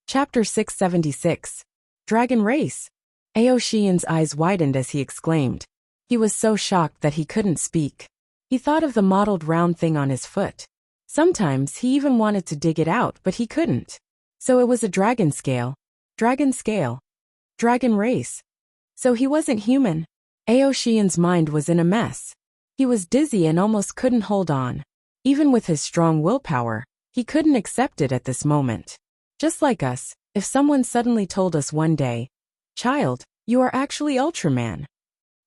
Chapter 676. Dragon Race. Aoshian's eyes widened as he exclaimed. He was so shocked that he couldn't speak. He thought of the mottled round thing on his foot. Sometimes he even wanted to dig it out, but he couldn't. So it was a dragon scale. Dragon scale. Dragon race. So he wasn't human. Aoshian's mind was in a mess. He was dizzy and almost couldn't hold on. Even with his strong willpower, he couldn't accept it at this moment. Just like us, if someone suddenly told us one day, "Child, you are actually Ultraman,"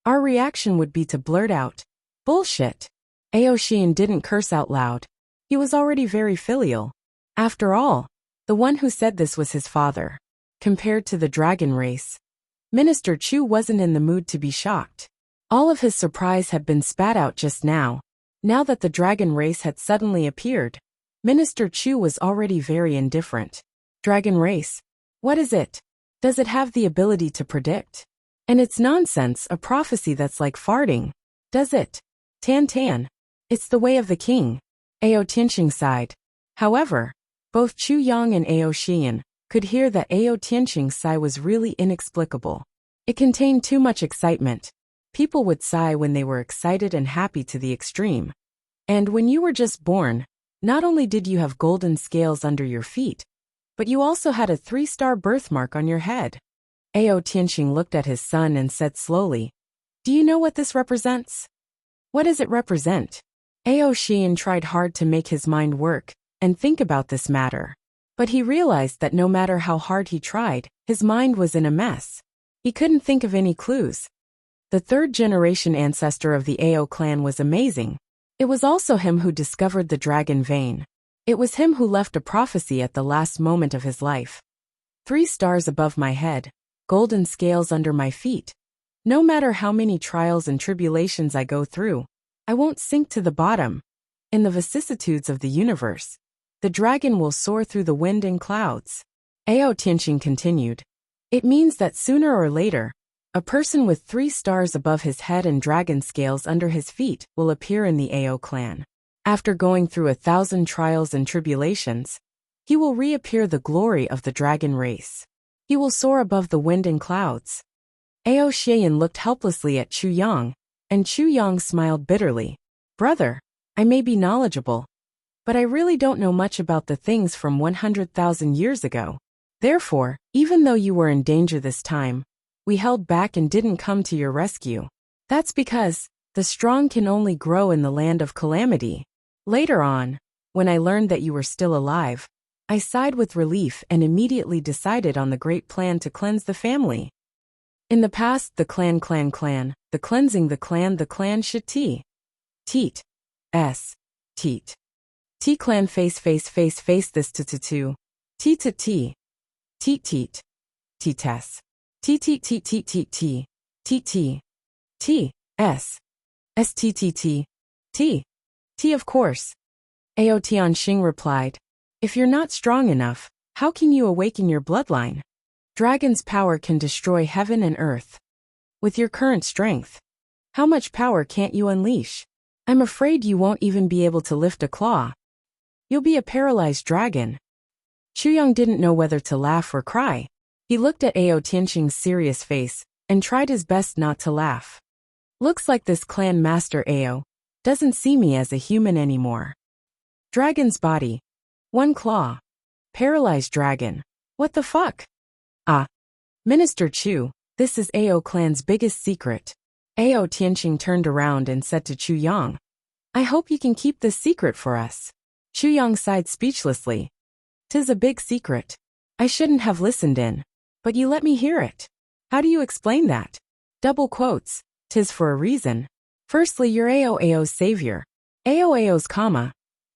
our reaction would be to blurt out, "Bullshit." Aoshian didn't curse out loud. He was already very filial. After all, the one who said this was his father. Compared to the dragon race, Minister Chu wasn't in the mood to be shocked. All of his surprise had been spat out just now. Now that the dragon race had suddenly appeared, Minister Chu was already very indifferent. Dragon race? What is it? Does it have the ability to predict? And it's nonsense, a prophecy that's like farting. Does it? Tan. It's the way of the king. Ao Tianqing sighed. However, both Chu Yang and Aoshian could hear that Ao Tianqing's sigh was really inexplicable. It contained too much excitement. People would sigh when they were excited and happy to the extreme. And when you were just born, not only did you have golden scales under your feet, but you also had a 3-star birthmark on your head. Ao Tianqing looked at his son and said slowly, "Do you know what this represents?" "What does it represent?" Aoshian tried hard to make his mind work and think about this matter. But he realized that no matter how hard he tried, his mind was in a mess. He couldn't think of any clues. The third-generation ancestor of the Ao clan was amazing. It was also him who discovered the dragon vein. It was him who left a prophecy at the last moment of his life. 3 stars above my head, golden scales under my feet. No matter how many trials and tribulations I go through, I won't sink to the bottom. In the vicissitudes of the universe, the dragon will soar through the wind and clouds. Ao Tianqing continued. It means that sooner or later, a person with 3 stars above his head and dragon scales under his feet will appear in the Ao clan. After going through 1,000 trials and tribulations, he will reappear the glory of the dragon race. He will soar above the wind and clouds. Aoshian looked helplessly at Chu Yang, and Chu Yang smiled bitterly. "Brother, I may be knowledgeable, but I really don't know much about the things from 100,000 years ago. Therefore, even though you were in danger this time, we held back and didn't come to your rescue. That's because the strong can only grow in the land of calamity. Later on, when I learned that you were still alive, I sighed with relief and immediately decided on the great plan to cleanse the family. In the past, the clan, the cleansing the clan should teat. Teat. T-clan face this to. Teat. T-tess. T, of course. Ao Tianqing replied. If you're not strong enough, how can you awaken your bloodline? Dragon's power can destroy heaven and earth. With your current strength, how much power can't you unleash? I'm afraid you won't even be able to lift a claw. You'll be a paralyzed dragon. Chu Yang didn't know whether to laugh or cry. He looked at Ao Tianqing's serious face and tried his best not to laugh. Looks like this clan master Ao doesn't see me as a human anymore. Dragon's body. 1 claw. Paralyzed dragon. What the fuck? Minister Chu, this is Ao clan's biggest secret. Ao Tianqing turned around and said to Chu Yang, I hope you can keep this secret for us. Chu Yang sighed speechlessly. 'Tis a big secret. I shouldn't have listened in. But you let me hear it. How do you explain that? Double quotes. 'Tis for a reason. Firstly, you're Ao's savior. Ao's comma.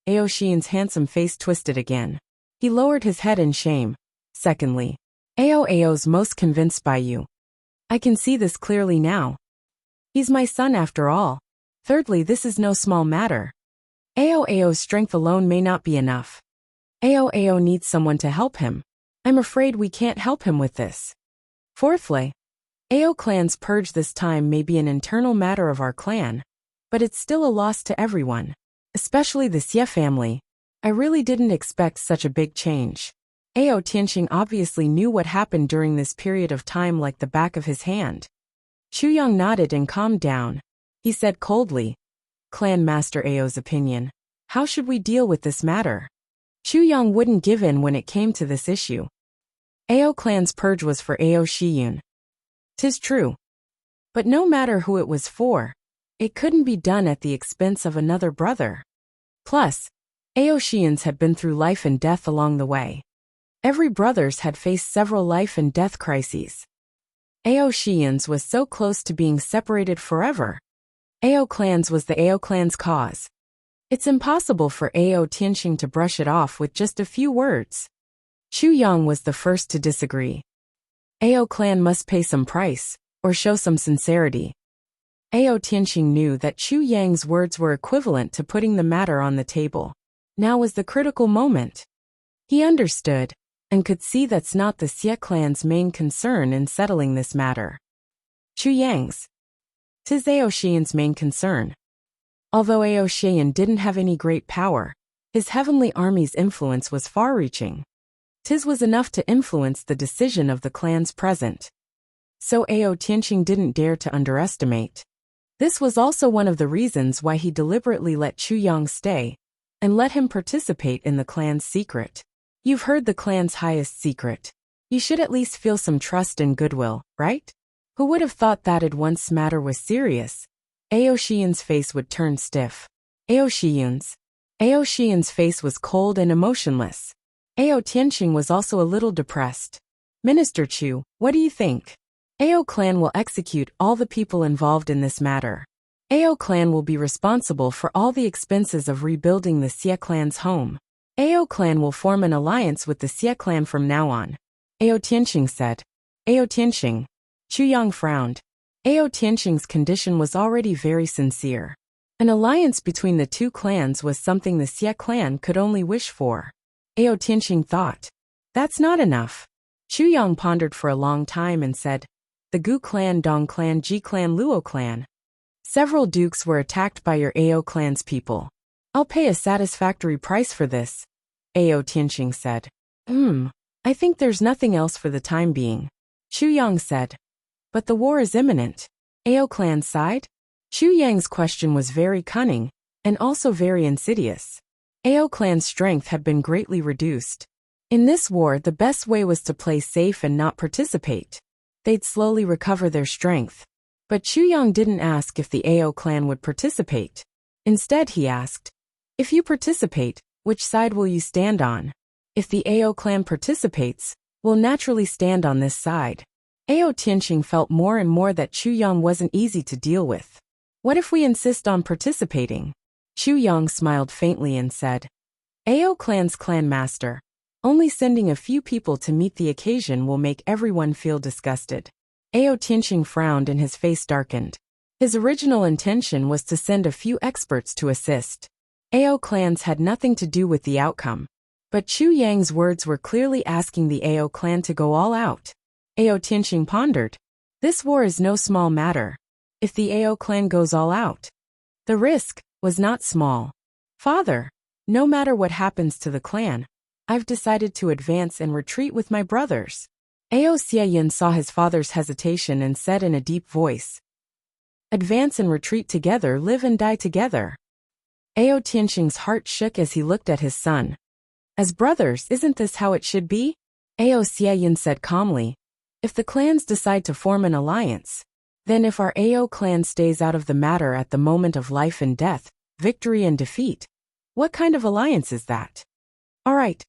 Aoshian's handsome face twisted again. He lowered his head in shame. Secondly, Ao's most convinced by you. I can see this clearly now. He's my son after all. Thirdly, this is no small matter. Ao's strength alone may not be enough. Ao needs someone to help him. I'm afraid we can't help him with this. Fourthly, Ao clan's purge this time may be an internal matter of our clan, but it's still a loss to everyone, especially the Xie family. I really didn't expect such a big change. Ao Tianqing obviously knew what happened during this period of time like the back of his hand. Chu Yang nodded and calmed down. He said coldly, "Clan Master Ao's opinion. How should we deal with this matter?" Chu Yang wouldn't give in when it came to this issue. Ao clan's purge was for Ao Shiyun. 'Tis true. But no matter who it was for, it couldn't be done at the expense of another brother. Plus, Ao Shiyuns had been through life and death along the way. Every brothers had faced several life and death crises. Ao Shiyuns was so close to being separated forever. Ao clans was the Ao clan's cause. It's impossible for Ao Tianqing to brush it off with just a few words. Chu Yang was the first to disagree. Ao clan must pay some price, or show some sincerity. Ao Tianqing knew that Chu Yang's words were equivalent to putting the matter on the table. Now was the critical moment. He understood, and could see that's not the Xie clan's main concern in settling this matter. Chu Yang's. 'Tis Ao Shiyun's main concern. Although Ao Shiyun didn't have any great power, his heavenly army's influence was far-reaching. 'Tis was enough to influence the decision of the clans present. So Ao Tianqing didn't dare to underestimate. This was also one of the reasons why he deliberately let Chu Yang stay, and let him participate in the clan's secret. You've heard the clan's highest secret. You should at least feel some trust and goodwill, right? Who would have thought that'd once matter was serious? Ao Shiyun's face would turn stiff. Ao Shiyun's face was cold and emotionless. Ao Tianqing was also a little depressed. Minister Chu, what do you think? Ao clan will execute all the people involved in this matter. Ao clan will be responsible for all the expenses of rebuilding the Xie clan's home. Ao clan will form an alliance with the Xie clan from now on. Ao Tianqing said. Ao Tianqing. Chu Yang frowned. Ao Tianqing's condition was already very sincere. An alliance between the two clans was something the Xie clan could only wish for. Ao Tianqing thought. That's not enough. Chu Yang pondered for a long time and said, the Gu clan, Dong clan, Ji clan, Luo clan. Several dukes were attacked by your Ao clan's people. I'll pay a satisfactory price for this, Ao Tianqing said. I think there's nothing else for the time being. Chu Yang said. But the war is imminent. Ao clan's side? Chu Yang's question was very cunning, and also very insidious. Ao clan's strength had been greatly reduced. In this war, the best way was to play safe and not participate. They'd slowly recover their strength. But Chu Yang didn't ask if the Ao clan would participate. Instead he asked, if you participate, which side will you stand on? If the Ao clan participates, we'll naturally stand on this side. Ao Tianqing felt more and more that Chu Yang wasn't easy to deal with. What if we insist on participating? Chu Yang smiled faintly and said, Ao clan's clan master. Only sending a few people to meet the occasion will make everyone feel disgusted. Ao Tianqing frowned and his face darkened. His original intention was to send a few experts to assist. Ao clans had nothing to do with the outcome. But Chu Yang's words were clearly asking the Ao clan to go all out. Ao Tianqing pondered. This war is no small matter. If the Ao clan goes all out, the risk was not small. Father, no matter what happens to the clan, I've decided to advance and retreat with my brothers. Ao Xieyin saw his father's hesitation and said in a deep voice, advance and retreat together, live and die together. Ao Tianqing's heart shook as he looked at his son. As brothers, isn't this how it should be? Ao Xieyin said calmly, if the clans decide to form an alliance, then if our Ao clan stays out of the matter at the moment of life and death, victory and defeat, what kind of alliance is that? All right.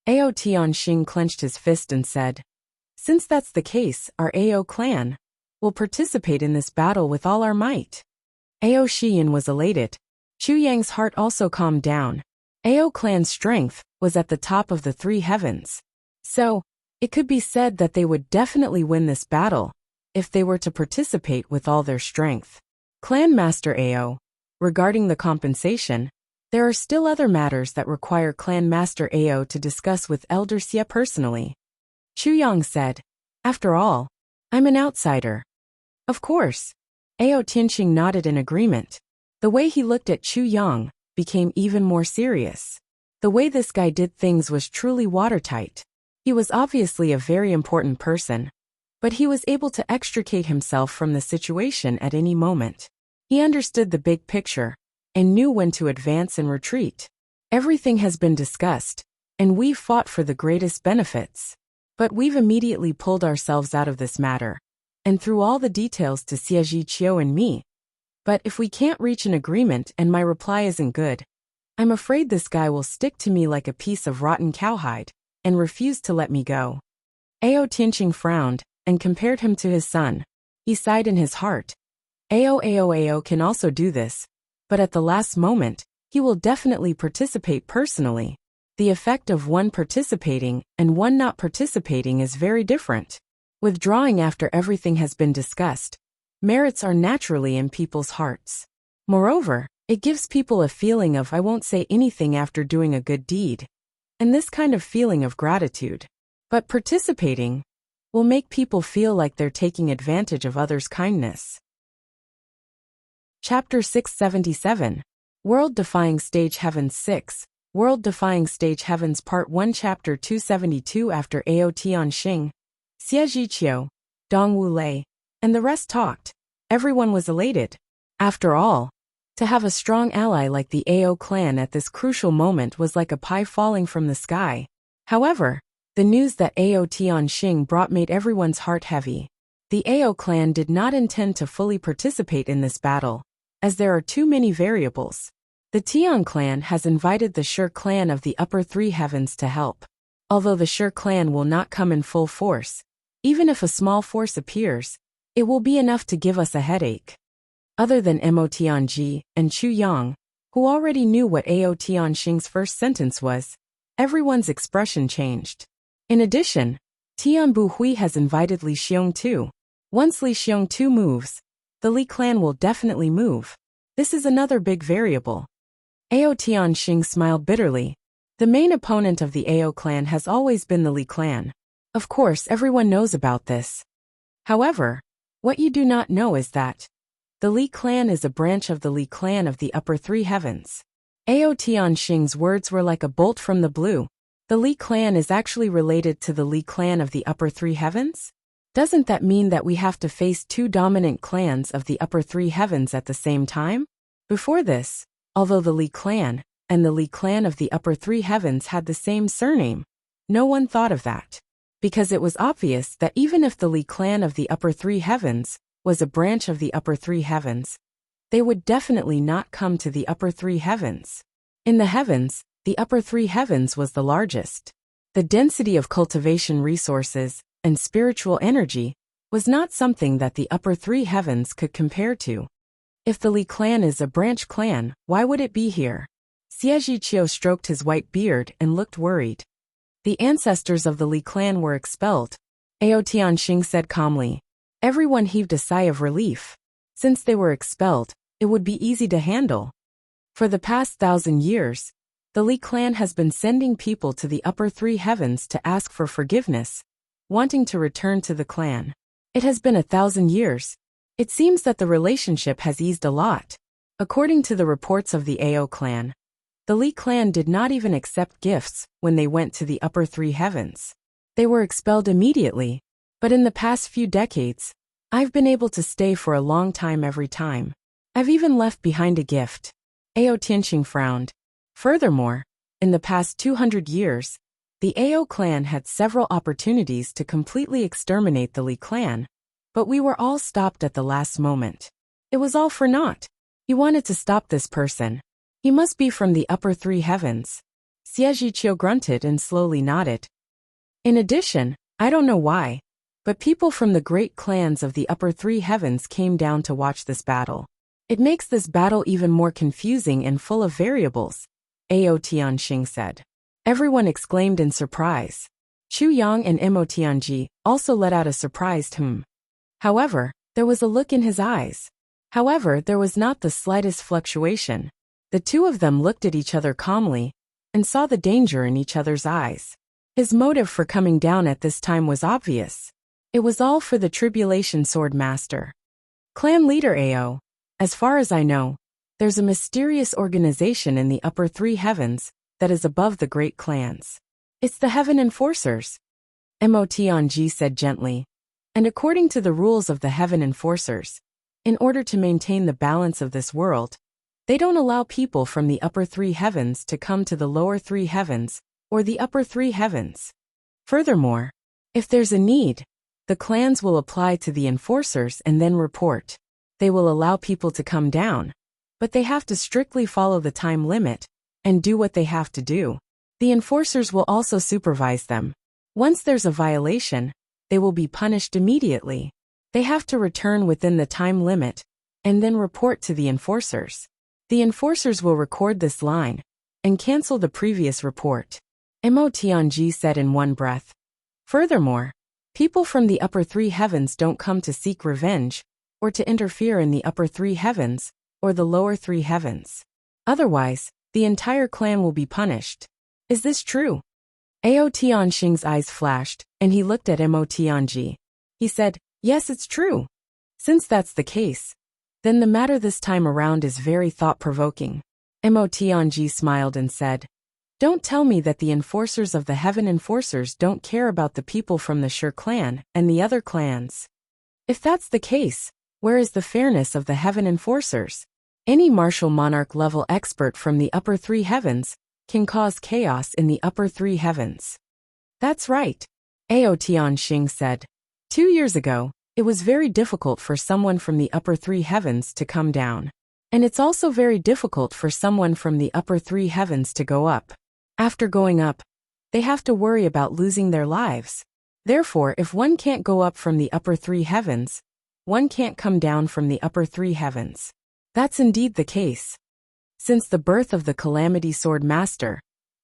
Ao Tianqing clenched his fist and said, since that's the case, our Ao clan will participate in this battle with all our might. Ao Shiyun was elated. Chu Yang's heart also calmed down. Ao clan's strength was at the top of the three heavens. So, it could be said that they would definitely win this battle if they were to participate with all their strength. Clan Master Ao, regarding the compensation, there are still other matters that require Clan Master Ao to discuss with Elder Xie personally. Chu Yang said, after all, I'm an outsider. Of course. Ao Tianqing nodded in agreement. The way he looked at Chu Yang became even more serious. The way this guy did things was truly watertight. He was obviously a very important person, but he was able to extricate himself from the situation at any moment. He understood the big picture and knew when to advance and retreat. Everything has been discussed, and we've fought for the greatest benefits. But we've immediately pulled ourselves out of this matter, and threw all the details to Xie Qiu and me. But if we can't reach an agreement and my reply isn't good, I'm afraid this guy will stick to me like a piece of rotten cowhide, and refuse to let me go. Ao Tianqing frowned, and compared him to his son. He sighed in his heart. Ao can also do this, but at the last moment, he will definitely participate personally. The effect of one participating and one not participating is very different. Withdrawing after everything has been discussed, merits are naturally in people's hearts. Moreover, it gives people a feeling of I won't say anything after doing a good deed, and this kind of feeling of gratitude. But participating will make people feel like they're taking advantage of others' kindness. Chapter 677. World-Defying Stage Heavens 6. World-Defying Stage Heavens Part 1 Chapter 272. After Ao Tianqing, Xie Qiu, Dong Wulei, and the rest talked, everyone was elated. After all, to have a strong ally like the Ao clan at this crucial moment was like a pie falling from the sky. However, the news that Ao Tianqing brought made everyone's heart heavy. The Ao clan did not intend to fully participate in this battle, as there are too many variables. The Tian clan has invited the Shi clan of the upper three heavens to help. Although the Shi clan will not come in full force, even if a small force appears, it will be enough to give us a headache. Other than Mo Tianji and Chu Yang, who already knew what Ao Tianqing's first sentence was, everyone's expression changed. In addition, Tian Buhui has invited Li Xiong too. Once Li Xiong too moves, the Li clan will definitely move. This is another big variable. Ao Tianqing smiled bitterly. The main opponent of the Ao clan has always been the Li clan. Of course, everyone knows about this. However, what you do not know is that the Li clan is a branch of the Li clan of the upper three heavens. Ao Tianqing's words were like a bolt from the blue. The Li clan is actually related to the Li clan of the upper three heavens? Doesn't that mean that we have to face two dominant clans of the upper three heavens at the same time? Before this, although the Li clan and the Li clan of the upper three heavens had the same surname, no one thought of that. Because it was obvious that even if the Li clan of the upper three heavens was a branch of the upper three heavens, they would definitely not come to the upper three heavens. In the heavens, the upper three heavens was the largest. The density of cultivation resources and spiritual energy was not something that the upper three heavens could compare to. If the Li clan is a branch clan, why would it be here? Xie Qiu stroked his white beard and looked worried. The ancestors of the Li clan were expelled, Ao Tianqing said calmly. Everyone heaved a sigh of relief. Since they were expelled, it would be easy to handle. For the past 1,000 years, the Li clan has been sending people to the upper three heavens to ask for forgiveness, wanting to return to the clan. It has been 1,000 years. It seems that the relationship has eased a lot. According to the reports of the Ao clan, the Li clan did not even accept gifts when they went to the upper three heavens. They were expelled immediately, but in the past few decades, I've been able to stay for a long time every time. I've even left behind a gift. Ao Tianqing frowned. Furthermore, in the past 200 years, the Ao clan had several opportunities to completely exterminate the Li clan, but we were all stopped at the last moment. It was all for naught. He wanted to stop this person. He must be from the upper three heavens. Xie Qiu grunted and slowly nodded. In addition, I don't know why, but people from the great clans of the upper three heavens came down to watch this battle. It makes this battle even more confusing and full of variables, Ao Tianqing said. Everyone exclaimed in surprise. Chu Yang and Mo Tianji also let out a surprised hmm. However, there was a look in his eyes. However, there was not the slightest fluctuation. The two of them looked at each other calmly and saw the danger in each other's eyes. His motive for coming down at this time was obvious. It was all for the Tribulation Sword Master. Clan leader Ao, as far as I know, there's a mysterious organization in the upper three heavens that is above the great clans. It's the Heaven Enforcers, Mo Tianji said gently. And according to the rules of the Heaven Enforcers, in order to maintain the balance of this world, they don't allow people from the upper three heavens to come to the lower three heavens, or the upper three heavens. Furthermore, if there's a need, the clans will apply to the enforcers and then report. They will allow people to come down, but they have to strictly follow the time limit and do what they have to do. The enforcers will also supervise them. Once there's a violation, they will be punished immediately. They have to return within the time limit and then report to the enforcers. The enforcers will record this line and cancel the previous report, Mo Tianji said in one breath. Furthermore, people from the upper three heavens don't come to seek revenge or to interfere in the upper three heavens or the lower three heavens. Otherwise, the entire clan will be punished. Is this true? Ao Tianxing's eyes flashed, and he looked at Mo Tianji. He said, yes, it's true. Since that's the case, then the matter this time around is very thought-provoking. Mo Tianji smiled and said, don't tell me that the enforcers of the Heaven Enforcers don't care about the people from the Shi clan and the other clans. If that's the case, where is the fairness of the Heaven Enforcers? Any martial monarch level expert from the upper three heavens can cause chaos in the upper three heavens. That's right, Ao Tianxing said. 2 years ago, it was very difficult for someone from the upper three heavens to come down. And it's also very difficult for someone from the upper three heavens to go up. After going up, they have to worry about losing their lives. Therefore, if one can't go up from the upper three heavens, one can't come down from the upper three heavens. That's indeed the case. Since the birth of the Calamity Sword Master,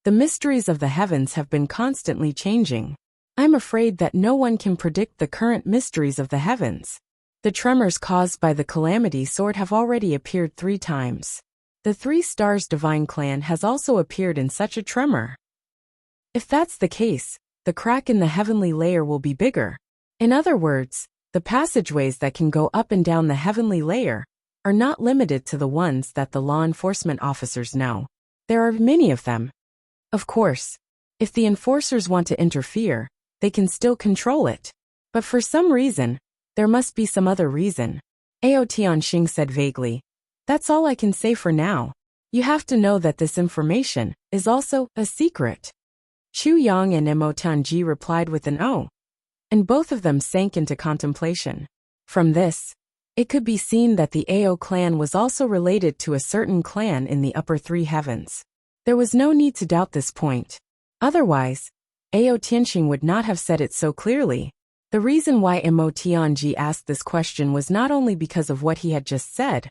the mysteries of the heavens have been constantly changing. I'm afraid that no one can predict the current mysteries of the heavens. The tremors caused by the Calamity Sword have already appeared 3 times. The 3 Stars Divine Clan has also appeared in such a tremor. If that's the case, the crack in the heavenly layer will be bigger. In other words, the passageways that can go up and down the heavenly layer are not limited to the ones that the law enforcement officers know. There are many of them. Of course, if the enforcers want to interfere, they can still control it. But for some reason, there must be some other reason. Ao Tianxing said vaguely. That's all I can say for now. You have to know that this information is also a secret. Chu Yang and Mo Tianji replied with an "oh," and both of them sank into contemplation. From this, it could be seen that the Ao clan was also related to a certain clan in the upper 3 heavens. There was no need to doubt this point. Otherwise, Ao Tianxing would not have said it so clearly. The reason why Mo Tianji asked this question was not only because of what he had just said,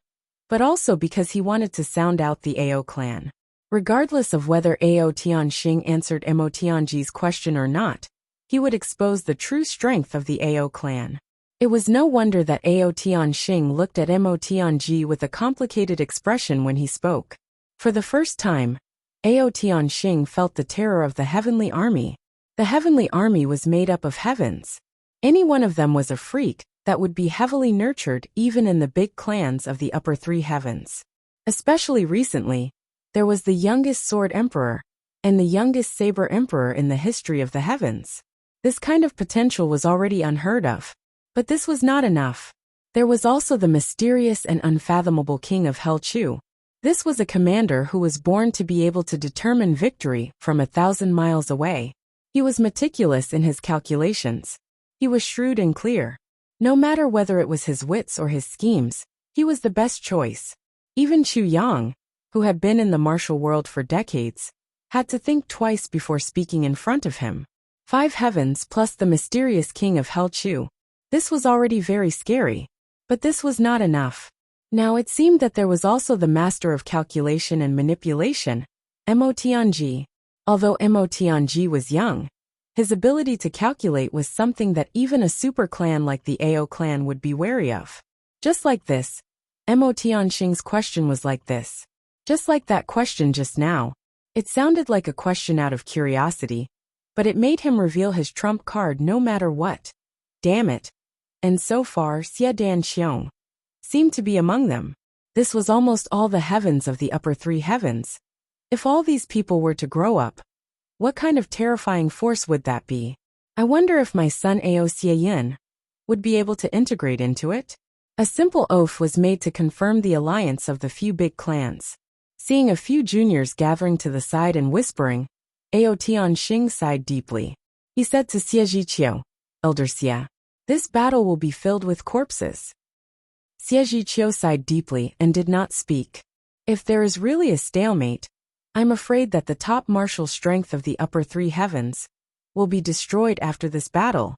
but also because he wanted to sound out the Ao clan. Regardless of whether Ao Tianxing answered Mo Tianji's question or not, he would expose the true strength of the Ao clan. It was no wonder that Ao Tianxing looked at Mo Tianji with a complicated expression when he spoke. For the first time, Ao Tianxing felt the terror of the heavenly army. The heavenly army was made up of heavens. Any one of them was a freak that would be heavily nurtured even in the big clans of the upper 3 heavens. Especially recently, there was the youngest sword emperor and the youngest saber emperor in the history of the heavens. This kind of potential was already unheard of. But this was not enough. There was also the mysterious and unfathomable king of Hell Chu. This was a commander who was born to be able to determine victory from 1,000 miles away. He was meticulous in his calculations. He was shrewd and clear. No matter whether it was his wits or his schemes, he was the best choice. Even Chu Yang, who had been in the martial world for decades, had to think twice before speaking in front of him. 5 heavens plus the mysterious king of Hell Chu. This was already very scary. But this was not enough. Now it seemed that there was also the master of calculation and manipulation, Mo Tianji. Although Mo Tianji was young, his ability to calculate was something that even a super clan like the Ao clan would be wary of. Just like this, Mo Tianxing's question was like this. Just like that question just now. It sounded like a question out of curiosity, but it made him reveal his trump card no matter what. Damn it. And so far, Xie Dan Xiong seemed to be among them. This was almost all the heavens of the upper 3 heavens. If all these people were to grow up, what kind of terrifying force would that be? I wonder if my son Aoxian would be able to integrate into it? A simple oath was made to confirm the alliance of the few big clans. Seeing a few juniors gathering to the side and whispering, Ao Tianxing sighed deeply. He said to Xie Zhiqiu, Elder Xie, this battle will be filled with corpses. Xie Zhiqiu sighed deeply and did not speak. If there is really a stalemate, I'm afraid that the top martial strength of the upper three heavens will be destroyed after this battle.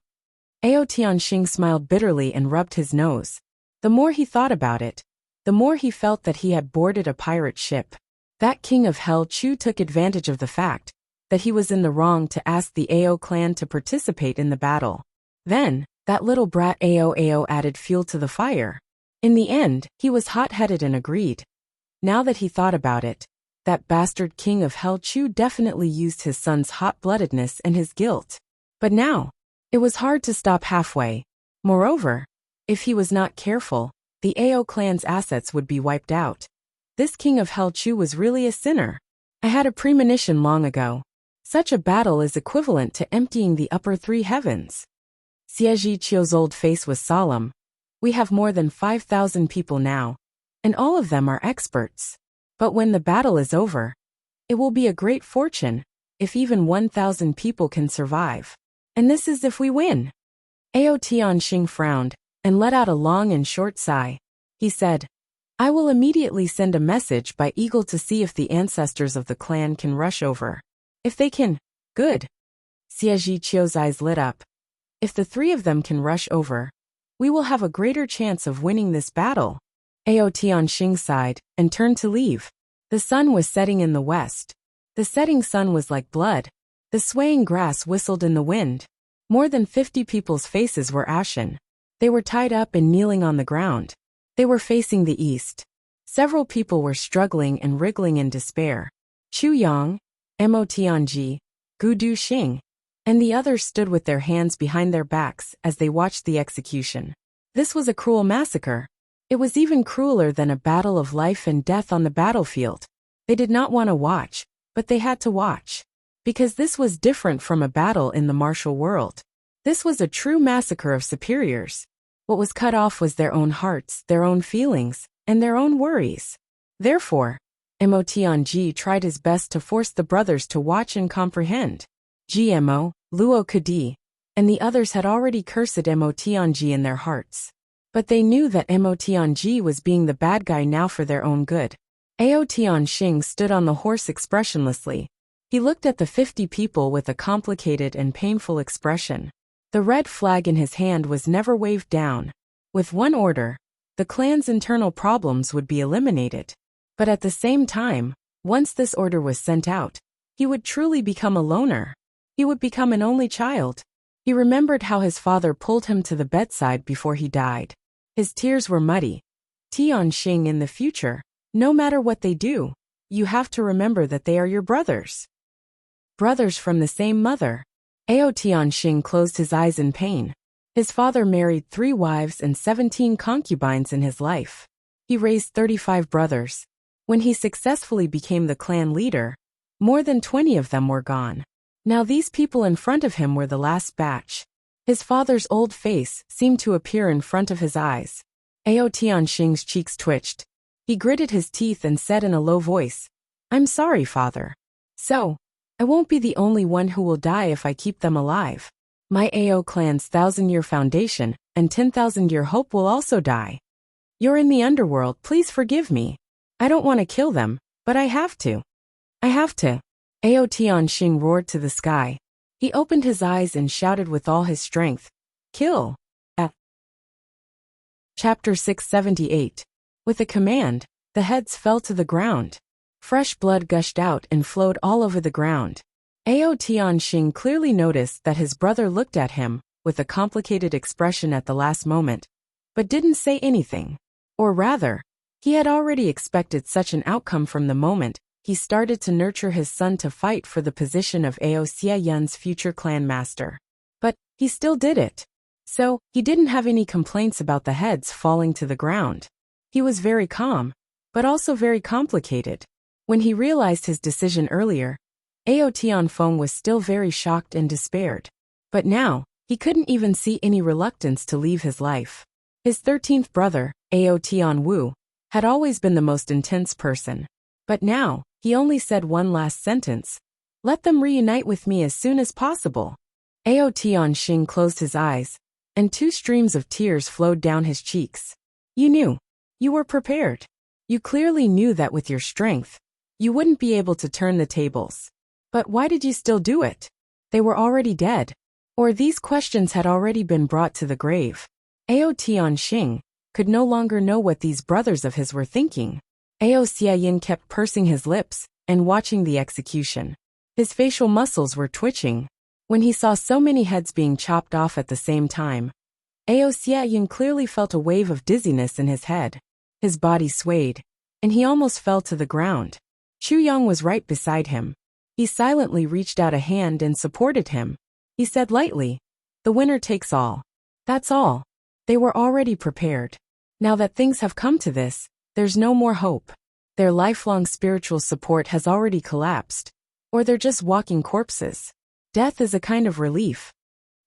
Ao Tianxing smiled bitterly and rubbed his nose. The more he thought about it, the more he felt that he had boarded a pirate ship. That king of Hell Chu took advantage of the fact that he was in the wrong to ask the Ao clan to participate in the battle. Then, that little brat Ao added fuel to the fire. In the end, he was hot-headed and agreed. Now that he thought about it, that bastard king of Hell Chu definitely used his son's hot-bloodedness and his guilt. But now, it was hard to stop halfway. Moreover, if he was not careful, the Ao clan's assets would be wiped out. This king of Hell Chu was really a sinner. I had a premonition long ago. Such a battle is equivalent to emptying the upper three heavens. Xie Zhiqiu's old face was solemn. We have more than 5,000 people now, and all of them are experts. But when the battle is over, it will be a great fortune if even 1,000 people can survive. And this is if we win. Ao Tianxing frowned and let out a long and short sigh. He said, I will immediately send a message by Eagle to see if the ancestors of the clan can rush over. If they can, good. Xie Zhiqiu's eyes lit up. If the three of them can rush over, we will have a greater chance of winning this battle. Ao Tianxing sighed and turned to leave. The sun was setting in the west. The setting sun was like blood. The swaying grass whistled in the wind. More than 50 people's faces were ashen. They were tied up and kneeling on the ground. They were facing the east. Several people were struggling and wriggling in despair. Chu Yang, Mo Tianji, Gu Du Xing, and the others stood with their hands behind their backs as they watched the execution. This was a cruel massacre. It was even crueler than a battle of life and death on the battlefield. They did not want to watch, but they had to watch. Because this was different from a battle in the martial world. This was a true massacre of superiors. What was cut off was their own hearts, their own feelings, and their own worries. Therefore, Mo Tianji tried his best to force the brothers to watch and comprehend. GMO, Luo Kadi, and the others had already cursed Mo Tianji in their hearts. But they knew that Mo Tianji was being the bad guy now for their own good. Ao Tianxing stood on the horse expressionlessly. He looked at the 50 people with a complicated and painful expression. The red flag in his hand was never waved down. With one order, the clan's internal problems would be eliminated. But at the same time, once this order was sent out, he would truly become a loner. He would become an only child. He remembered how his father pulled him to the bedside before he died. His tears were muddy. Tianxing, in the future, no matter what they do, you have to remember that they are your brothers. Brothers from the same mother. Ao Tianxing closed his eyes in pain. His father married 3 wives and 17 concubines in his life. He raised 35 brothers. When he successfully became the clan leader, more than 20 of them were gone. Now these people in front of him were the last batch. His father's old face seemed to appear in front of his eyes. Ao Tianxing's cheeks twitched. He gritted his teeth and said in a low voice, I'm sorry, father. So, I won't be the only one who will die if I keep them alive. My Ao clan's 1,000-year foundation and 10,000-year hope will also die. You're in the underworld, please forgive me. I don't want to kill them, but I have to. I have to. Ao Tianxing roared to the sky. He opened his eyes and shouted with all his strength, Kill! Chapter 678. With a command, the heads fell to the ground. Fresh blood gushed out and flowed all over the ground. Ao Tianxing clearly noticed that his brother looked at him with a complicated expression at the last moment, but didn't say anything. Or rather, he had already expected such an outcome from the moment he started to nurture his son to fight for the position of Ao Xiayan's future clan master. But he still did it. So, he didn't have any complaints about the heads falling to the ground. He was very calm, but also very complicated. When he realized his decision earlier, Ao Tianfeng was still very shocked and despaired. But now, he couldn't even see any reluctance to leave his life. His 13th brother, Ao Tianwu, had always been the most intense person. But now, he only said one last sentence. Let them reunite with me as soon as possible. Ao Tianxing closed his eyes, and 2 streams of tears flowed down his cheeks. You knew. You were prepared. You clearly knew that with your strength, you wouldn't be able to turn the tables. But why did you still do it? They were already dead. Or these questions had already been brought to the grave. Ao Tianxing could no longer know what these brothers of his were thinking. Ao Xiaoyin kept pursing his lips and watching the execution. His facial muscles were twitching. When he saw so many heads being chopped off at the same time, Ao Xiaoyin clearly felt a wave of dizziness in his head. His body swayed, and he almost fell to the ground. Chu Yang was right beside him. He silently reached out a hand and supported him. He said lightly, "The winner takes all." That's all. They were already prepared. Now that things have come to this, there's no more hope. Their lifelong spiritual support has already collapsed. Or they're just walking corpses. Death is a kind of relief.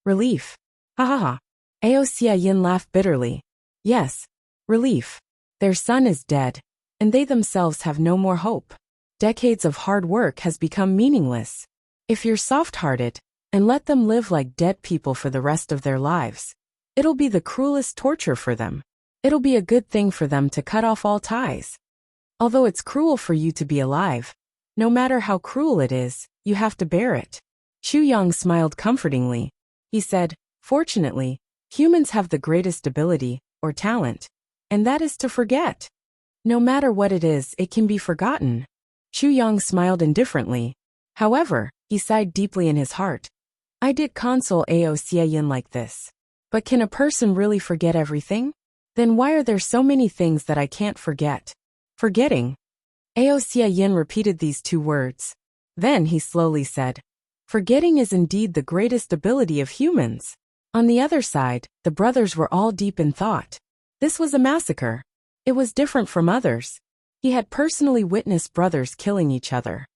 Relief. Ha ha ha. Ao Xiaoyin laughed bitterly. Yes. Relief. Their son is dead, and they themselves have no more hope. Decades of hard work has become meaningless. If you're soft-hearted, and let them live like dead people for the rest of their lives, it'll be the cruelest torture for them. It'll be a good thing for them to cut off all ties. Although it's cruel for you to be alive, no matter how cruel it is, you have to bear it. Chu Yang smiled comfortingly. He said, fortunately, humans have the greatest ability, or talent, and that is to forget. No matter what it is, it can be forgotten. Chu Yang smiled indifferently. However, he sighed deeply in his heart. I did console Ao Xiaoyin like this. But can a person really forget everything? Then why are there so many things that I can't forget? Forgetting. Ao Xiaoyin repeated these 2 words. Then he slowly said, forgetting is indeed the greatest ability of humans. On the other side, the brothers were all deep in thought. This was a massacre. It was different from others. He had personally witnessed brothers killing each other.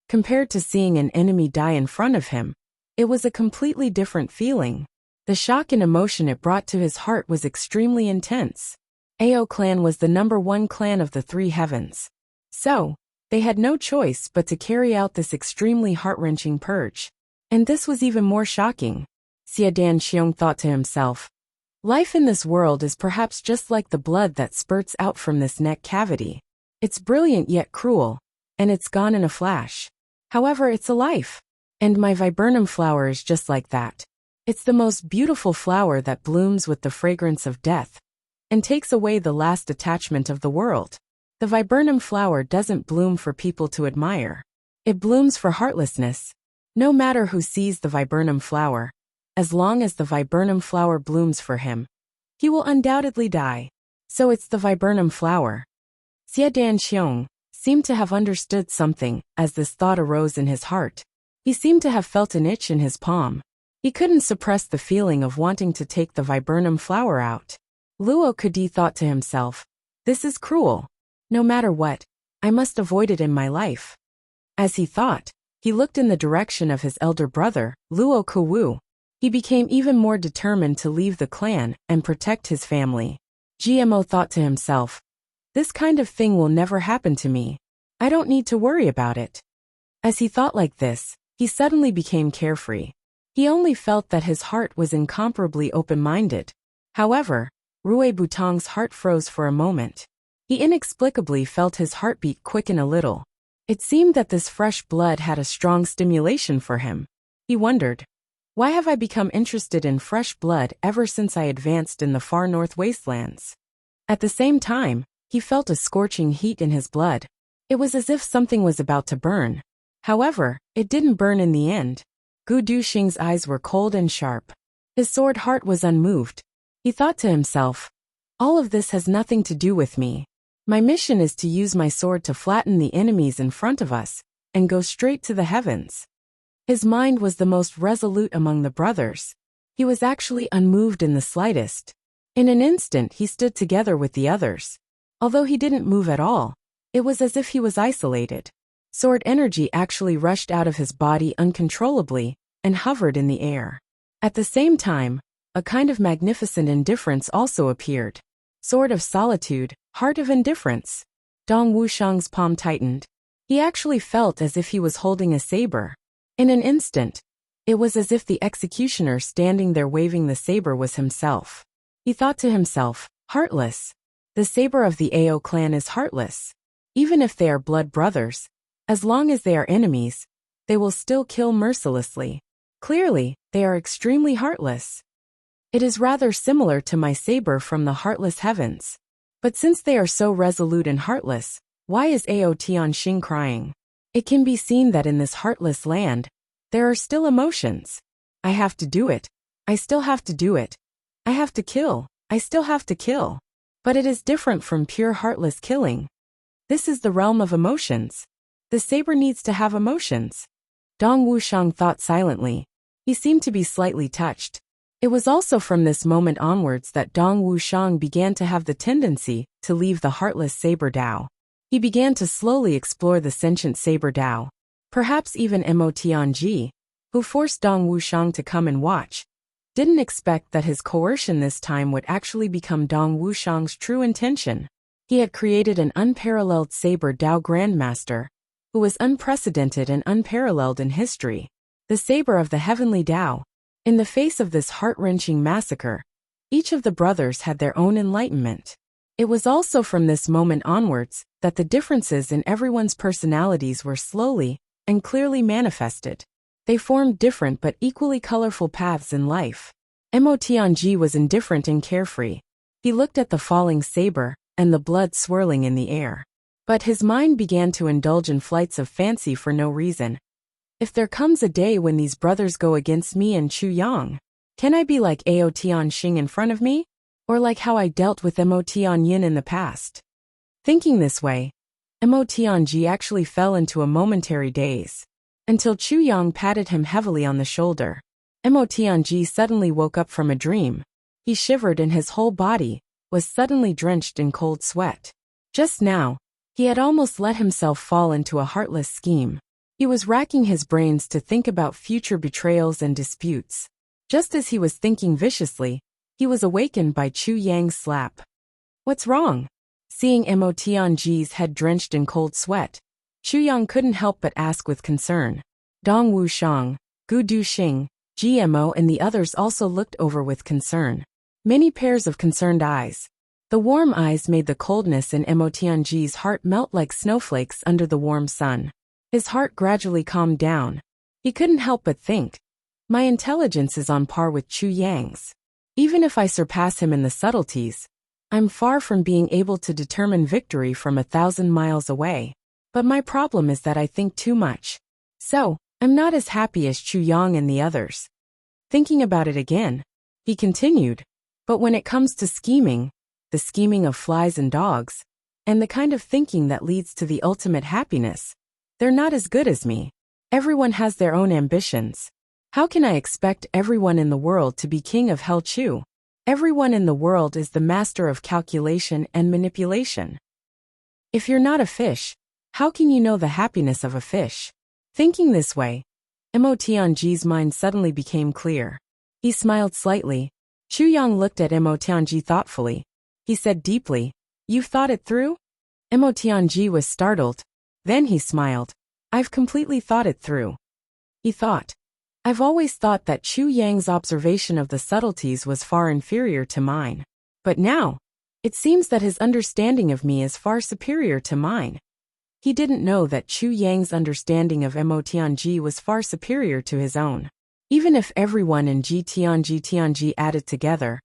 Compared to seeing an enemy die in front of him, it was a completely different feeling. The shock and emotion it brought to his heart was extremely intense. Ao clan was the #1 clan of the 3 heavens. So, they had no choice but to carry out this extremely heart-wrenching purge. And this was even more shocking. Xia Danxiong thought to himself, life in this world is perhaps just like the blood that spurts out from this neck cavity. It's brilliant yet cruel, and it's gone in a flash. However, it's a life. And my viburnum flower is just like that. It's the most beautiful flower that blooms with the fragrance of death, and takes away the last attachment of the world. The viburnum flower doesn't bloom for people to admire. It blooms for heartlessness. No matter who sees the viburnum flower, as long as the viburnum flower blooms for him, he will undoubtedly die. So it's the viburnum flower. Xie Danxiong seemed to have understood something as this thought arose in his heart. He seemed to have felt an itch in his palm. He couldn't suppress the feeling of wanting to take the viburnum flower out. Luo Kadi thought to himself, this is cruel. No matter what, I must avoid it in my life. As he thought, he looked in the direction of his elder brother, Luo Kuwu. He became even more determined to leave the clan and protect his family. GMO thought to himself, this kind of thing will never happen to me. I don't need to worry about it. As he thought like this, he suddenly became carefree. He only felt that his heart was incomparably open-minded. However, Rui Butong's heart froze for a moment. He inexplicably felt his heartbeat quicken a little. It seemed that this fresh blood had a strong stimulation for him. He wondered, why have I become interested in fresh blood ever since I advanced in the far north wastelands? At the same time, he felt a scorching heat in his blood. It was as if something was about to burn. However, it didn't burn in the end. Gu Duxing's eyes were cold and sharp. His sword heart was unmoved. He thought to himself, all of this has nothing to do with me. My mission is to use my sword to flatten the enemies in front of us, and go straight to the heavens. His mind was the most resolute among the brothers. He was actually unmoved in the slightest. In an instant he stood together with the others. Although he didn't move at all, It was as if he was isolated. Sword energy actually rushed out of his body uncontrollably and hovered in the air. At the same time, a kind of magnificent indifference also appeared. Sword of solitude, heart of indifference. Dong Wuxiang's palm tightened. He actually felt as if he was holding a saber. In an instant, it was as if the executioner standing there waving the saber was himself. He thought to himself, heartless. The saber of the Ao clan is heartless. Even if they are blood brothers, as long as they are enemies, they will still kill mercilessly. Clearly, they are extremely heartless. It is rather similar to my saber from the heartless heavens. But since they are so resolute and heartless, why is Ao Tianxing crying? It can be seen that in this heartless land, there are still emotions. I have to do it. I still have to do it. I have to kill. I still have to kill. But it is different from pure heartless killing. This is the realm of emotions. The saber needs to have emotions. Dong Wuxiang thought silently. He seemed to be slightly touched. It was also from this moment onwards that Dong Wuxiang began to have the tendency to leave the heartless saber Dao. He began to slowly explore the sentient saber Dao. Perhaps even Mo Tianji, who forced Dong Wuxiang to come and watch, didn't expect that his coercion this time would actually become Dong Wuxiang's true intention. He had created an unparalleled saber Dao grandmaster, who was unprecedented and unparalleled in history. The saber of the heavenly Dao. In the face of this heart-wrenching massacre, each of the brothers had their own enlightenment. It was also from this moment onwards that the differences in everyone's personalities were slowly and clearly manifested. They formed different but equally colorful paths in life. Mo Tianji was indifferent and carefree. He looked at the falling saber and the blood swirling in the air. But his mind began to indulge in flights of fancy for no reason. If there comes a day when these brothers go against me and Chu Yang, can I be like Ao Tianxing in front of me? Or like how I dealt with Mo Tianyin in the past? Thinking this way, Mo Tianji actually fell into a momentary daze. Until Chu Yang patted him heavily on the shoulder. Mo Tianji suddenly woke up from a dream. He shivered and his whole body was suddenly drenched in cold sweat. Just now, he had almost let himself fall into a heartless scheme. He was racking his brains to think about future betrayals and disputes. Just as he was thinking viciously, he was awakened by Chu Yang's slap. What's wrong? Seeing Mo Tianji's head drenched in cold sweat, Chu Yang couldn't help but ask with concern. Dong Wuxiang, Gu Duxing, GMO and the others also looked over with concern. Many pairs of concerned eyes. The warm eyes made the coldness in Mo Tianji's heart melt like snowflakes under the warm sun. His heart gradually calmed down. He couldn't help but think, my intelligence is on par with Chu Yang's. Even if I surpass him in the subtleties, I'm far from being able to determine victory from 1,000 miles away. But my problem is that I think too much. So, I'm not as happy as Chu Yang and the others. Thinking about it again, he continued, but when it comes to scheming, the scheming of flies and dogs, and the kind of thinking that leads to the ultimate happiness, they're not as good as me. Everyone has their own ambitions. How can I expect everyone in the world to be king of Hell Chu? Everyone in the world is the master of calculation and manipulation. If you're not a fish, how can you know the happiness of a fish? Thinking this way, Mo Tianji's mind suddenly became clear. He smiled slightly. Chu Yang looked at Mo Tianji thoughtfully. He said deeply, "You've thought it through?" Mo Tianji was startled. Then he smiled. "I've completely thought it through." He thought, "I've always thought that Chu Yang's observation of the subtleties was far inferior to mine. But now, it seems that his understanding of me is far superior to mine." He didn't know that Chu Yang's understanding of Mo Tianji was far superior to his own. Even if everyone in Tianji added together,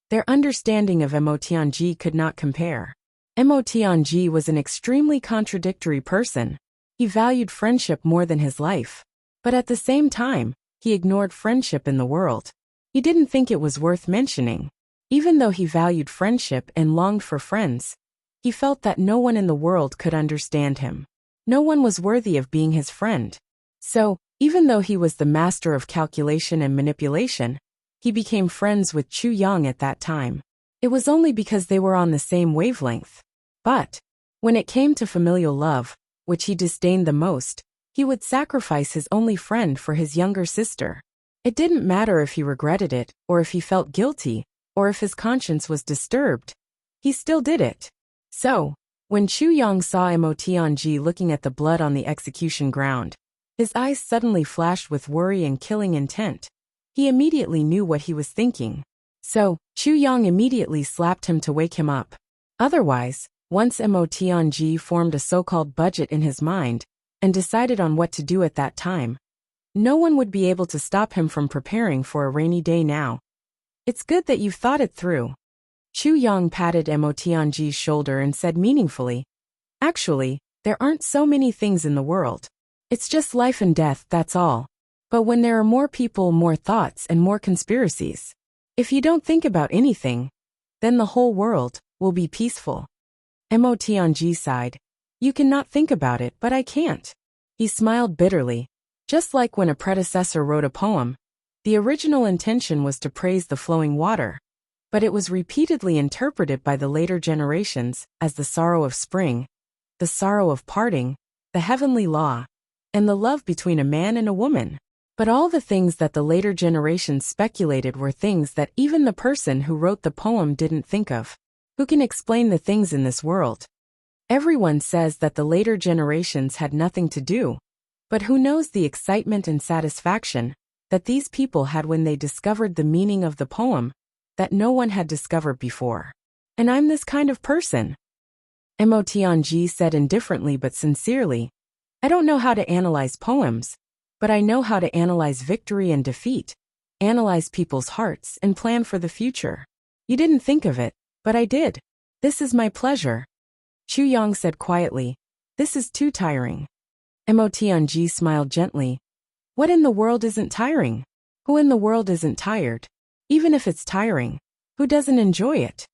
their understanding of Mo Tianji could not compare. Mo Tianji was an extremely contradictory person. He valued friendship more than his life. But at the same time, he ignored friendship in the world. He didn't think it was worth mentioning. Even though he valued friendship and longed for friends, he felt that no one in the world could understand him. No one was worthy of being his friend. So, even though he was the master of calculation and manipulation, he became friends with Chu Yang at that time. It was only because they were on the same wavelength. But, When it came to familial love, which he disdained the most, he would sacrifice his only friend for his younger sister. It didn't matter if he regretted it, or if he felt guilty, or if his conscience was disturbed. He still did it. So, when Chu Yang saw Mo Tianji looking at the blood on the execution ground, his eyes suddenly flashed with worry and killing intent. He immediately knew what he was thinking. So, Chu Yang immediately slapped him to wake him up. Otherwise, once Mo Tianji formed a so-called budget in his mind, and decided on what to do at that time, no one would be able to stop him from preparing for a rainy day now. It's good that you've thought it through. Chu Yang patted Mo Tianji's shoulder and said meaningfully, "Actually, there aren't so many things in the world. It's just life and death, that's all. But when there are more people, more thoughts, and more conspiracies, if you don't think about anything, then the whole world will be peaceful." Mo Tianji sighed. "You cannot think about it, but I can't." He smiled bitterly. Just like when a predecessor wrote a poem, the original intention was to praise the flowing water, but it was repeatedly interpreted by the later generations as the sorrow of spring, the sorrow of parting, the heavenly law, and the love between a man and a woman. But all the things that the later generations speculated were things that even the person who wrote the poem didn't think of. Who can explain the things in this world? Everyone says that the later generations had nothing to do, but who knows the excitement and satisfaction that these people had when they discovered the meaning of the poem that no one had discovered before. And I'm this kind of person. Mo Tianji said indifferently but sincerely, "I don't know how to analyze poems, but I know how to analyze victory and defeat, analyze people's hearts, and plan for the future. You didn't think of it, but I did. This is my pleasure." Chu Yang said quietly, "This is too tiring." Mo Tianji smiled gently. "What in the world isn't tiring? Who in the world isn't tired? Even if it's tiring, who doesn't enjoy it?"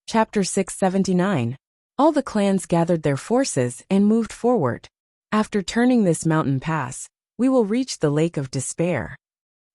Chapter 679. All the clans gathered their forces and moved forward. After turning this mountain pass, we will reach the Lake of Despair.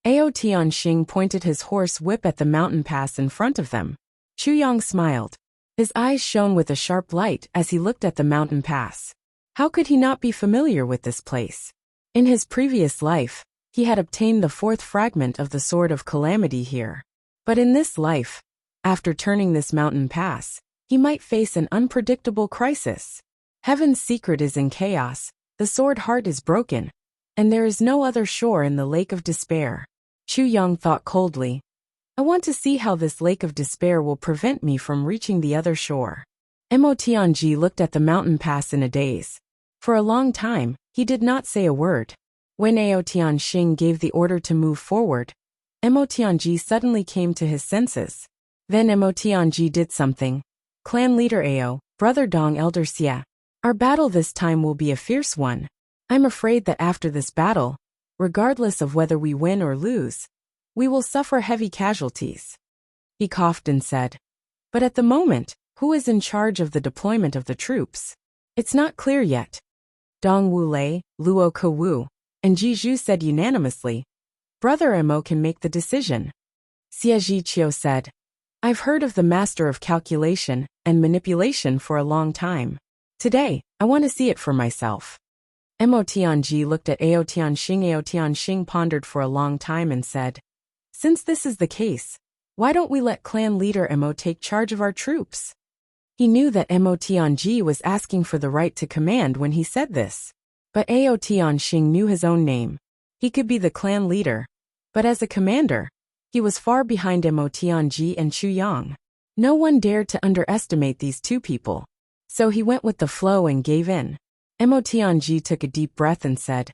Ao Tianxing pointed his horse whip at the mountain pass in front of them. Chu Yang smiled. His eyes shone with a sharp light as he looked at the mountain pass. How could he not be familiar with this place? In his previous life, he had obtained the fourth fragment of the Sword of Calamity here. But in this life, after turning this mountain pass, he might face an unpredictable crisis. Heaven's secret is in chaos, the sword heart is broken, and there is no other shore in the Lake of Despair. Chu Yang thought coldly. I want to see how this Lake of Despair will prevent me from reaching the other shore. Mo Tianji looked at the mountain pass in a daze. For a long time, he did not say a word. When Ao Tianxing gave the order to move forward, Mo Tianji suddenly came to his senses. Then Mo Tianji did something. Clan leader Ao, brother Dong elder Xia. Our battle this time will be a fierce one. I'm afraid that after this battle, regardless of whether we win or lose, we will suffer heavy casualties. He coughed and said, "But at the moment, who is in charge of the deployment of the troops? It's not clear yet." Dong Wulei, Luo Kewu, and Ji Zhu said unanimously, "Brother Mo can make the decision." Xie Zhiqiu said, "I've heard of the master of calculation and manipulation for a long time. Today, I want to see it for myself." Mo Tianji looked at Ao Tianxing. Ao Tianxing pondered for a long time and said, "Since this is the case, why don't we let clan leader Mo take charge of our troops?" He knew that Mo Tianji was asking for the right to command when he said this. But Ao Tianxing knew his own name. He could be the clan leader, but as a commander, he was far behind Mo Tianji and Chu Yang. No one dared to underestimate these two people. So he went with the flow and gave in. Mo Tianji took a deep breath and said,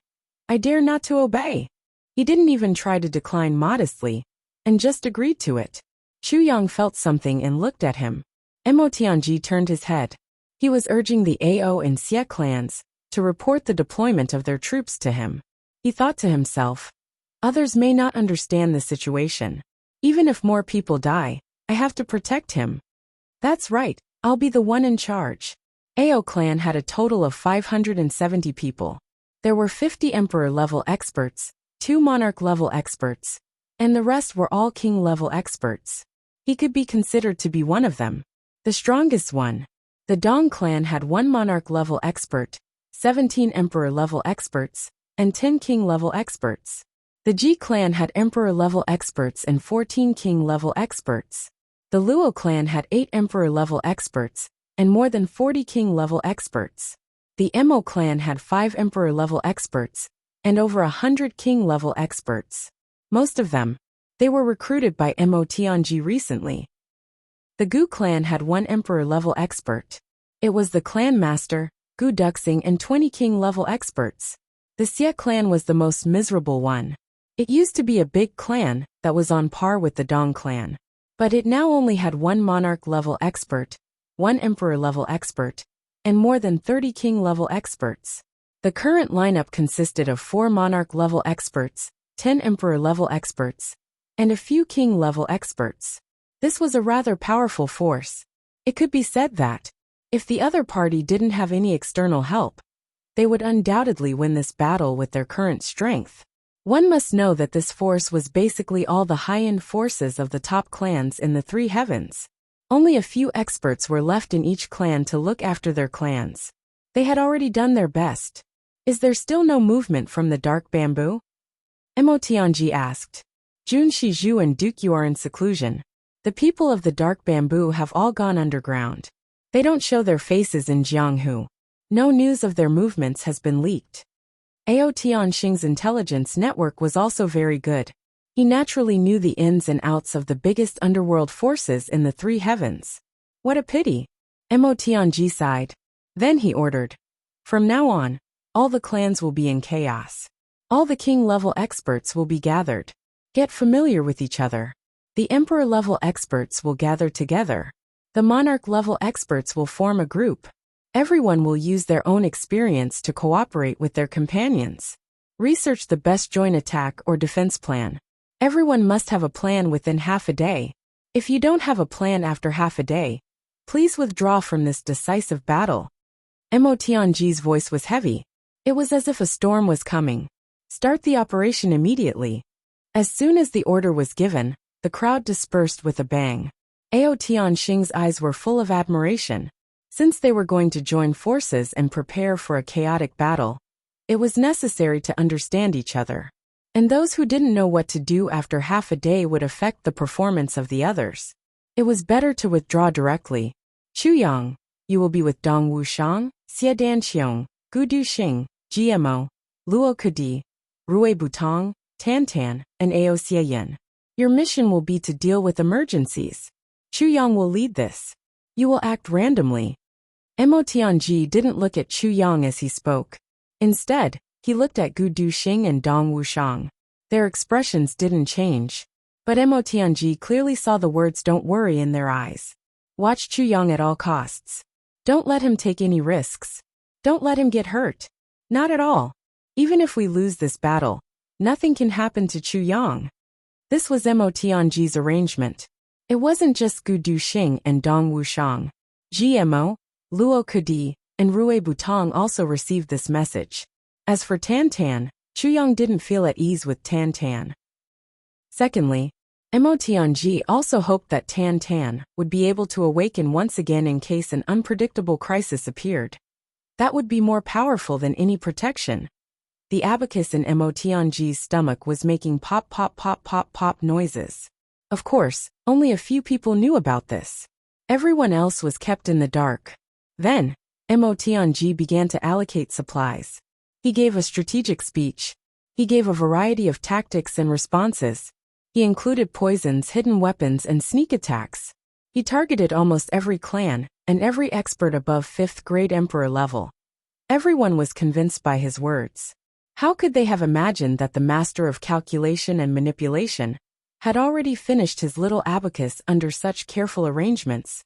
"I dare not to obey." He didn't even try to decline modestly, and just agreed to it. Chu Yang felt something and looked at him. Mo Tianji turned his head. He was urging the Ao and Xie clans to report the deployment of their troops to him. He thought to himself, others may not understand the situation. Even if more people die, I have to protect him. That's right, I'll be the one in charge. Ao clan had a total of 570 people. There were 50 emperor-level experts, 2 monarch-level experts, and the rest were all king-level experts. He could be considered to be one of them. The strongest one. The Dong clan had 1 monarch-level expert, 17 emperor-level experts, and 10 king-level experts. The Ji clan had emperor-level experts and 14 king-level experts. The Luo clan had 8 emperor-level experts, and more than 40 king-level experts. The Mo clan had 5 emperor-level experts, and over 100 king-level experts. Most of them, they were recruited by Mo Tianji recently. The Gu clan had 1 emperor-level expert. It was the clan master, Gu Duxing, and 20 king-level experts. The Xie clan was the most miserable one. It used to be a big clan that was on par with the Dong clan. But it now only had 1 monarch-level expert, 1 emperor-level expert, and more than 30 king-level experts. The current lineup consisted of 4 monarch-level experts, 10 emperor-level experts, and a few king-level experts. This was a rather powerful force. It could be said that, if the other party didn't have any external help, they would undoubtedly win this battle with their current strength. One must know that this force was basically all the high-end forces of the top clans in the 3 heavens. Only a few experts were left in each clan to look after their clans. They had already done their best. Is there still no movement from the dark bamboo? Mo Tianji asked. Jun Shizhu and Duke, you are in seclusion. The people of the dark bamboo have all gone underground. They don't show their faces in Jianghu. No news of their movements has been leaked. Ao Tianxing's intelligence network was also very good. He naturally knew the ins and outs of the biggest underworld forces in the 3 heavens. What a pity. Mo Tianji sighed. Then he ordered. From now on, all the clans will be in chaos. All the king-level experts will be gathered. Get familiar with each other. The emperor-level experts will gather together. The monarch-level experts will form a group. Everyone will use their own experience to cooperate with their companions. Research the best joint attack or defense plan. Everyone must have a plan within half a day. If you don't have a plan after half a day, please withdraw from this decisive battle. Mo Tianji's voice was heavy. It was as if a storm was coming. Start the operation immediately. As soon as the order was given, the crowd dispersed with a bang. Ao Tianxing's eyes were full of admiration. Since they were going to join forces and prepare for a chaotic battle, it was necessary to understand each other. And those who didn't know what to do after half a day would affect the performance of the others. It was better to withdraw directly. Chu Yang, you will be with Dong Wushang, Xie Danqiong, Gu Duxing, GMO, Luo Kudi, Rui Butong, Tantan, and Ao Xieyan. Your mission will be to deal with emergencies. Chu Yang will lead this. You will act randomly. Mo Tianji didn't look at Chu Yang as he spoke. Instead, he looked at Gu Duxing and Dong Wushang. Their expressions didn't change. But Mo Tianji clearly saw the words "don't worry" in their eyes. Watch Chu Yang at all costs. Don't let him take any risks. Don't let him get hurt. Not at all. Even if we lose this battle, nothing can happen to Chu Yang. This was Mo Tianji's arrangement. It wasn't just Gu Duxing and Dong Wushang. GMO, Luo Kudi, and Rui Butong also received this message. As for Tantan, Chu Yang didn't feel at ease with Tantan. Secondly, Mo Tianji also hoped that Tantan would be able to awaken once again in case an unpredictable crisis appeared. That would be more powerful than any protection. The abacus in Mo Tianji's stomach was making pop pop pop pop pop noises. Of course, only a few people knew about this. Everyone else was kept in the dark. Then, Mo Tianji began to allocate supplies. He gave a strategic speech. He gave a variety of tactics and responses. He included poisons, hidden weapons, and sneak attacks. He targeted almost every clan, and every expert above 5th grade emperor level. Everyone was convinced by his words. How could they have imagined that the master of calculation and manipulation had already finished his little abacus under such careful arrangements?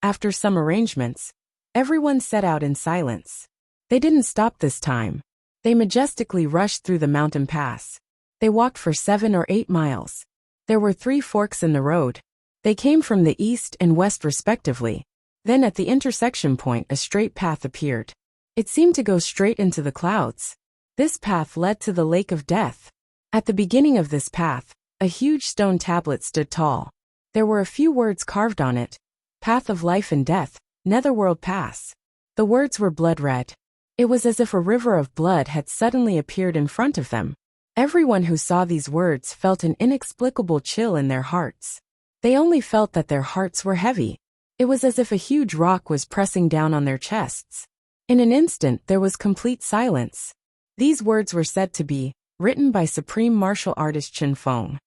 After some arrangements, everyone set out in silence. They didn't stop this time. They majestically rushed through the mountain pass. They walked for 7 or 8 miles. There were 3 forks in the road. They came from the east and west respectively. Then at the intersection point a straight path appeared. It seemed to go straight into the clouds. This path led to the Lake of Death. At the beginning of this path, a huge stone tablet stood tall. There were a few words carved on it: Path of Life and Death, Netherworld Pass. The words were blood red. It was as if a river of blood had suddenly appeared in front of them. Everyone who saw these words felt an inexplicable chill in their hearts. They only felt that their hearts were heavy. It was as if a huge rock was pressing down on their chests. In an instant there was complete silence. These words were said to be written by supreme martial artist Chen Feng.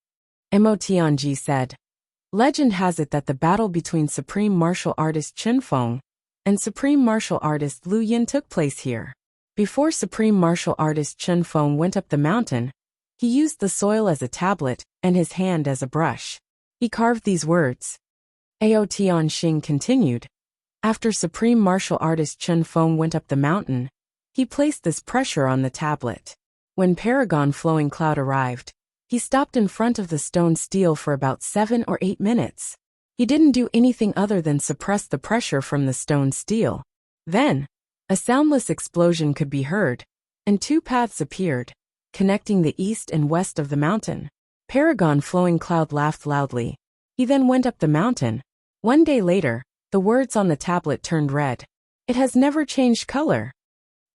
Mo Tianji said, "Legend has it that the battle between supreme martial artist Chen Feng and supreme martial artist Lu Yin took place here. Before supreme martial artist Chen Feng went up the mountain, he used the soil as a tablet and his hand as a brush. He carved these words." Ao Tianxing continued, "After supreme martial artist Chen Feng went up the mountain, he placed this pressure on the tablet. When Paragon Flowing Cloud arrived, he stopped in front of the stone stele for about 7 or 8 minutes. He didn't do anything other than suppress the pressure from the stone stele. Then, a soundless explosion could be heard, and 2 paths appeared, connecting the east and west of the mountain. Paragon Flowing Cloud laughed loudly. He then went up the mountain. 1 day later, the words on the tablet turned red. It has never changed color."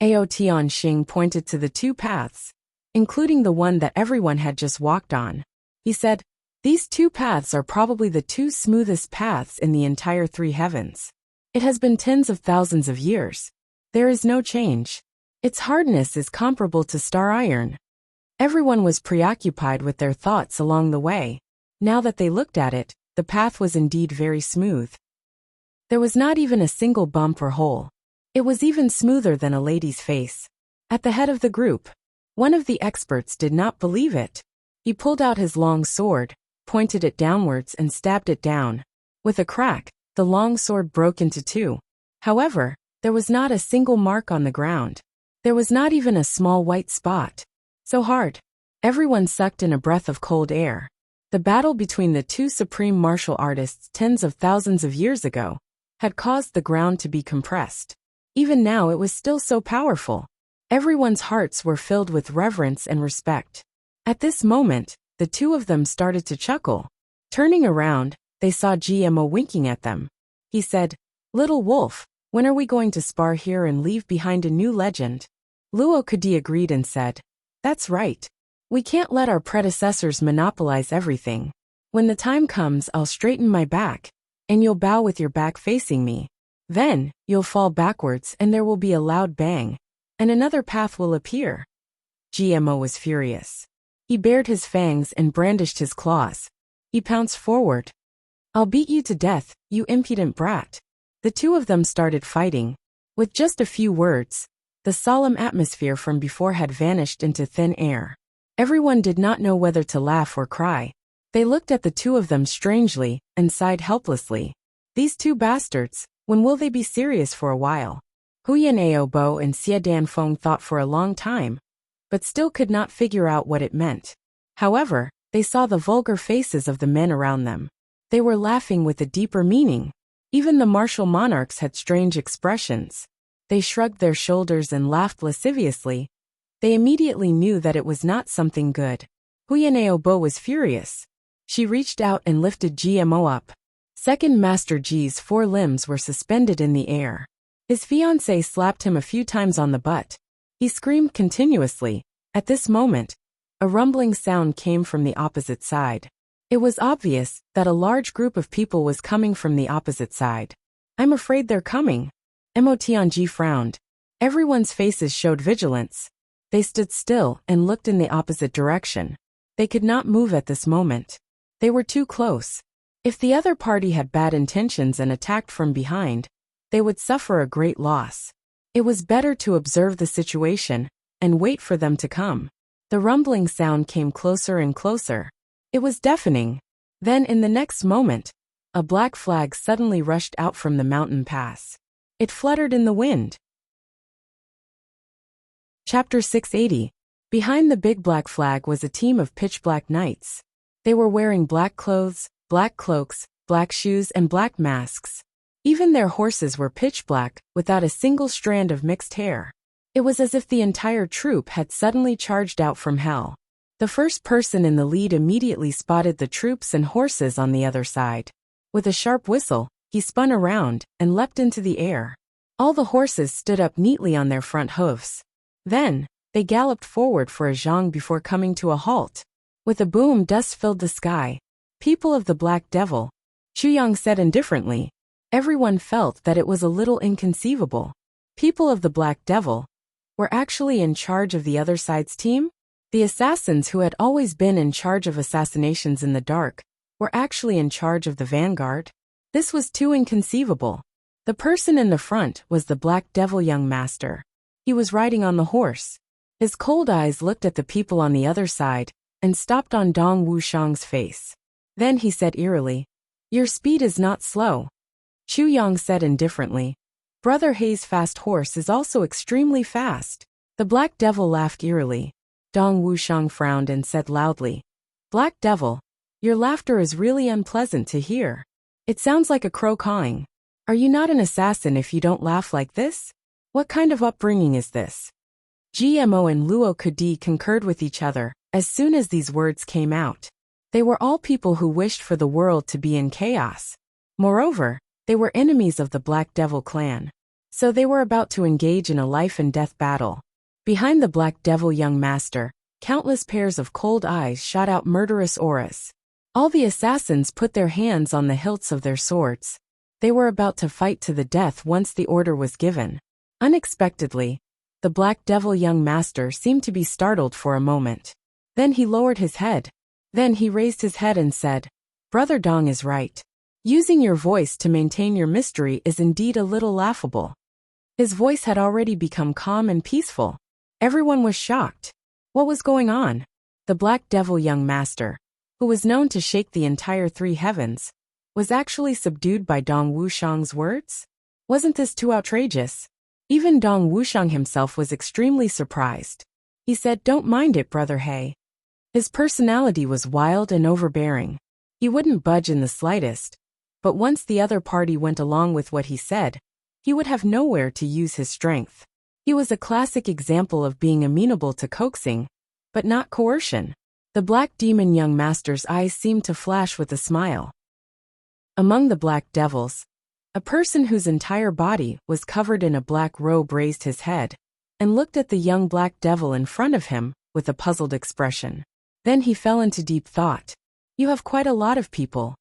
Ao Tianxing pointed to the 2 paths, including the one that everyone had just walked on. He said, "These 2 paths are probably the 2 smoothest paths in the entire 3 heavens. It has been tens of thousands of years. There is no change. Its hardness is comparable to star iron." Everyone was preoccupied with their thoughts along the way. Now that they looked at it, the path was indeed very smooth. There was not even a single bump or hole. It was even smoother than a lady's face. At the head of the group, one of the experts did not believe it. He pulled out his long sword, pointed it downwards and stabbed it down. With a crack, the long sword broke into 2. However, there was not a single mark on the ground. There was not even a small white spot. So hard. Everyone sucked in a breath of cold air. The battle between the 2 supreme martial artists tens of thousands of years ago had caused the ground to be compressed. Even now it was still so powerful. Everyone's hearts were filled with reverence and respect. At this moment, the 2 of them started to chuckle. Turning around, they saw GMO winking at them. He said, "Little wolf, when are we going to spar here and leave behind a new legend?" Luo Kadi agreed and said, "That's right. We can't let our predecessors monopolize everything. When the time comes, I'll straighten my back, and you'll bow with your back facing me. Then, you'll fall backwards and there will be a loud bang, and another path will appear." GMO was furious. He bared his fangs and brandished his claws. He pounced forward. "I'll beat you to death, you impudent brat." The 2 of them started fighting. With just a few words, the solemn atmosphere from before had vanished into thin air. Everyone did not know whether to laugh or cry. They looked at the 2 of them strangely and sighed helplessly. These 2 bastards, when will they be serious for a while? Huyan Aobo and Xie Danfeng thought for a long time, but still could not figure out what it meant. However, they saw the vulgar faces of the men around them. They were laughing with a deeper meaning. Even the martial monarchs had strange expressions. They shrugged their shoulders and laughed lasciviously. They immediately knew that it was not something good. Huyan Aobo was furious. She reached out and lifted GMO up. Second Master G's 4 limbs were suspended in the air. His fiancée slapped him a few times on the butt. He screamed continuously. At this moment, a rumbling sound came from the opposite side. It was obvious that a large group of people was coming from the opposite side. "I'm afraid they're coming." Mo Tianji frowned. Everyone's faces showed vigilance. They stood still and looked in the opposite direction. They could not move at this moment. They were too close. If the other party had bad intentions and attacked from behind, they would suffer a great loss. It was better to observe the situation and wait for them to come. The rumbling sound came closer and closer. It was deafening. Then in the next moment, a black flag suddenly rushed out from the mountain pass. It fluttered in the wind. Chapter 680. Behind the big black flag was a team of pitch-black knights. They were wearing black clothes, black cloaks, black shoes and black masks. Even their horses were pitch-black, without a single strand of mixed hair. It was as if the entire troop had suddenly charged out from hell. The first person in the lead immediately spotted the troops and horses on the other side. With a sharp whistle, He spun around and leapt into the air. All the horses stood up neatly on their front hooves. Then, they galloped forward for a zhang before coming to a halt. With a boom, dust filled the sky. People of the Black Devil, Chu Yang said indifferently. Everyone felt that it was a little inconceivable. People of the Black Devil were actually in charge of the other side's team? The assassins who had always been in charge of assassinations in the dark were actually in charge of the vanguard? This was too inconceivable. The person in the front was the Black Devil young master. He was riding on the horse. His cold eyes looked at the people on the other side and stopped on Dong Wuxiang's face. Then he said eerily, "Your speed is not slow." Chu Yang said indifferently, "Brother Hei's fast horse is also extremely fast." The Black Devil laughed eerily. Dong Wuxiang frowned and said loudly, "Black Devil, your laughter is really unpleasant to hear. It sounds like a crow cawing. Are you not an assassin if you don't laugh like this? What kind of upbringing is this?" GMO and Luo Kudi concurred with each other as soon as these words came out. They were all people who wished for the world to be in chaos. Moreover, they were enemies of the Black Devil clan. So they were about to engage in a life-and-death battle. Behind the Black Devil young master, countless pairs of cold eyes shot out murderous auras. All the assassins put their hands on the hilts of their swords. They were about to fight to the death once the order was given. Unexpectedly, the Black Devil young master seemed to be startled for a moment. Then he lowered his head. Then he raised his head and said, "Brother Dong is right. Using your voice to maintain your mystery is indeed a little laughable." His voice had already become calm and peaceful. Everyone was shocked. What was going on? The Black Devil young master, who was known to shake the entire three heavens, was actually subdued by Dong Wuxiang's words? Wasn't this too outrageous? Even Dong Wuxiang himself was extremely surprised. He said, "Don't mind it, Brother Hei." His personality was wild and overbearing. He wouldn't budge in the slightest. But once the other party went along with what he said, he would have nowhere to use his strength. He was a classic example of being amenable to coaxing, but not coercion. The Black Demon young master's eyes seemed to flash with a smile. Among the Black Devils, a person whose entire body was covered in a black robe raised his head and looked at the young Black Devil in front of him with a puzzled expression. Then he fell into deep thought. "You have quite a lot of people."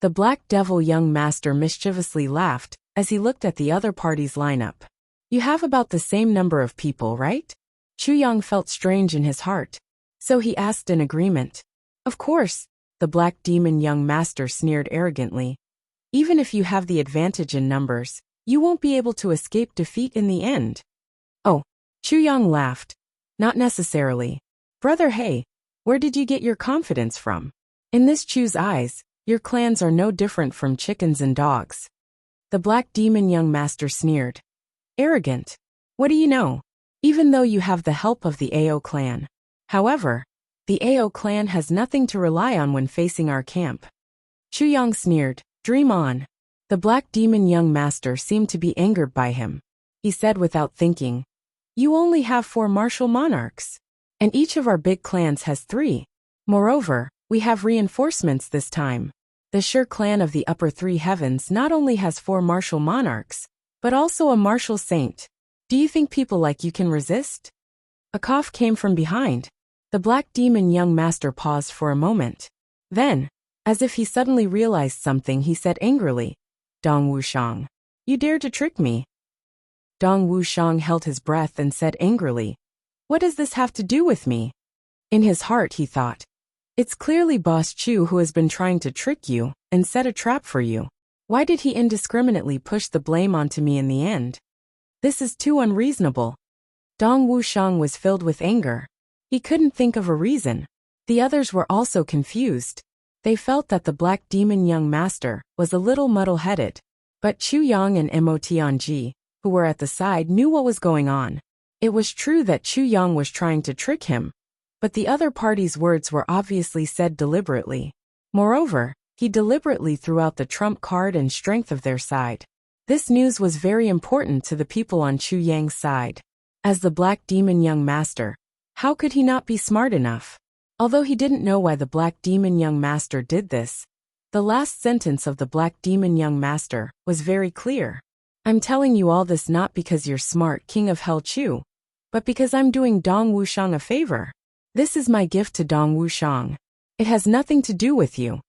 The Black Devil young master mischievously laughed as he looked at the other party's lineup. "You have about the same number of people, right?" Chu Yang felt strange in his heart. So he asked in agreement. "Of course," the Black Demon young master sneered arrogantly. "Even if you have the advantage in numbers, you won't be able to escape defeat in the end." "Oh," Chu Yang laughed. "Not necessarily. Brother Hei, where did you get your confidence from? In this Chu's eyes, your clans are no different from chickens and dogs." The Black Demon young master sneered. "Arrogant. What do you know? Even though you have the help of the AO clan. However, the AO clan has nothing to rely on when facing our camp." Chu Yang sneered. "Dream on." The Black Demon young master seemed to be angered by him. He said without thinking, "You only have 4 martial monarchs. And each of our big clans has 3. Moreover, we have reinforcements this time. The Sure clan of the upper 3 heavens not only has 4 martial monarchs, but also a martial saint. Do you think people like you can resist?" A cough came from behind. The Black Demon young master paused for a moment. Then, as if he suddenly realized something, he said angrily, "Dong Wuxiang, you dare to trick me?" Dong Wuxiang held his breath and said angrily, "What does this have to do with me?" In his heart he thought, "It's clearly Boss Chu who has been trying to trick you and set a trap for you. Why did he indiscriminately push the blame onto me in the end? This is too unreasonable." Dong Wuxiang was filled with anger. He couldn't think of a reason. The others were also confused. They felt that the Black Demon young master was a little muddle-headed. But Chu Yang and Motianji, who were at the side, knew what was going on. It was true that Chu Yang was trying to trick him, but the other party's words were obviously said deliberately. Moreover, he deliberately threw out the trump card and strength of their side. This news was very important to the people on Chu Yang's side. As the Black Demon young master, how could he not be smart enough? Although he didn't know why the Black Demon young master did this, The last sentence of the Black Demon young master was very clear. I'm telling you all this not because you're smart, King of Hell Chu, but because I'm doing Dong Wushang a favor. This is my gift to Dong Wushang. It has nothing to do with you.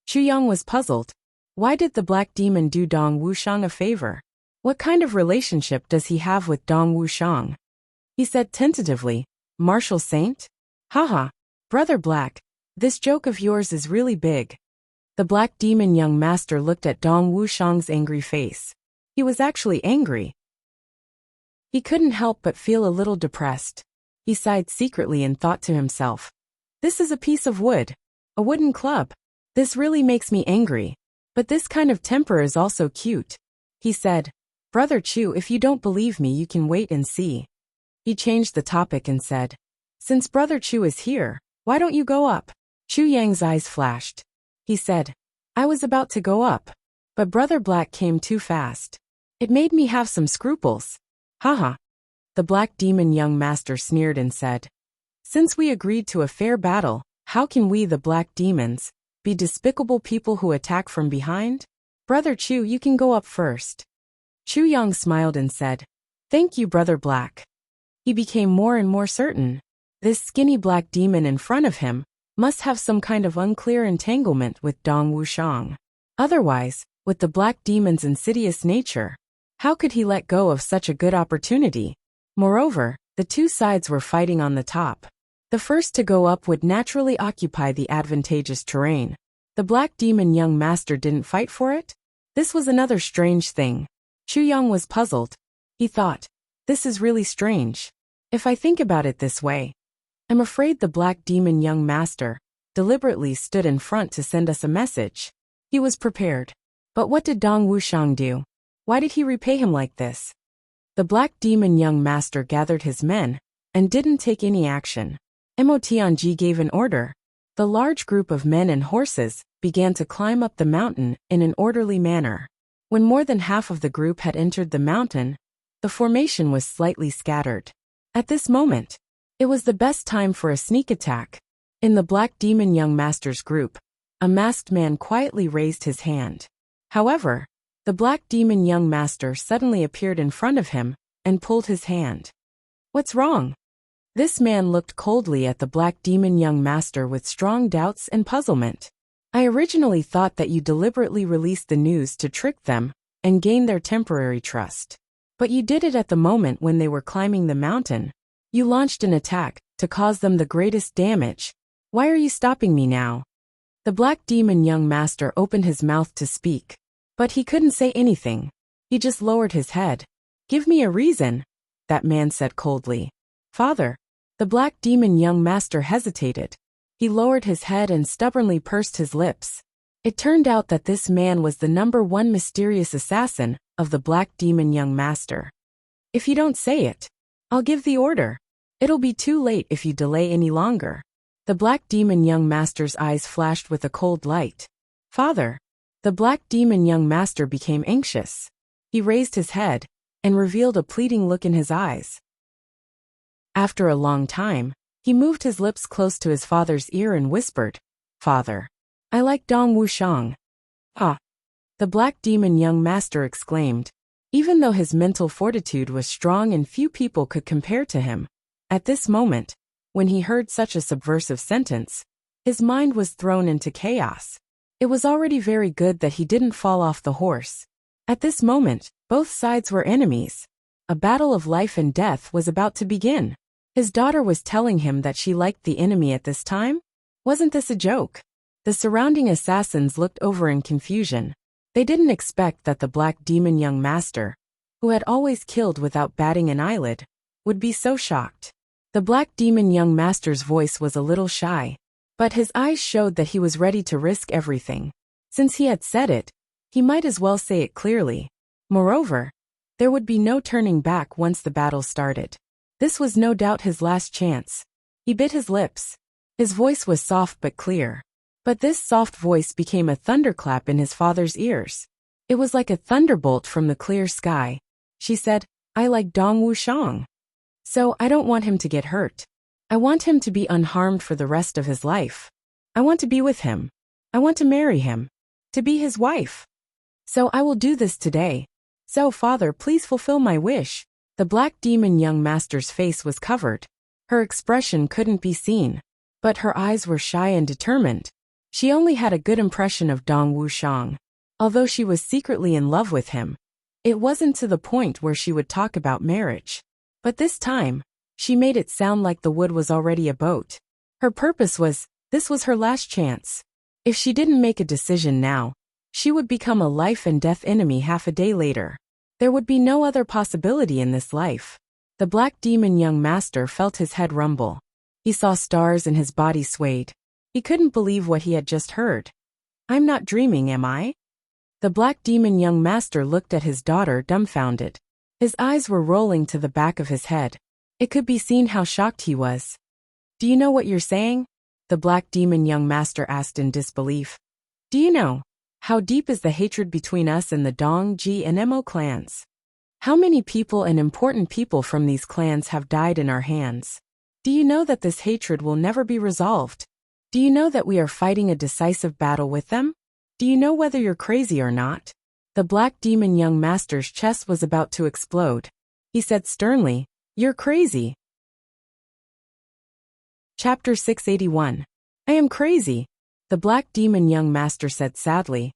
Chu Yang was puzzled. Why did the Black Demon do Dong Wushang a favor? What kind of relationship does he have with Dong Wushang? He said tentatively, Martial Saint? Haha, Brother Black, this joke of yours is really big. The Black Demon young master looked at Dong Wushang's angry face. He was actually angry. He couldn't help but feel a little depressed. He sighed secretly and thought to himself, this is a piece of wood, a wooden club. This really makes me angry. But this kind of temper is also cute. He said, Brother Chu, if you don't believe me, you can wait and see. He changed the topic and said, since Brother Chu is here, why don't you go up? Chu Yang's eyes flashed. He said, I was about to go up, but Brother Black came too fast. It made me have some scruples. Haha. The Black Demon young master sneered and said, since we agreed to a fair battle, how can we, the Black Demons, be despicable people who attack from behind? Brother Chu, you can go up first. Chu Yang smiled and said, thank you, Brother Black. He became more and more certain. This skinny Black Demon in front of him must have some kind of unclear entanglement with Dong Wushang. Otherwise, with the Black Demon's insidious nature, how could he let go of such a good opportunity? Moreover, the two sides were fighting on the top. The first to go up would naturally occupy the advantageous terrain. The Black Demon young master didn't fight for it? This was another strange thing. Chu Yang was puzzled. He thought, this is really strange. If I think about it this way, I'm afraid the Black Demon young master deliberately stood in front to send us a message. He was prepared. But what did Dong Wushang do? Why did he repay him like this? The Black Demon young master gathered his men and didn't take any action. Mo Tianji gave an order. The large group of men and horses began to climb up the mountain in an orderly manner. When more than half of the group had entered the mountain, the formation was slightly scattered. At this moment, it was the best time for a sneak attack. In the Black Demon young master's group, a masked man quietly raised his hand. However, the Black Demon young master suddenly appeared in front of him and pulled his hand. What's wrong? This man looked coldly at the Black Demon young master with strong doubts and puzzlement. I originally thought that you deliberately released the news to trick them and gain their temporary trust. But you did it at the moment when they were climbing the mountain. You launched an attack to cause them the greatest damage. Why are you stopping me now? The Black Demon young master opened his mouth to speak, but he couldn't say anything. He just lowered his head. Give me a reason, that man said coldly. Father. The Black Demon young master hesitated. He lowered his head and stubbornly pursed his lips. It turned out that this man was the #1 mysterious assassin of the Black Demon young master. If you don't say it, I'll give the order. It'll be too late if you delay any longer. The Black Demon young master's eyes flashed with a cold light. Father. The Black Demon young master became anxious. He raised his head and revealed a pleading look in his eyes. After a long time, he moved his lips close to his father's ear and whispered, Father, I like Dong Wushang. Ah! The Black Demon young master exclaimed. Even though his mental fortitude was strong and few people could compare to him, at this moment, when he heard such a subversive sentence, his mind was thrown into chaos. It was already very good that he didn't fall off the horse. At this moment, both sides were enemies. A battle of life and death was about to begin. His daughter was telling him that she liked the enemy at this time? Wasn't this a joke? The surrounding assassins looked over in confusion. They didn't expect that the Black Demon young master, who had always killed without batting an eyelid, would be so shocked. The Black Demon young master's voice was a little shy, but his eyes showed that he was ready to risk everything. Since he had said it, he might as well say it clearly. Moreover, there would be no turning back once the battle started. This was no doubt his last chance. He bit his lips. His voice was soft but clear. But this soft voice became a thunderclap in his father's ears. It was like a thunderbolt from the clear sky. She said, I like Dong Wushang. So I don't want him to get hurt. I want him to be unharmed for the rest of his life. I want to be with him. I want to marry him. To be his wife. So I will do this today. So, Father, please fulfill my wish. The black demon young master's face was covered. Her expression couldn't be seen, but her eyes were shy and determined. She only had a good impression of Dong Wuxiang. Although she was secretly in love with him, it wasn't to the point where she would talk about marriage. But this time, she made it sound like the wood was already a boat. Her purpose was, this was her last chance. If she didn't make a decision now, she would become a life and death enemy half a day later. There would be no other possibility in this life. The black demon young master felt his head rumble. He saw stars and his body swayed. He couldn't believe what he had just heard. I'm not dreaming, am I? The black demon young master looked at his daughter dumbfounded. His eyes were rolling to the back of his head. It could be seen how shocked he was. Do you know what you're saying? The black demon young master asked in disbelief. Do you know? How deep is the hatred between us and the Dong, Ji and Mo clans? How many people and important people from these clans have died in our hands? Do you know that this hatred will never be resolved? Do you know that we are fighting a decisive battle with them? Do you know whether you're crazy or not? The black demon young master's chest was about to explode. He said sternly, You're crazy. Chapter 681. I am crazy. The black demon young master said sadly.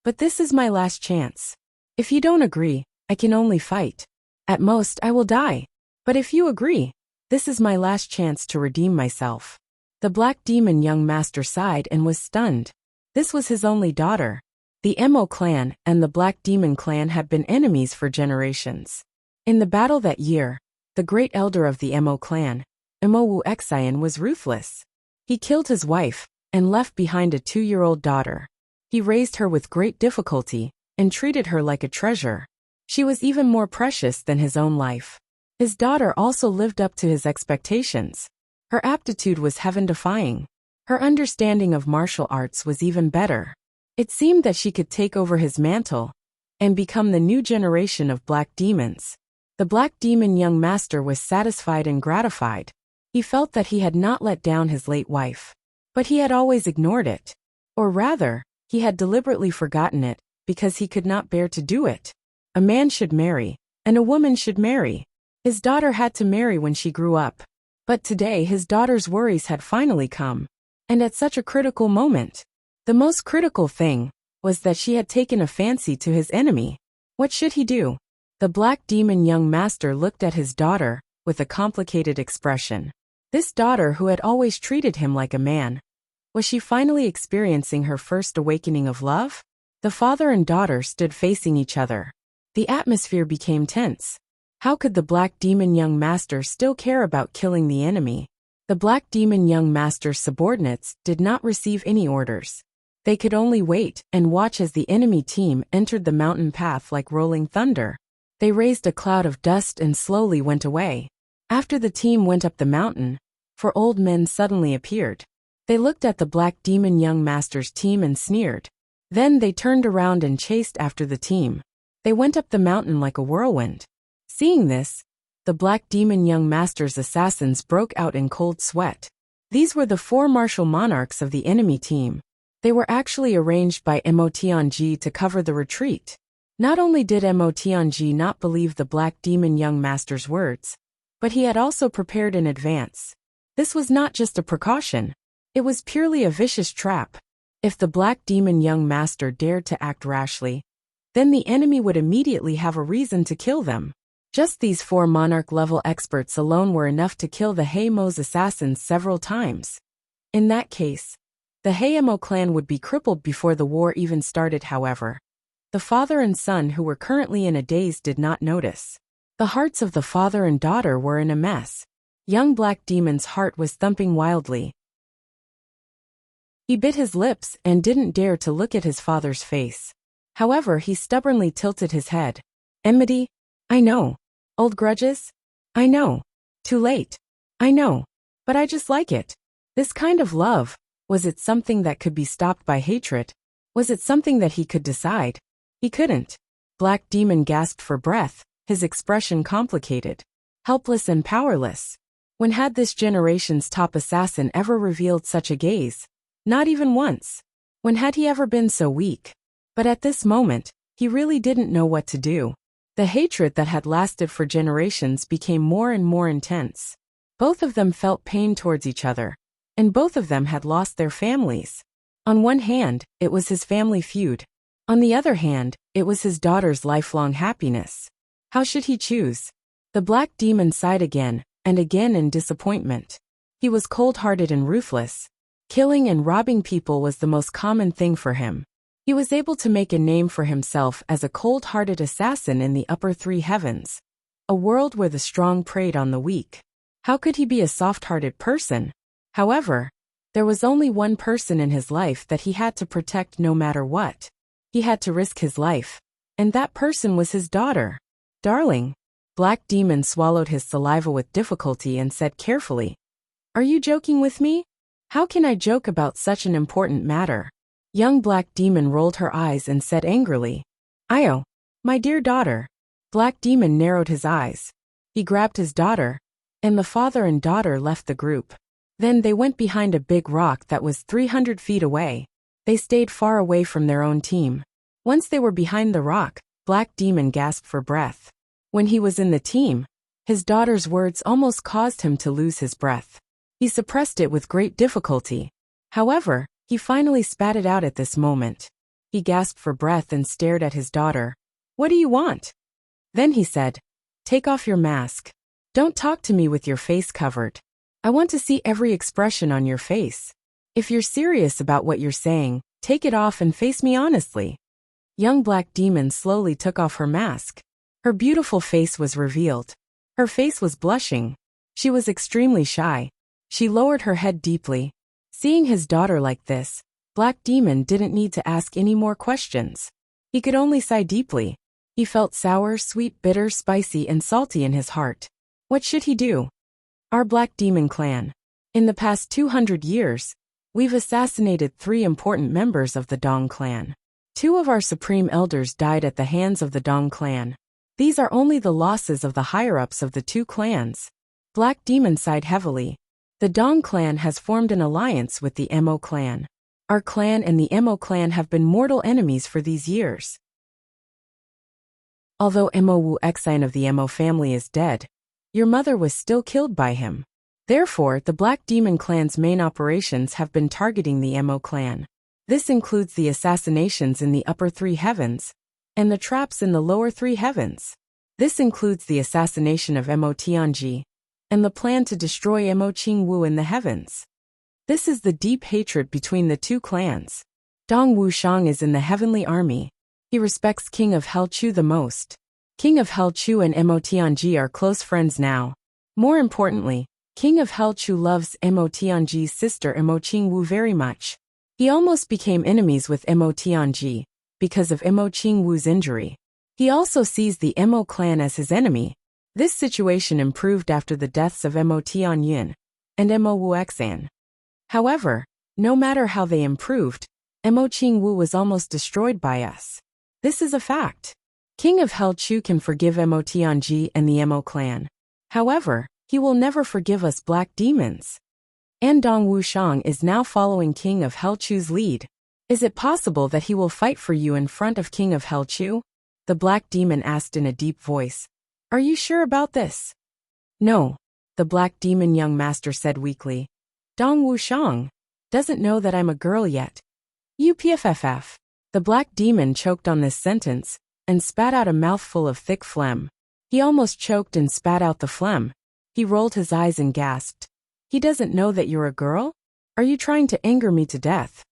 But this is my last chance. If you don't agree, I can only fight. At most, I will die. But if you agree, this is my last chance to redeem myself. The black demon young master sighed and was stunned. This was his only daughter. The Mo clan and the black demon clan had been enemies for generations. In the battle that year, the great elder of the Mo clan, Wuxia, was ruthless. He killed his wife and left behind a 2-year-old daughter. He raised her with great difficulty and treated her like a treasure. She was even more precious than his own life. His daughter also lived up to his expectations. Her aptitude was heaven-defying. Her understanding of martial arts was even better. It seemed that she could take over his mantle and become the new generation of black demons. The black demon young master was satisfied and gratified. He felt that he had not let down his late wife. But he had always ignored it. Or rather, he had deliberately forgotten it, because he could not bear to do it. A man should marry, and a woman should marry. His daughter had to marry when she grew up. But today his daughter's worries had finally come. And at such a critical moment. The most critical thing was that she had taken a fancy to his enemy. What should he do? The black demon young master looked at his daughter with a complicated expression. This daughter who had always treated him like a man. Was she finally experiencing her first awakening of love? The father and daughter stood facing each other. The atmosphere became tense. How could the black demon young master still care about killing the enemy? The black demon young master's subordinates did not receive any orders. They could only wait and watch as the enemy team entered the mountain path like rolling thunder. They raised a cloud of dust and slowly went away. After the team went up the mountain, 4 old men suddenly appeared. They looked at the black demon young master's team and sneered. Then they turned around and chased after the team. They went up the mountain like a whirlwind. Seeing this, the black demon young master's assassins broke out in cold sweat. These were the 4 martial monarchs of the enemy team. They were actually arranged by Mo Tianji to cover the retreat. Not only did Mo Tianji not believe the black demon young master's words, but he had also prepared in advance. This was not just a precaution. It was purely a vicious trap. If the black demon young master dared to act rashly, then the enemy would immediately have a reason to kill them. Just these 4 monarch-level experts alone were enough to kill the Heimo's assassins several times. In that case, the Heimo clan would be crippled before the war even started. However, the father and son who were currently in a daze did not notice. The hearts of the father and daughter were in a mess. Young black demon's heart was thumping wildly. He bit his lips and didn't dare to look at his father's face. However, he stubbornly tilted his head. Enmity? I know. Old grudges? I know. Too late. I know. But I just like it. This kind of love, was it something that could be stopped by hatred? Was it something that he could decide? He couldn't. Black Demon gasped for breath, his expression complicated. Helpless and powerless. When had this generation's top assassin ever revealed such a gaze? Not even once. When had he ever been so weak? But at this moment, he really didn't know what to do. The hatred that had lasted for generations became more and more intense. Both of them felt pain towards each other, and both of them had lost their families. On one hand, it was his family feud. On the other hand, it was his daughter's lifelong happiness. How should he choose? The black demon sighed again and again in disappointment. He was cold-hearted and ruthless. Killing and robbing people was the most common thing for him. He was able to make a name for himself as a cold-hearted assassin in the upper three heavens, a world where the strong preyed on the weak. How could he be a soft-hearted person? However, there was only one person in his life that he had to protect no matter what. He had to risk his life, and that person was his daughter. Darling. Black Demon swallowed his saliva with difficulty and said carefully, "Are you joking with me? How can I joke about such an important matter?" Young Black Demon rolled her eyes and said angrily, "Io, my dear daughter." Black Demon narrowed his eyes. He grabbed his daughter, and the father and daughter left the group. Then they went behind a big rock that was 300 feet away. They stayed far away from their own team. Once they were behind the rock, Black Demon gasped for breath. When he was in the team, his daughter's words almost caused him to lose his breath. He suppressed it with great difficulty. However, he finally spat it out at this moment. He gasped for breath and stared at his daughter. "What do you want?" Then he said, "Take off your mask. Don't talk to me with your face covered. I want to see every expression on your face. If you're serious about what you're saying, take it off and face me honestly." Young Black Demon slowly took off her mask. Her beautiful face was revealed. Her face was blushing. She was extremely shy. She lowered her head deeply. Seeing his daughter like this, Black Demon didn't need to ask any more questions. He could only sigh deeply. He felt sour, sweet, bitter, spicy, and salty in his heart. What should he do? Our Black Demon clan. In the past 200 years, we've assassinated 3 important members of the Dong clan. 2 of our supreme elders died at the hands of the Dong clan. These are only the losses of the higher-ups of the 2 clans. Black Demon sighed heavily. The Dong clan has formed an alliance with the Mo clan. Our clan and the Mo clan have been mortal enemies for these years. Although Mo Wuxia of the Mo family is dead, your mother was still killed by him. Therefore, the Black Demon clan's main operations have been targeting the Mo clan. This includes the assassinations in the upper 3 heavens, and the traps in the lower 3 heavens. This includes the assassination of Mo Tianji, and the plan to destroy Mo Qingwu in the heavens. This is the deep hatred between the 2 clans. Dong Wuxiang is in the heavenly army. He respects King of Helchu the most. King of Helchu and Mo Tianji are close friends now. More importantly, King of Helchu loves Mo Tianji's sister Mo Qingwu very much. He almost became enemies with Mo Tianji because of Mo Qingwu's injury. He also sees the Mo clan as his enemy. This situation improved after the deaths of Mo Tianyin and Mo Wuxian. However, no matter how they improved, Mo Qingwu was almost destroyed by us. This is a fact. King of Helchu can forgive Mo Tianji and the Mo clan. However, he will never forgive us Black Demons. And Dong Wuxiang is now following King of Helchu's lead. Is it possible that he will fight for you in front of King of Helchu? The Black Demon asked in a deep voice. Are you sure about this? No, the Black Demon young master said weakly. Dong Wuxiang doesn't know that I'm a girl yet. UPFFF. The Black Demon choked on this sentence and spat out a mouthful of thick phlegm. He almost choked and spat out the phlegm. He rolled his eyes and gasped. He doesn't know that you're a girl? Are you trying to anger me to death?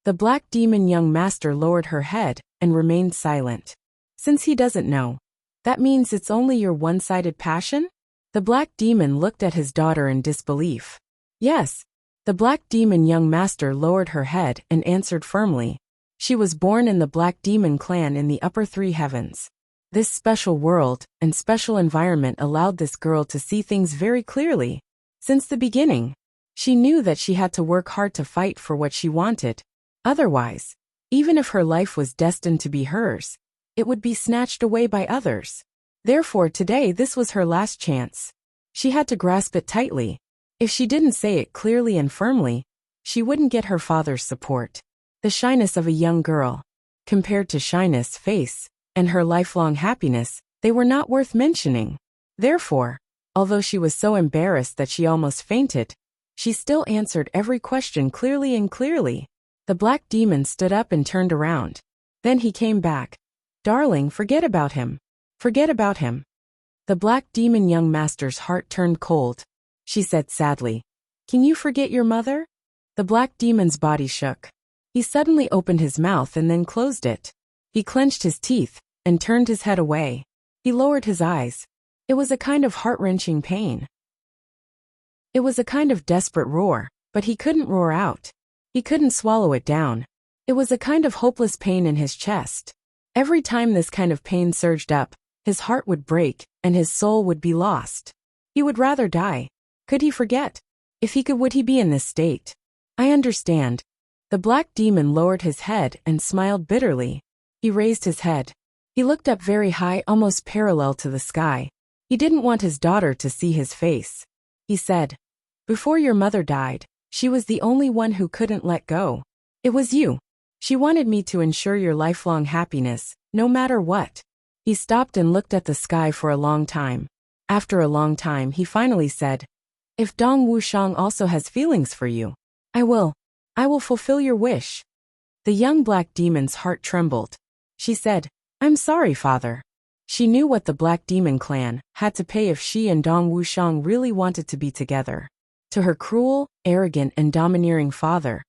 The Black Demon young master lowered her head and remained silent. Since he doesn't know, that means it's only your one-sided passion? The Black Demon looked at his daughter in disbelief. Yes. The Black Demon young master lowered her head and answered firmly. She was born in the Black Demon clan in the upper 3 heavens. This special world and special environment allowed this girl to see things very clearly. Since the beginning, she knew that she had to work hard to fight for what she wanted. Otherwise, even if her life was destined to be hers, it would be snatched away by others. Therefore, today this was her last chance. She had to grasp it tightly. If she didn't say it clearly and firmly, she wouldn't get her father's support. The shyness of a young girl. Compared to shyness, face, and her lifelong happiness, they were not worth mentioning. Therefore, although she was so embarrassed that she almost fainted, she still answered every question clearly and clearly. The black demon stood up and turned around. Then he came back. Darling, forget about him. Forget about him. The black demon young master's heart turned cold. She said sadly, Can you forget your mother? The black demon's body shook. He suddenly opened his mouth and then closed it. He clenched his teeth and turned his head away. He lowered his eyes. It was a kind of heart-wrenching pain. It was a kind of desperate roar, but he couldn't roar out. He couldn't swallow it down. It was a kind of hopeless pain in his chest. Every time this kind of pain surged up, his heart would break, and his soul would be lost. He would rather die. Could he forget? If he could, would he be in this state? I understand. The black demon lowered his head and smiled bitterly. He raised his head. He looked up very high, almost parallel to the sky. He didn't want his daughter to see his face. He said, Before your mother died, she was the only one who couldn't let go. It was you. She wanted me to ensure your lifelong happiness, no matter what. He stopped and looked at the sky for a long time. After a long time, he finally said, If Dong Wuxiang also has feelings for you, I will fulfill your wish. The young black demon's heart trembled. She said, I'm sorry, father. She knew what the Black Demon clan had to pay if she and Dong Wuxiang really wanted to be together. To her cruel, arrogant, and domineering father,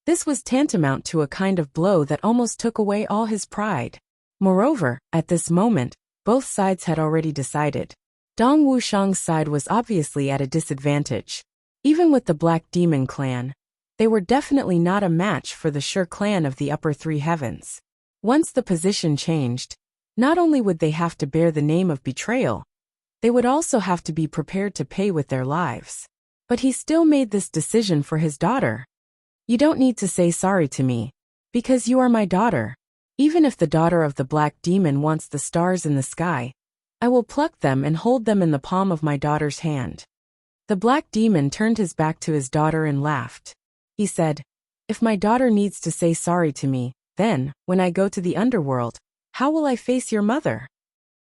this was tantamount to a kind of blow that almost took away all his pride. Moreover, at this moment, both sides had already decided. Dong Wuxiang's side was obviously at a disadvantage. Even with the Black Demon clan, they were definitely not a match for the Sure clan of the upper three heavens. Once the position changed, not only would they have to bear the name of betrayal, they would also have to be prepared to pay with their lives. But he still made this decision for his daughter. You don't need to say sorry to me, because you are my daughter. Even if the daughter of the Black Demon wants the stars in the sky, I will pluck them and hold them in the palm of my daughter's hand. The Black Demon turned his back to his daughter and laughed. He said, If my daughter needs to say sorry to me, then, when I go to the underworld, how will I face your mother?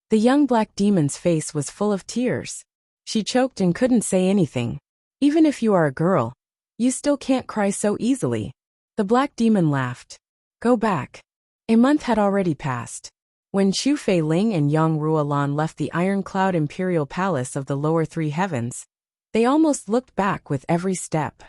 The young Black Demon's face was full of tears. She choked and couldn't say anything. Even if you are a girl, you still can't cry so easily. The Black Demon laughed. Go back. A month had already passed. When Chu Fei Ling and Yang Ruolan left the iron-cloud imperial palace of the lower three heavens, they almost looked back with every step.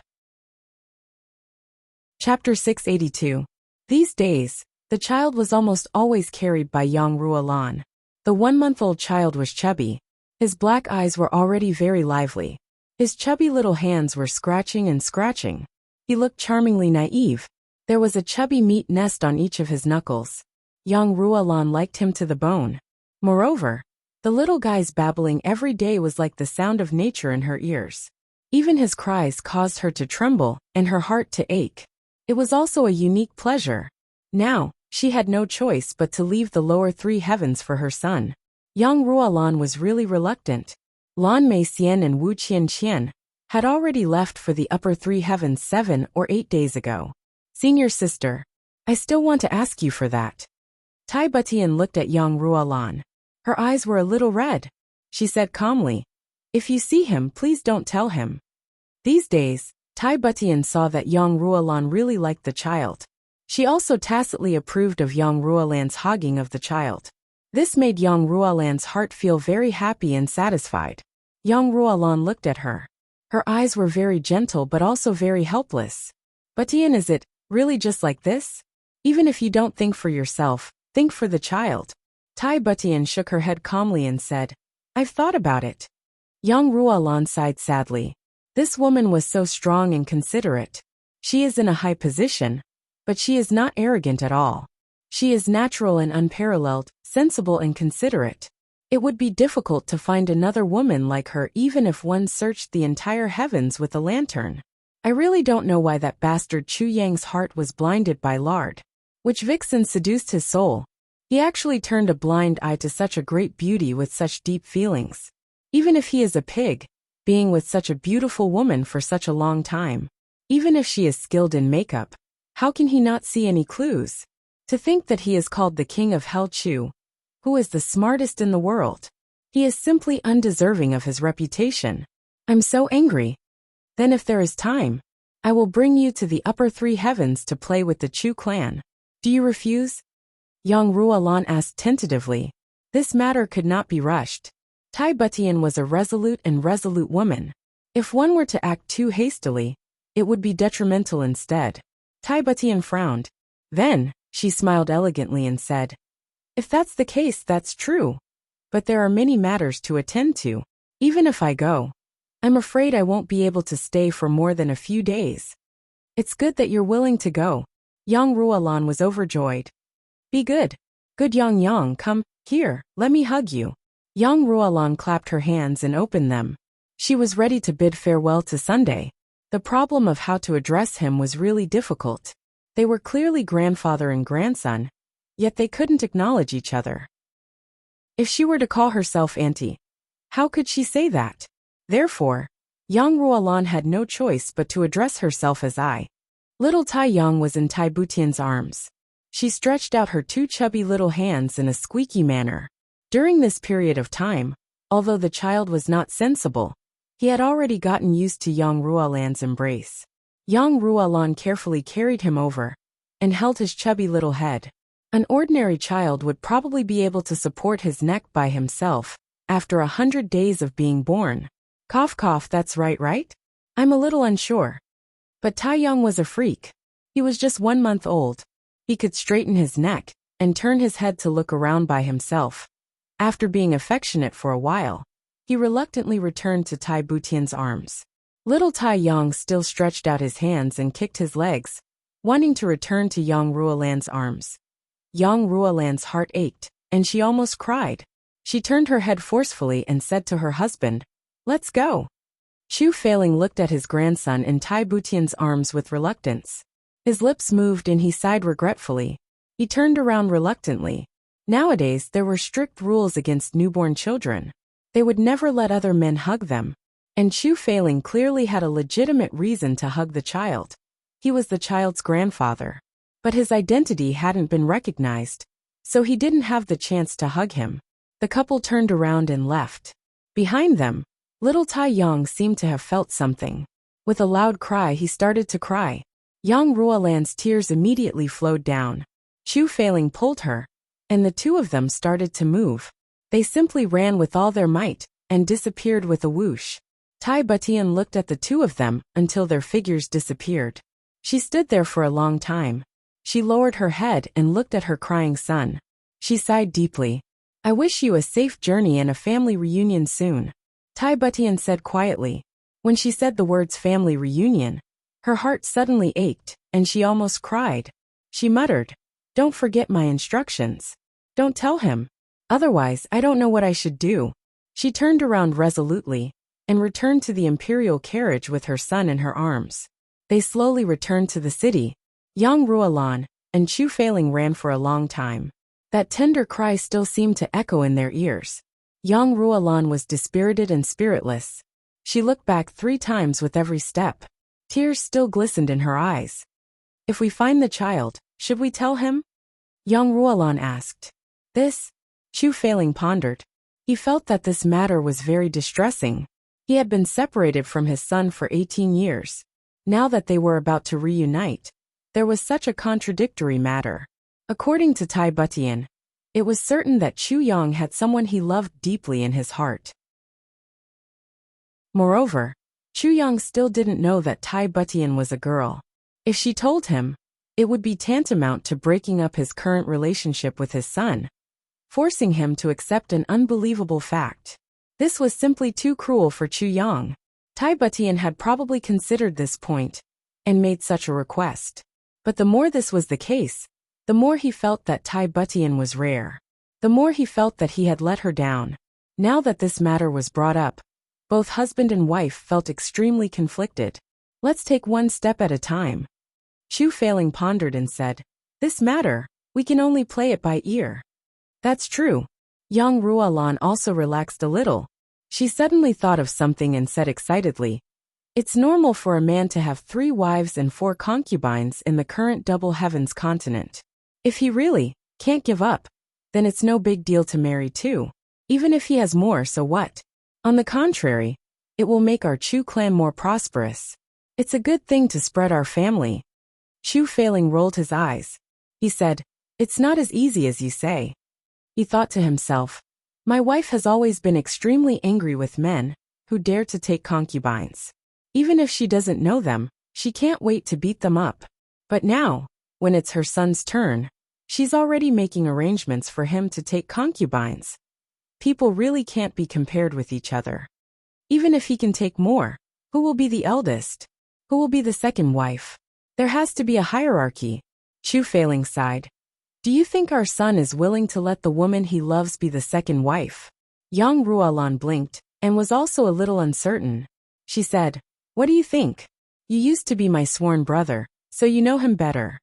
Chapter 682. These days, the child was almost always carried by Yang Ruolan. The 1-month-old child was chubby. His black eyes were already very lively. His chubby little hands were scratching and scratching. He looked charmingly naive. There was a chubby meat nest on each of his knuckles. Yang Ruolan liked him to the bone. Moreover, the little guy's babbling every day was like the sound of nature in her ears. Even his cries caused her to tremble and her heart to ache. It was also a unique pleasure. Now, she had no choice but to leave the lower three heavens for her son. Yang Ruolan was really reluctant. Lan Mei Xian and Wu Qian had already left for the upper three heavens 7 or 8 days ago. Senior sister, I still want to ask you for that. Tai Butian looked at Yang Ruolan. Her eyes were a little red. She said calmly, If you see him, please don't tell him. These days, Tai Butian saw that Yang Ruolan really liked the child. She also tacitly approved of Yang Ruolan's hogging of the child. This made Yang Ruolan's heart feel very happy and satisfied. Yang Ruolan looked at her. Her eyes were very gentle but also very helpless. Butian, is it really just like this? Even if you don't think for yourself, think for the child. Tai Butian shook her head calmly and said, I've thought about it. Yang Ruolan sighed sadly. This woman was so strong and considerate. She is in a high position, but she is not arrogant at all. She is natural and unparalleled, sensible and considerate. It would be difficult to find another woman like her even if one searched the entire heavens with a lantern. I really don't know why that bastard Chu Yang's heart was blinded by lard. Which vixen seduced his soul? He actually turned a blind eye to such a great beauty with such deep feelings. Even if he is a pig, being with such a beautiful woman for such a long time. Even if she is skilled in makeup, how can he not see any clues? To think that he is called the king of Hell Chu, who is the smartest in the world. He is simply undeserving of his reputation. I'm so angry. Then if there is time, I will bring you to the upper three heavens to play with the Chu clan. Do you refuse? Yang Ruolan asked tentatively. This matter could not be rushed. Tai Butian was a resolute woman. If one were to act too hastily, it would be detrimental instead. Tai Butian frowned. Then, she smiled elegantly and said, if that's the case, that's true. But there are many matters to attend to. Even if I go, I'm afraid I won't be able to stay for more than a few days. It's good that you're willing to go. Yang Ruolan was overjoyed. Be good. Good Yang, come, here, let me hug you. Yang Ruolan clapped her hands and opened them. She was ready to bid farewell to Sunday. The problem of how to address him was really difficult. They were clearly grandfather and grandson, yet they couldn't acknowledge each other. If she were to call herself auntie, how could she say that? Therefore, Yang Ruolan had no choice but to address herself as I. Little Tai Yang was in Tai Butian's arms. She stretched out her two chubby little hands in a squeaky manner. During this period of time, although the child was not sensible, he had already gotten used to Yang Ruolan's embrace. Yang Ruolan carefully carried him over and held his chubby little head. An ordinary child would probably be able to support his neck by himself after 100 days of being born. Cough cough, that's right? I'm a little unsure. But Tai Yang was a freak. He was just 1 month old. He could straighten his neck and turn his head to look around by himself. After being affectionate for a while, he reluctantly returned to Tai Butian's arms. Little Tai Yang still stretched out his hands and kicked his legs, wanting to return to Yang Ruolan's arms. Yang Ruolan's heart ached, and she almost cried. She turned her head forcefully and said to her husband, let's go. Chu Feiling looked at his grandson in Tai Butian's arms with reluctance. His lips moved and he sighed regretfully. He turned around reluctantly. Nowadays there were strict rules against newborn children. They would never let other men hug them. And Chu Feiling clearly had a legitimate reason to hug the child. He was the child's grandfather. But his identity hadn't been recognized, so he didn't have the chance to hug him. The couple turned around and left. Behind them, little Tai Yang seemed to have felt something. With a loud cry, he started to cry. Yang Ruolan's tears immediately flowed down. Chu Feiling pulled her, and the two of them started to move. They simply ran with all their might and disappeared with a whoosh. Tai Butian looked at the two of them until their figures disappeared. She stood there for a long time. She lowered her head and looked at her crying son. She sighed deeply. I wish you a safe journey and a family reunion soon. Tai Butian said quietly. When she said the words family reunion, her heart suddenly ached, and she almost cried. She muttered, don't forget my instructions. Don't tell him. Otherwise, I don't know what I should do. She turned around resolutely and returned to the imperial carriage with her son in her arms. They slowly returned to the city. Yang Ruolan and Chu Feiling ran for a long time. That tender cry still seemed to echo in their ears. Yang Ruolan was dispirited and spiritless. She looked back 3 times with every step. Tears still glistened in her eyes. If we find the child, should we tell him? Yang Ruolan asked. This? Chu Feiling pondered. He felt that this matter was very distressing. He had been separated from his son for 18 years. Now that they were about to reunite, there was such a contradictory matter. According to Tai Butian, it was certain that Chu Yang had someone he loved deeply in his heart. Moreover, Chu Yang still didn't know that Tai Butian was a girl. If she told him, it would be tantamount to breaking up his current relationship with his son, forcing him to accept an unbelievable fact. This was simply too cruel for Chu Yang. Tai Butian had probably considered this point and made such a request. But the more this was the case, the more he felt that Tai Butian was rare. The more he felt that he had let her down. Now that this matter was brought up, both husband and wife felt extremely conflicted. Let's take one step at a time. Chu Feiling pondered and said, this matter, we can only play it by ear. That's true. Yang Ruolan also relaxed a little. She suddenly thought of something and said excitedly, it's normal for a man to have 3 wives and 4 concubines in the current double heavens continent. If he really can't give up, then it's no big deal to marry too. Even if he has more, so what? On the contrary, it will make our Chu clan more prosperous. It's a good thing to spread our family. Chu Feiling rolled his eyes. He said, "It's not as easy as you say." He thought to himself, "My wife has always been extremely angry with men who dare to take concubines. Even if she doesn't know them, she can't wait to beat them up. But now, when it's her son's turn, she's already making arrangements for him to take concubines. People really can't be compared with each other. Even if he can take more, who will be the eldest? Who will be the second wife? There has to be a hierarchy." Chu Feiling sighed. "Do you think our son is willing to let the woman he loves be the second wife?" Yang Ruolan blinked, and was also a little uncertain. She said, "What do you think? You used to be my sworn brother, so you know him better."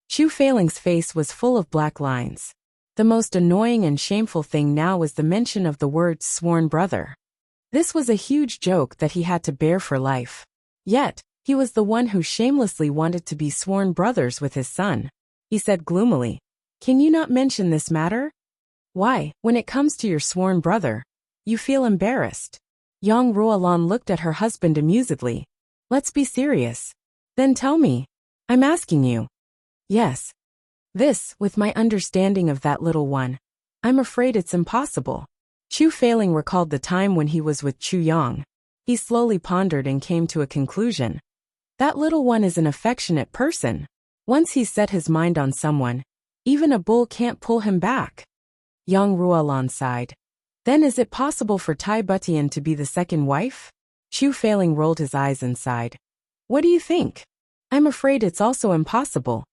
Chu Feiling's face was full of black lines. The most annoying and shameful thing now was the mention of the words sworn brother. This was a huge joke that he had to bear for life. Yet, he was the one who shamelessly wanted to be sworn brothers with his son. He said gloomily, "Can you not mention this matter? Why, when it comes to your sworn brother, you feel embarrassed?" Yang Ruolan looked at her husband amusedly. "Let's be serious. Then tell me. I'm asking you." "Yes. This, with my understanding of that little one, I'm afraid it's impossible." Chu Feiling recalled the time when he was with Chu Yang. He slowly pondered and came to a conclusion. That little one is an affectionate person. Once he's set his mind on someone, even a bull can't pull him back. Yang Ruolan sighed. "Then is it possible for Tai Butian to be the second wife?" Chu Feiling rolled his eyes and sighed. "What do you think?" "I'm afraid it's also impossible."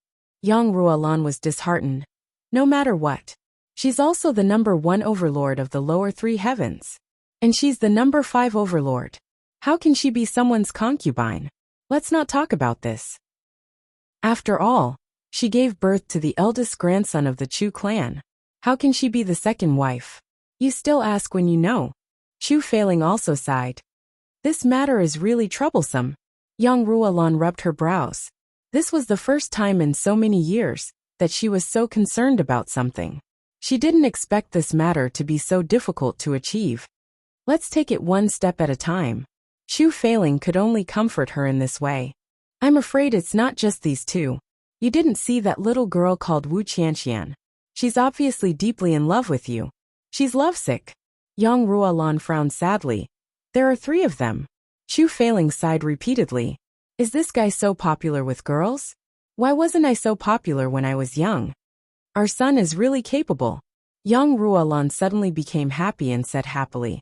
Yang Ruolan was disheartened. "No matter what. She's also the number 1 overlord of the lower 3 heavens. And she's the number 5 overlord. How can she be someone's concubine? Let's not talk about this. After all, she gave birth to the eldest grandson of the Chu clan. How can she be the second wife? You still ask when you know." Chu Feiling also sighed. "This matter is really troublesome." Yang Ruolan rubbed her brows. This was the first time in so many years that she was so concerned about something. She didn't expect this matter to be so difficult to achieve. "Let's take it one step at a time." Chu Feiling could only comfort her in this way. "I'm afraid it's not just these two. You didn't see that little girl called Wu Qianqian. She's obviously deeply in love with you. She's lovesick." Yang Ruolan frowned sadly. "There are 3 of them." Chu Feiling sighed repeatedly. "Is this guy so popular with girls? Why wasn't I so popular when I was young? Our son is really capable." Yang Ruolan suddenly became happy and said happily,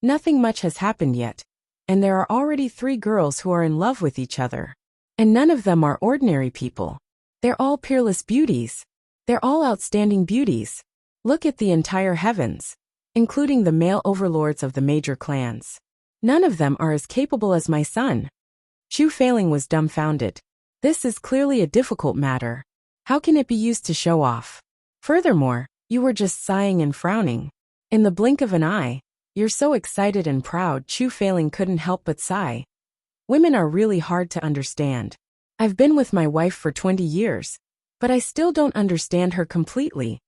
"Nothing much has happened yet, and there are already 3 girls who are in love with each other. And none of them are ordinary people. They're all peerless beauties. They're all outstanding beauties. Look at the entire heavens, including the male overlords of the major clans. None of them are as capable as my son." Chu Feiling was dumbfounded. This is clearly a difficult matter. How can it be used to show off? Furthermore, you were just sighing and frowning. In the blink of an eye, you're so excited and proud. Chu Feiling couldn't help but sigh. Women are really hard to understand. I've been with my wife for 20 years, but I still don't understand her completely.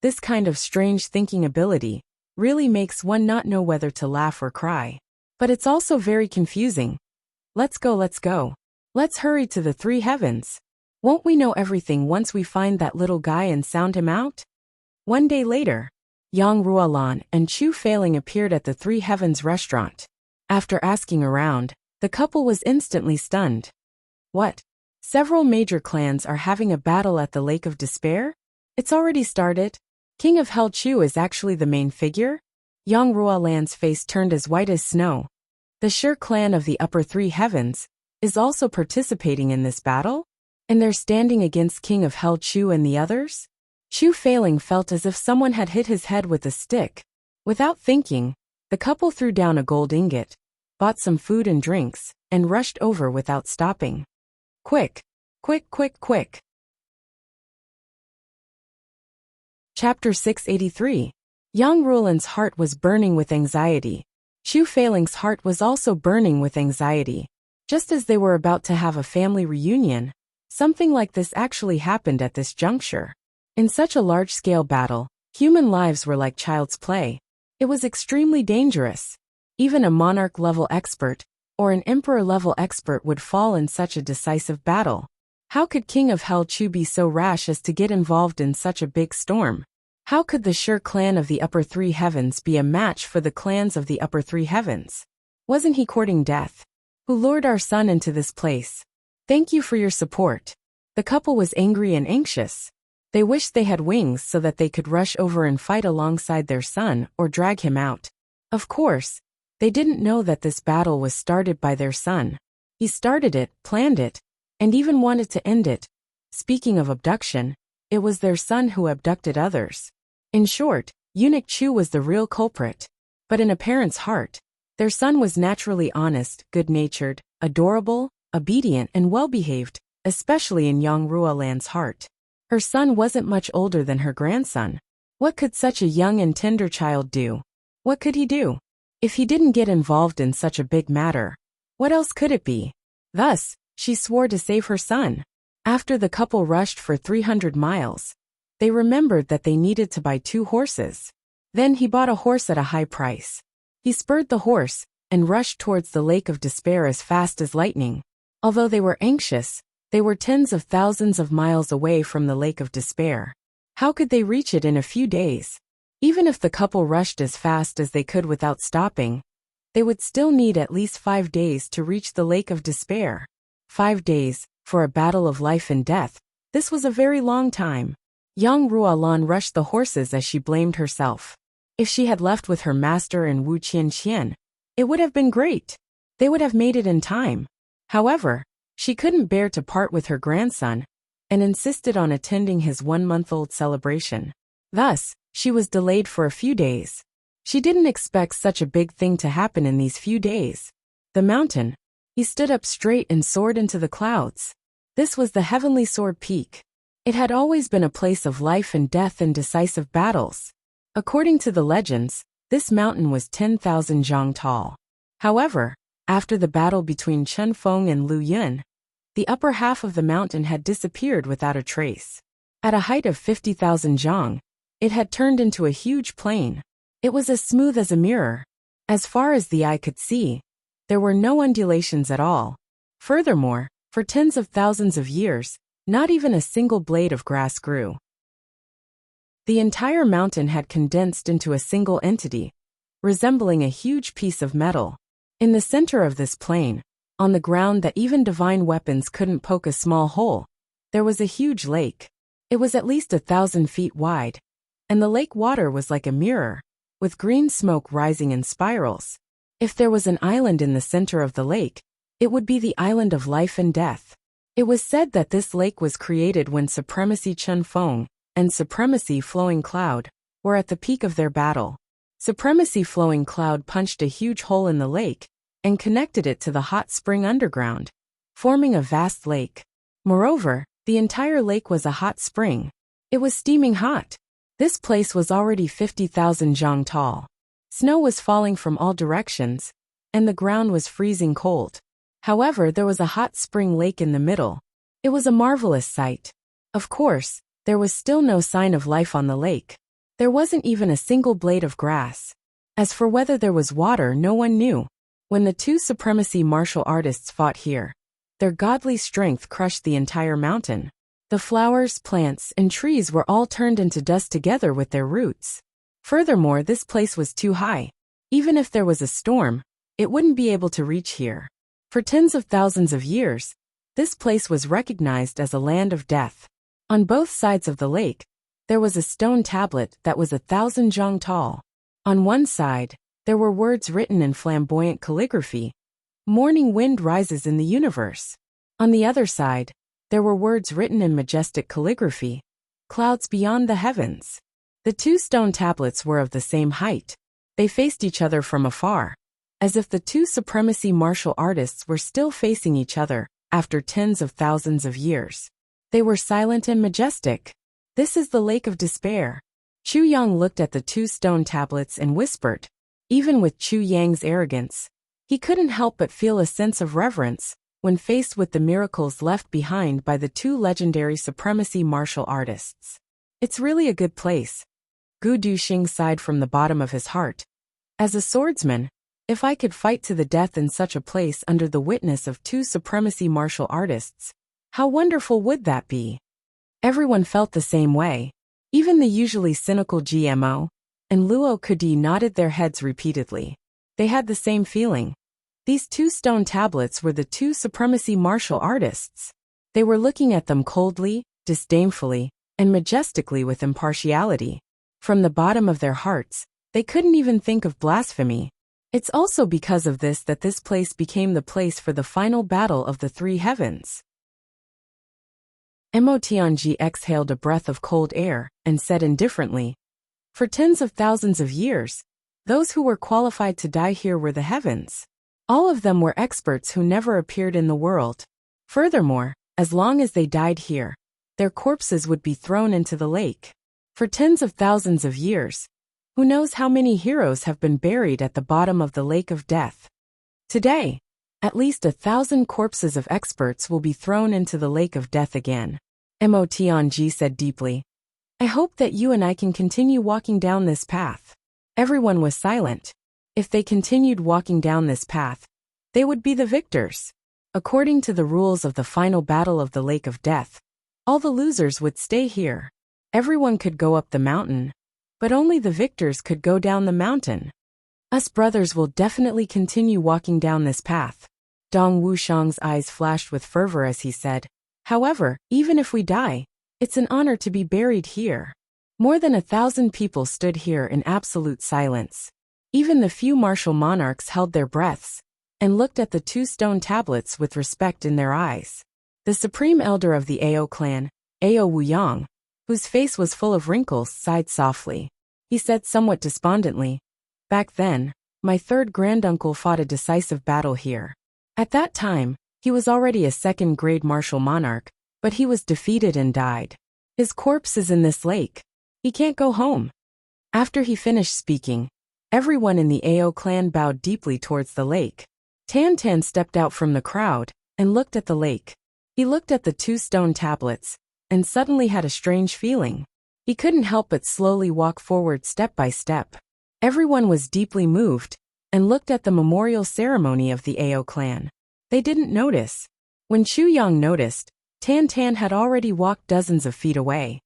This kind of strange thinking ability really makes one not know whether to laugh or cry. But it's also very confusing. Let's go, let's go. Let's hurry to the 3 heavens. Won't we know everything once we find that little guy and sound him out? One day later, Yang Ruolan and Chu Feiling appeared at the 3 heavens restaurant. After asking around, the couple was instantly stunned. What? Several major clans are having a battle at the Lake of Despair? It's already started? King of Hell Chu is actually the main figure? Yang Ruolan's face turned as white as snow. The Shi clan of the upper 3 heavens is also participating in this battle? And they're standing against King of Hell Chu and the others? Chu Feiling felt as if someone had hit his head with a stick. Without thinking, the couple threw down a gold ingot, bought some food and drinks, and rushed over without stopping. Quick! Quick, quick, quick! Chapter 683. Yang Ruolan's heart was burning with anxiety. Chu Feiling's heart was also burning with anxiety. Just as they were about to have a family reunion, something like this actually happened at this juncture. In such a large-scale battle, human lives were like child's play. It was extremely dangerous. Even a monarch-level expert, or an emperor-level expert would fall in such a decisive battle. How could King of Hell Chu be so rash as to get involved in such a big storm? How could the Sure clan of the Upper Three Heavens be a match for the clans of the Upper Three Heavens? Wasn't he courting death? Who lured our son into this place? Thank you for your support. The couple was angry and anxious. They wished they had wings so that they could rush over and fight alongside their son or drag him out. Of course, they didn't know that this battle was started by their son. He started it, planned it, and even wanted to end it. Speaking of abduction, it was their son who abducted others. In short, Eunuch Chu was the real culprit. But in a parent's heart, their son was naturally honest, good-natured, adorable, obedient, and well-behaved, especially in Yang Ruolan's heart. Her son wasn't much older than her grandson. What could such a young and tender child do? What could he do? If he didn't get involved in such a big matter, what else could it be? Thus, she swore to save her son. After the couple rushed for 300 miles, they remembered that they needed to buy 2 horses. Then he bought a horse at a high price. He spurred the horse and rushed towards the Lake of Despair as fast as lightning. Although they were anxious, they were tens of thousands of miles away from the Lake of Despair. How could they reach it in a few days? Even if the couple rushed as fast as they could without stopping, they would still need at least 5 days to reach the Lake of Despair. 5 days, for a battle of life and death, this was a very long time. Yang Ruolan rushed the horses as she blamed herself. If she had left with her master and Wu Qianqian, it would have been great. They would have made it in time. However, she couldn't bear to part with her grandson, and insisted on attending his 1-month-old celebration. Thus, she was delayed for a few days. She didn't expect such a big thing to happen in these few days. The mountain. He stood up straight and soared into the clouds. This was the Heavenly Sword Peak. It had always been a place of life and death and decisive battles. According to the legends, this mountain was 10,000 zhang tall. However, after the battle between Chen Feng and Lu Yun, the upper half of the mountain had disappeared without a trace. At a height of 50,000 zhang, it had turned into a huge plain. It was as smooth as a mirror. As far as the eye could see, there were no undulations at all. Furthermore, for tens of thousands of years, not even a single blade of grass grew. The entire mountain had condensed into a single entity, resembling a huge piece of metal. In the center of this plain, on the ground that even divine weapons couldn't poke a small hole, there was a huge lake. It was at least 1,000 feet wide, and the lake water was like a mirror, with green smoke rising in spirals. If there was an island in the center of the lake, it would be the island of life and death. It was said that this lake was created when Supremacy Chen Feng and Supremacy Flowing Cloud were at the peak of their battle. Supremacy Flowing Cloud punched a huge hole in the lake and connected it to the hot spring underground, forming a vast lake. Moreover, the entire lake was a hot spring. It was steaming hot. This place was already 50,000 zhang tall. Snow was falling from all directions, and the ground was freezing cold. However, there was a hot spring lake in the middle. It was a marvelous sight. Of course, there was still no sign of life on the lake. There wasn't even a single blade of grass. As for whether there was water, no one knew. When the 2 supremacy martial artists fought here, their godly strength crushed the entire mountain. The flowers, plants, and trees were all turned into dust together with their roots. Furthermore, this place was too high. Even if there was a storm, it wouldn't be able to reach here. For tens of thousands of years, this place was recognized as a land of death. On both sides of the lake, there was a stone tablet that was 1,000 zhang tall. On one side, there were words written in flamboyant calligraphy. Morning wind rises in the universe. On the other side, there were words written in majestic calligraphy. Clouds beyond the heavens. The 2 stone tablets were of the same height. They faced each other from afar, as if the 2 supremacy martial artists were still facing each other after tens of thousands of years. They were silent and majestic. This is the Lake of Despair. Chu Yang looked at the 2 stone tablets and whispered. Even with Chu Yang's arrogance, he couldn't help but feel a sense of reverence when faced with the miracles left behind by the 2 legendary supremacy martial artists. It's really a good place. Gu Duxing sighed from the bottom of his heart. As a swordsman, if I could fight to the death in such a place under the witness of two supremacy martial artists, how wonderful would that be? Everyone felt the same way. Even the usually cynical GMO and Luo Kudi nodded their heads repeatedly. They had the same feeling. These two stone tablets were the two supremacy martial artists. They were looking at them coldly, disdainfully, and majestically with impartiality. From the bottom of their hearts, they couldn't even think of blasphemy. It's also because of this that this place became the place for the final battle of the three heavens. Mo Tianji exhaled a breath of cold air and said indifferently, "For tens of thousands of years, those who were qualified to die here were the heavens. All of them were experts who never appeared in the world. Furthermore, as long as they died here, their corpses would be thrown into the lake. For tens of thousands of years, who knows how many heroes have been buried at the bottom of the lake of death. Today, at least 1,000 corpses of experts will be thrown into the lake of death again." Mo Tianji said deeply, "I hope that you and I can continue walking down this path." Everyone was silent. If they continued walking down this path, they would be the victors. According to the rules of the final battle of the Lake of Death, all the losers would stay here. Everyone could go up the mountain, but only the victors could go down the mountain. Us brothers will definitely continue walking down this path. Dong Wushang's eyes flashed with fervor as he said, "However, even if we die, it's an honor to be buried here." More than 1,000 people stood here in absolute silence. Even the few martial monarchs held their breaths and looked at the two stone tablets with respect in their eyes. The supreme elder of the Ao clan, Ao Wuyang, whose face was full of wrinkles, sighed softly. He said somewhat despondently, "Back then, my third granduncle fought a decisive battle here. At that time, he was already a second-grade martial monarch, but he was defeated and died. His corpse is in this lake. He can't go home." After he finished speaking, everyone in the Ao clan bowed deeply towards the lake. Tan Tan stepped out from the crowd and looked at the lake. He looked at the two stone tablets and suddenly had a strange feeling. He couldn't help but slowly walk forward step by step. Everyone was deeply moved and looked at the memorial ceremony of the Ao clan. They didn't notice. When Chu Yang noticed, Tan Tan had already walked dozens of feet away.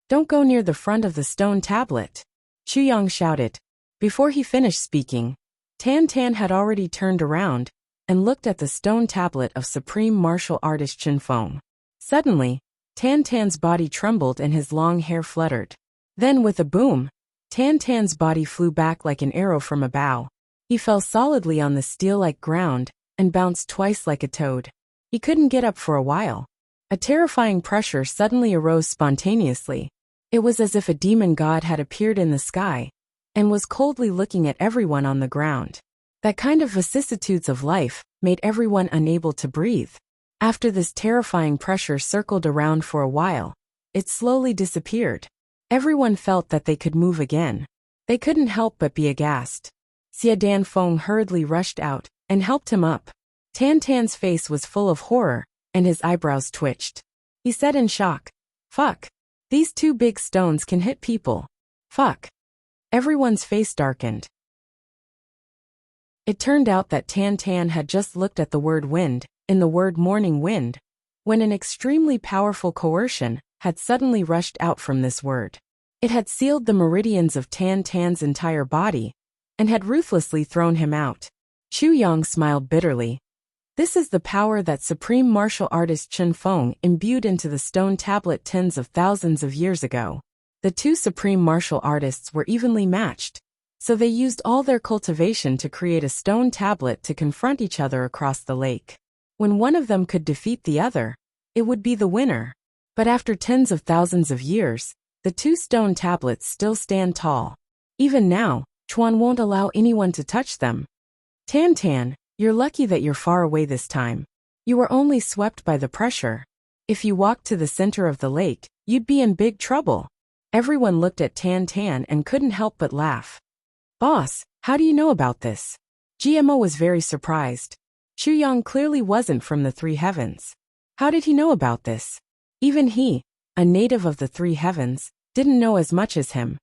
"Don't go near the front of the stone tablet," Chu Yang shouted. Before he finished speaking, Tan Tan had already turned around and looked at the stone tablet of supreme martial artist Chen Feng. Suddenly, Tan Tan's body trembled and his long hair fluttered. Then with a boom, Tan Tan's body flew back like an arrow from a bow. He fell solidly on the steel-like ground and bounced twice like a toad. He couldn't get up for a while. A terrifying pressure suddenly arose spontaneously. It was as if a demon god had appeared in the sky and was coldly looking at everyone on the ground. That kind of vicissitudes of life made everyone unable to breathe. After this terrifying pressure circled around for a while, it slowly disappeared. Everyone felt that they could move again. They couldn't help but be aghast. Xie Danfeng hurriedly rushed out and helped him up. Tan Tan's face was full of horror, and his eyebrows twitched. He said in shock, "Fuck. These two big stones can hit people. Fuck." Everyone's face darkened. It turned out that Tan Tan had just looked at the word wind, in the word morning wind, when an extremely powerful coercion had suddenly rushed out from this word. It had sealed the meridians of Tan Tan's entire body, and had ruthlessly thrown him out. Chu Yang smiled bitterly. This is the power that supreme martial artist Chen Feng imbued into the stone tablet tens of thousands of years ago. The two supreme martial artists were evenly matched, so they used all their cultivation to create a stone tablet to confront each other across the lake. When one of them could defeat the other, it would be the winner. But after tens of thousands of years, the two stone tablets still stand tall. Even now, Chuan won't allow anyone to touch them. Tan Tan, you're lucky that you're far away this time. You were only swept by the pressure. If you walked to the center of the lake, you'd be in big trouble. Everyone looked at Tan Tan and couldn't help but laugh. "Boss, how do you know about this?" GMO was very surprised. Chu Yang clearly wasn't from the Three Heavens. How did he know about this? Even he, a native of the Three Heavens, didn't know as much as him.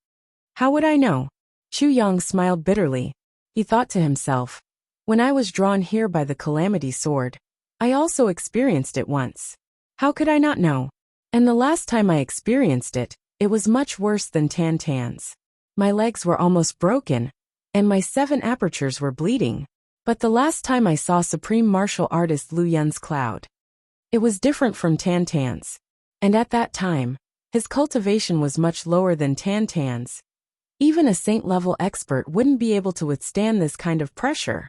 How would I know? Chu Yang smiled bitterly. He thought to himself, when I was drawn here by the calamity sword, I also experienced it once. How could I not know? And the last time I experienced it, it was much worse than Tan Tan's. My legs were almost broken, and my 7 apertures were bleeding. But the last time I saw Supreme Martial Artist Lu Yun's cloud, it was different from Tan Tan's. And at that time, his cultivation was much lower than Tan Tan's. Even a saint-level expert wouldn't be able to withstand this kind of pressure.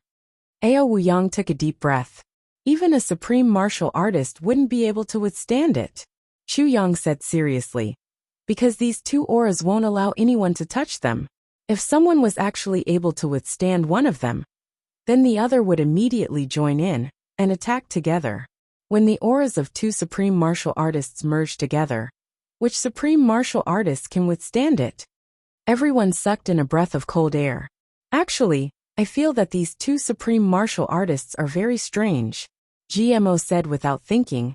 Ao Wuyang took a deep breath. Even a supreme martial artist wouldn't be able to withstand it. Chu Yang said seriously. Because these 2 auras won't allow anyone to touch them. If someone was actually able to withstand one of them, then the other would immediately join in and attack together. When the auras of 2 supreme martial artists merge together, which supreme martial artists can withstand it? Everyone sucked in a breath of cold air. Actually, I feel that these 2 supreme martial artists are very strange, GMO said without thinking.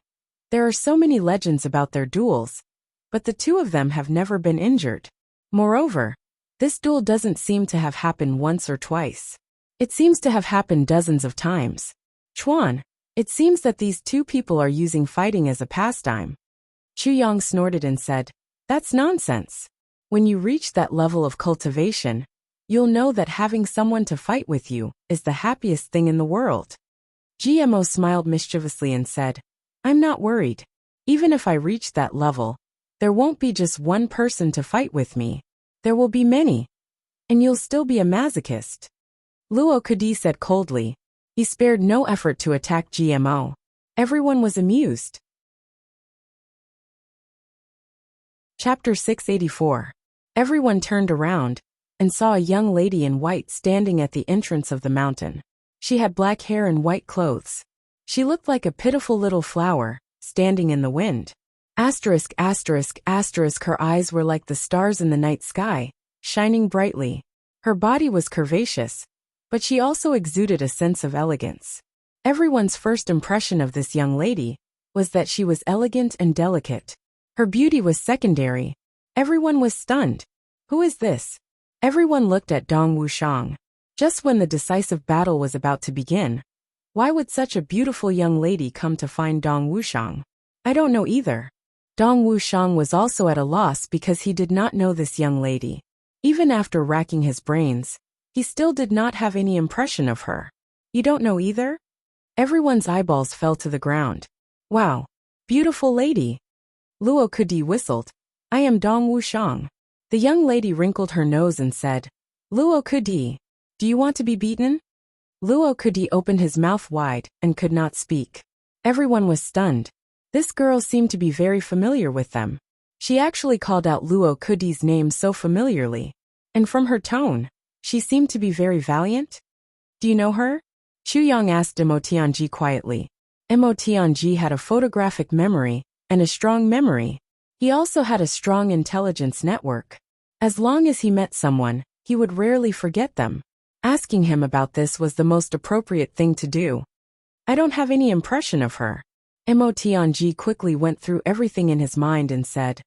There are so many legends about their duels, but the 2 of them have never been injured. Moreover, this duel doesn't seem to have happened once or twice. It seems to have happened dozens of times. Chuan, it seems that these 2 people are using fighting as a pastime. Chu Yang snorted and said, that's nonsense. When you reach that level of cultivation, you'll know that having someone to fight with you is the happiest thing in the world. GMO smiled mischievously and said, I'm not worried. Even if I reach that level, there won't be just one person to fight with me. There will be many. And you'll still be a masochist. Luo Kudi said coldly. He spared no effort to attack GMO. Everyone was amused. Chapter 684. Everyone turned around and saw a young lady in white standing at the entrance of the mountain. She had black hair and white clothes. She looked like a pitiful little flower, standing in the wind. Asterisk, asterisk, asterisk. Her eyes were like the stars in the night sky, shining brightly. Her body was curvaceous, but she also exuded a sense of elegance. Everyone's first impression of this young lady was that she was elegant and delicate. Her beauty was secondary. Everyone was stunned. Who is this? Everyone looked at Dong Wushang. Just when the decisive battle was about to begin, why would such a beautiful young lady come to find Dong Wushang? I don't know either. Dong Wushang was also at a loss because he did not know this young lady. Even after racking his brains, he still did not have any impression of her. You don't know either? Everyone's eyeballs fell to the ground. Wow. Beautiful lady. Luo Kudi whistled. I am Dong Wushang. The young lady wrinkled her nose and said, Luo Kudi, do you want to be beaten? Luo Kudi opened his mouth wide and could not speak. Everyone was stunned. This girl seemed to be very familiar with them. She actually called out Luo Kudi's name so familiarly. And from her tone, she seemed to be very valiant. Do you know her? Chu Yang asked Mo Tianji quietly. Mo Tianji had a photographic memory and a strong memory. He also had a strong intelligence network. As long as he met someone, he would rarely forget them. Asking him about this was the most appropriate thing to do. I don't have any impression of her. Mo Tianji quickly went through everything in his mind and said,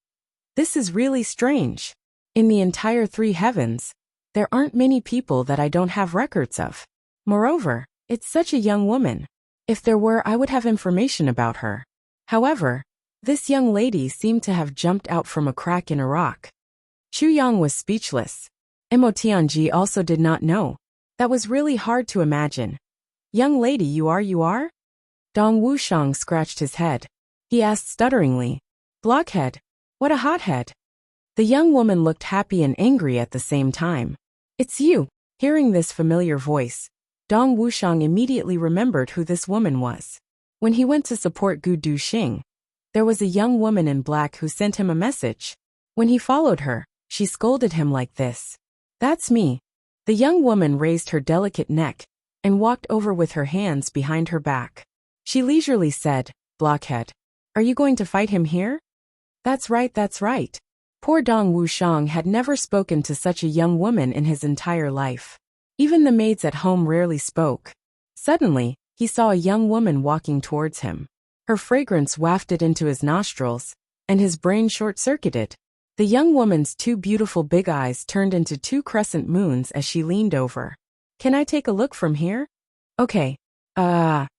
this is really strange. In the entire 3 heavens, there aren't many people that I don't have records of. Moreover, it's such a young woman. If there were, I would have information about her. However, this young lady seemed to have jumped out from a crack in a rock. Chu Yang was speechless. Mo Tianji also did not know. That was really hard to imagine. Young lady, you are? Dong Wushang scratched his head. He asked stutteringly, Blockhead, what a hothead. The young woman looked happy and angry at the same time. It's you. Hearing this familiar voice, Dong Wushang immediately remembered who this woman was. When he went to support Gu Duxing, there was a young woman in black who sent him a message. When he followed her, she scolded him like this. That's me. The young woman raised her delicate neck and walked over with her hands behind her back. She leisurely said, Blockhead, are you going to fight him here? That's right, that's right. Poor Dong Wushang had never spoken to such a young woman in his entire life. Even the maids at home rarely spoke. Suddenly, he saw a young woman walking towards him. Her fragrance wafted into his nostrils, and his brain short-circuited. The young woman's two beautiful big eyes turned into two crescent moons as she leaned over. Can I take a look from here? Okay. No,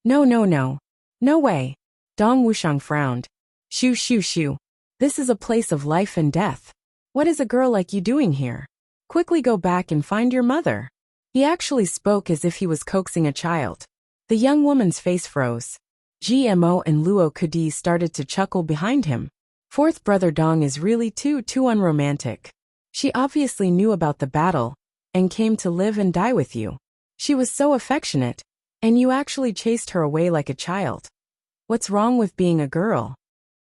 no, no. No way. Dong Wuxiang frowned. Shoo, shoo, shoo. This is a place of life and death. What is a girl like you doing here? Quickly go back and find your mother. He actually spoke as if he was coaxing a child. The young woman's face froze. GMO and Luo Kudi started to chuckle behind him. Fourth brother Dong is really too unromantic. She obviously knew about the battle and came to live and die with you. She was so affectionate, and you actually chased her away like a child. What's wrong with being a girl?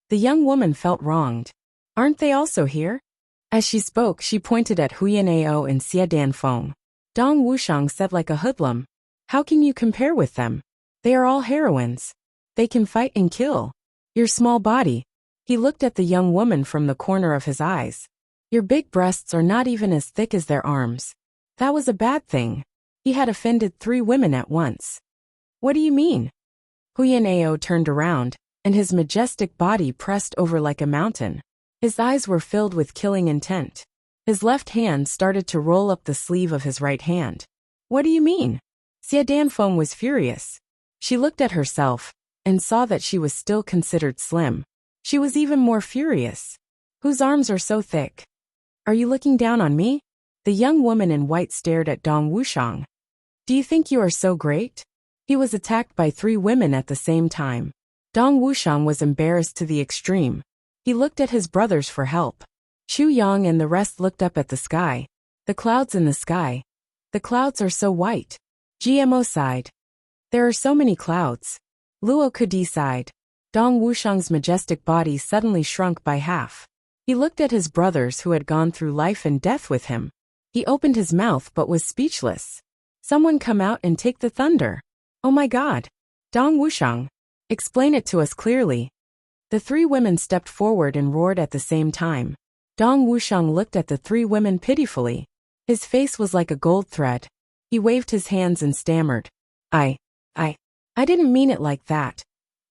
The young woman felt wronged. Aren't they also here? As she spoke, she pointed at Huyan Ao and Xie Danfeng. Dong Wuxiang said like a hoodlum. How can you compare with them? They are all heroines. They can fight and kill. Your small body. He looked at the young woman from the corner of his eyes. Your big breasts are not even as thick as their arms. That was a bad thing. He had offended 3 women at once. What do you mean? Huyan Ao turned around, and his majestic body pressed over like a mountain. His eyes were filled with killing intent. His left hand started to roll up the sleeve of his right hand. What do you mean? Xie Danfeng was furious. She looked at herself and saw that she was still considered slim. She was even more furious. Whose arms are so thick? Are you looking down on me? The young woman in white stared at Dong Wuxiang. Do you think you are so great? He was attacked by 3 women at the same time. Dong Wuxiang was embarrassed to the extreme. He looked at his brothers for help. Chu Yang and the rest looked up at the sky. The clouds in the sky. The clouds are so white. GMO sighed. There are so many clouds. Luo Kudi sighed. Dong Wuxiang's majestic body suddenly shrunk by half. He looked at his brothers who had gone through life and death with him. He opened his mouth but was speechless. Someone come out and take the thunder. Oh my God. Dong Wuxiang. Explain it to us clearly. The 3 women stepped forward and roared at the same time. Dong Wuxiang looked at the 3 women pitifully. His face was like a gold thread. He waved his hands and stammered. I didn't mean it like that.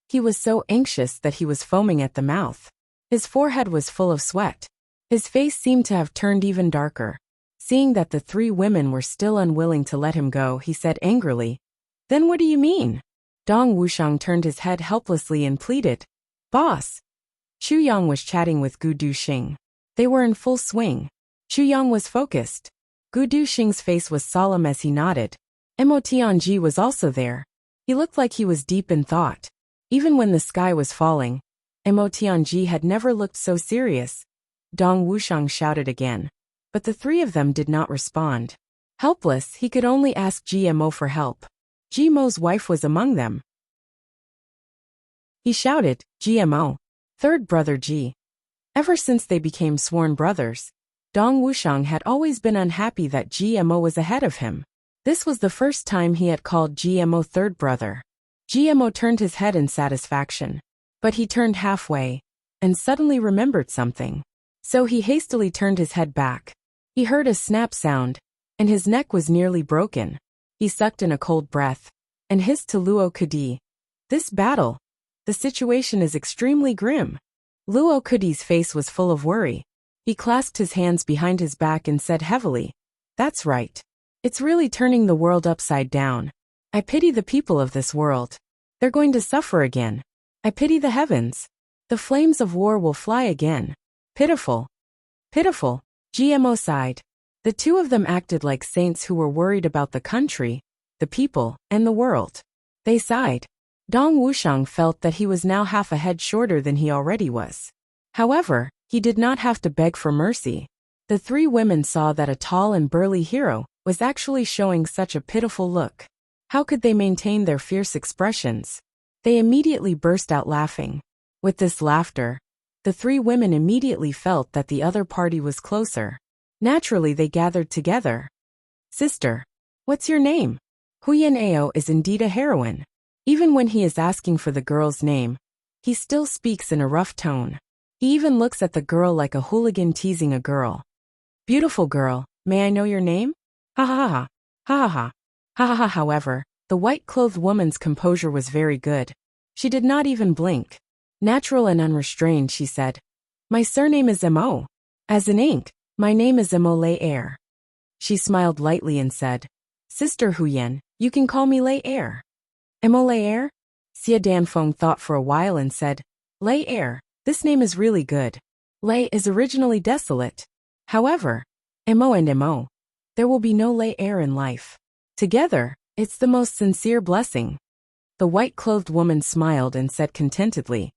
He was so anxious that he was foaming at the mouth. His forehead was full of sweat. His face seemed to have turned even darker. Seeing that the 3 women were still unwilling to let him go, he said angrily, Then what do you mean? Dong Wuxiang turned his head helplessly and pleaded, Boss. Chu Yang was chatting with Gu Duxing. They were in full swing. Chu Yang was focused. Gu Duxing's face was solemn as he nodded. Mo Tianji was also there. He looked like he was deep in thought. Even when the sky was falling, Mo Tianji had never looked so serious. Dong Wuxiang shouted again. But the 3 of them did not respond. Helpless, he could only ask GMO for help. GMO's wife was among them. He shouted, GMO. Third brother G. Ever since they became sworn brothers, Dong Wuxiang had always been unhappy that GMO was ahead of him. This was the first time he had called GMO third brother. GMO turned his head in satisfaction. But he turned halfway, and suddenly remembered something. So he hastily turned his head back. He heard a snap sound, and his neck was nearly broken. He sucked in a cold breath, and hissed to Luo Kudi. This battle. The situation is extremely grim. Luo Kudi's face was full of worry. He clasped his hands behind his back and said heavily, That's right. It's really turning the world upside down. I pity the people of this world. They're going to suffer again. I pity the heavens. The flames of war will fly again. Pitiful. Pitiful. GMO sighed. The 2 of them acted like saints who were worried about the country, the people, and the world. They sighed. Dong Wuxiang felt that he was now half a head shorter than he already was. However, he did not have to beg for mercy. The 3 women saw that a tall and burly hero was actually showing such a pitiful look. How could they maintain their fierce expressions? They immediately burst out laughing. With this laughter, the 3 women immediately felt that the other party was closer. Naturally, they gathered together. Sister, what's your name? Huyan Ao is indeed a heroine. Even when he is asking for the girl's name, he still speaks in a rough tone. He even looks at the girl like a hooligan teasing a girl. Beautiful girl, may I know your name? Ha ha ha. Ha ha ha. Ha ha ha. However, the white-clothed woman's composure was very good. She did not even blink. Natural and unrestrained, she said, My surname is Mo. As in ink, my name is Mo Lei Air. She smiled lightly and said, Sister Huyen, you can call me Lei Air. Mo Lei Air? Xia Danfeng thought for a while and said, Lei Air, this name is really good. Lei is originally desolate. However, Mo and Mo, there will be no Lei Air in life. Together, it's the most sincere blessing. The white-clothed woman smiled and said contentedly,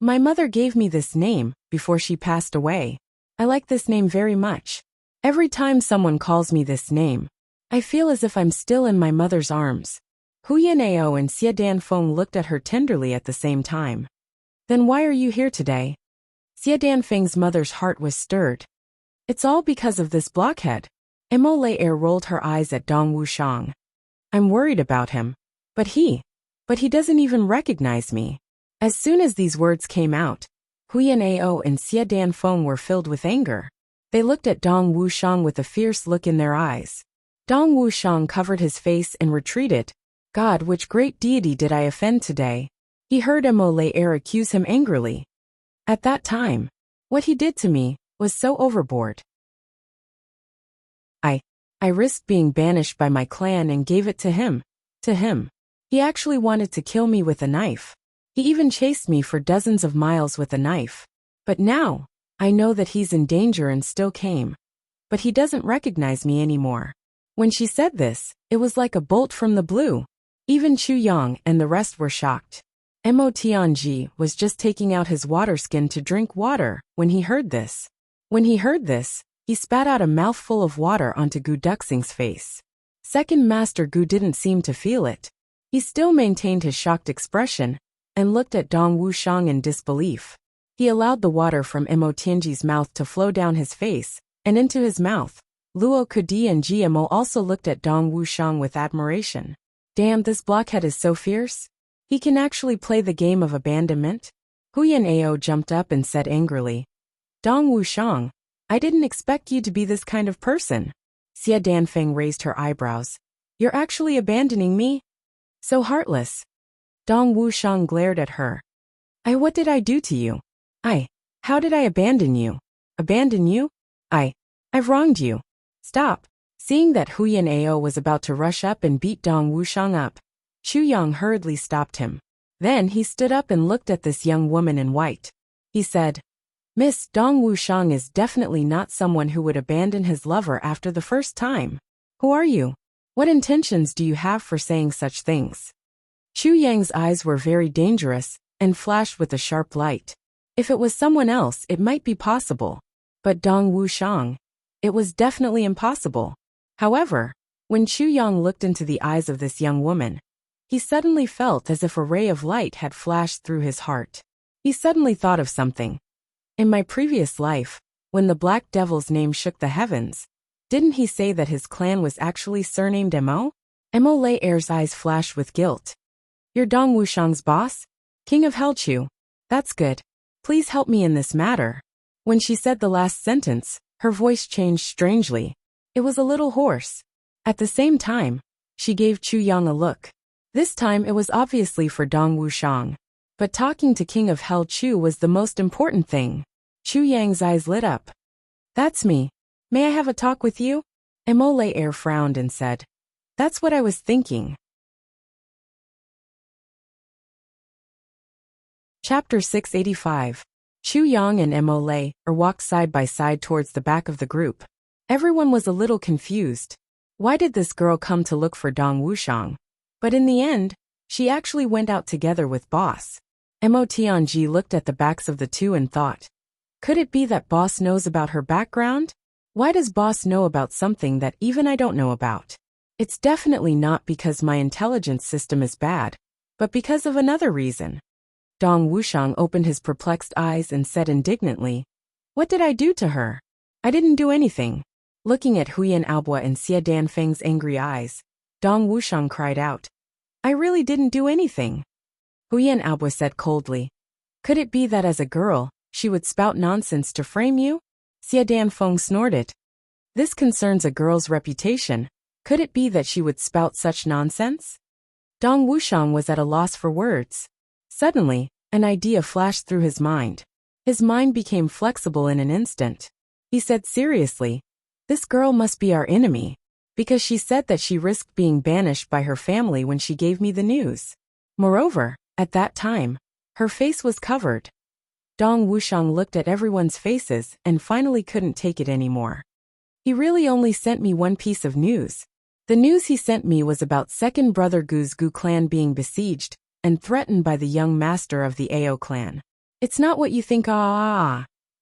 My mother gave me this name before she passed away. I like this name very much. Every time someone calls me this name, I feel as if I'm still in my mother's arms. Huyan Ao and Xia Danfeng looked at her tenderly at the same time. Then why are you here today? Xia Danfeng's mother's heart was stirred. It's all because of this blockhead. Mo Lei Air rolled her eyes at Dong Wuxiang. I'm worried about him. But he doesn't even recognize me. As soon as these words came out, Huyan Ao and Xia Danfeng were filled with anger. They looked at Dong Wuxiang with a fierce look in their eyes. Dong Wuxiang covered his face and retreated. God, which great deity did I offend today? He heard Mo Lei Air accuse him angrily. At that time, what he did to me was so overboard. I risked being banished by my clan and gave it to him. To him. He actually wanted to kill me with a knife. He even chased me for dozens of miles with a knife. But now, I know that he's in danger and still came. But he doesn't recognize me anymore. When she said this, it was like a bolt from the blue. Even Chu Yang and the rest were shocked. Mo Tianji was just taking out his water skin to drink water when he heard this. He spat out a mouthful of water onto Gu Duxing's face. Second Master Gu didn't seem to feel it. He still maintained his shocked expression and looked at Dong Wuxiang in disbelief. He allowed the water from Mo Tianji's mouth to flow down his face and into his mouth. Luo Kudi and GMO also looked at Dong Wuxiang with admiration. Damn, this blockhead is so fierce. He can actually play the game of abandonment? Huyan Ao jumped up and said angrily, Dong Wuxiang, I didn't expect you to be this kind of person. Xia Danfeng raised her eyebrows. You're actually abandoning me? So heartless. Dong Wuxiang glared at her. What did I do to you? How did I abandon you? Abandon you? I've wronged you. Stop. Seeing that Huyan Ao was about to rush up and beat Dong Wuxiang up, Chu Yang hurriedly stopped him. Then he stood up and looked at this young woman in white. He said, Miss, Dong Wuxiang is definitely not someone who would abandon his lover after the first time. Who are you? What intentions do you have for saying such things? Chu Yang's eyes were very dangerous and flashed with a sharp light. If it was someone else, it might be possible. But Dong Wuxiang, it was definitely impossible. However, when Chu Yang looked into the eyes of this young woman, he suddenly felt as if a ray of light had flashed through his heart. He suddenly thought of something. In my previous life, when the Black Devil's name shook the heavens, didn't he say that his clan was actually surnamed Mo? Mo Lei Air's eyes flashed with guilt. You're Dong Wuxiang's boss? King of Helchu. That's good. Please help me in this matter. When she said the last sentence, her voice changed strangely. It was a little hoarse. At the same time, she gave Chu Yang a look. This time it was obviously for Dong Wuxiang. But talking to King of Hell Chu was the most important thing. Chu Yang's eyes lit up. That's me. May I have a talk with you? Mo Lei Air frowned and said, That's what I was thinking. Chapter 685. Chu Yang and Mo Lei Air walked side by side towards the back of the group. Everyone was a little confused. Why did this girl come to look for Dong Wuxiang? But in the end, she actually went out together with Boss. Mo Tianji looked at the backs of the two and thought, could it be that Boss knows about her background? Why does Boss know about something that even I don't know about? It's definitely not because my intelligence system is bad, but because of another reason. Dong Wuxiang opened his perplexed eyes and said indignantly, What did I do to her? I didn't do anything. Looking at Huyan Aobua and Xia Danfeng's angry eyes, Dong Wuxiang cried out, I really didn't do anything. Huyan Aobua said coldly, Could it be that as a girl, she would spout nonsense to frame you? Xia Danfeng snorted. This concerns a girl's reputation. Could it be that she would spout such nonsense? Dong Wuxiang was at a loss for words. Suddenly, an idea flashed through his mind. His mind became flexible in an instant. He said seriously, "This girl must be our enemy, because she said that she risked being banished by her family when she gave me the news." Moreover, at that time, her face was covered. Dong Wuxiang looked at everyone's faces and finally couldn't take it anymore. He really only sent me one piece of news. The news he sent me was about second brother Gu's Gu clan being besieged and threatened by the young master of the Ao clan. It's not what you think.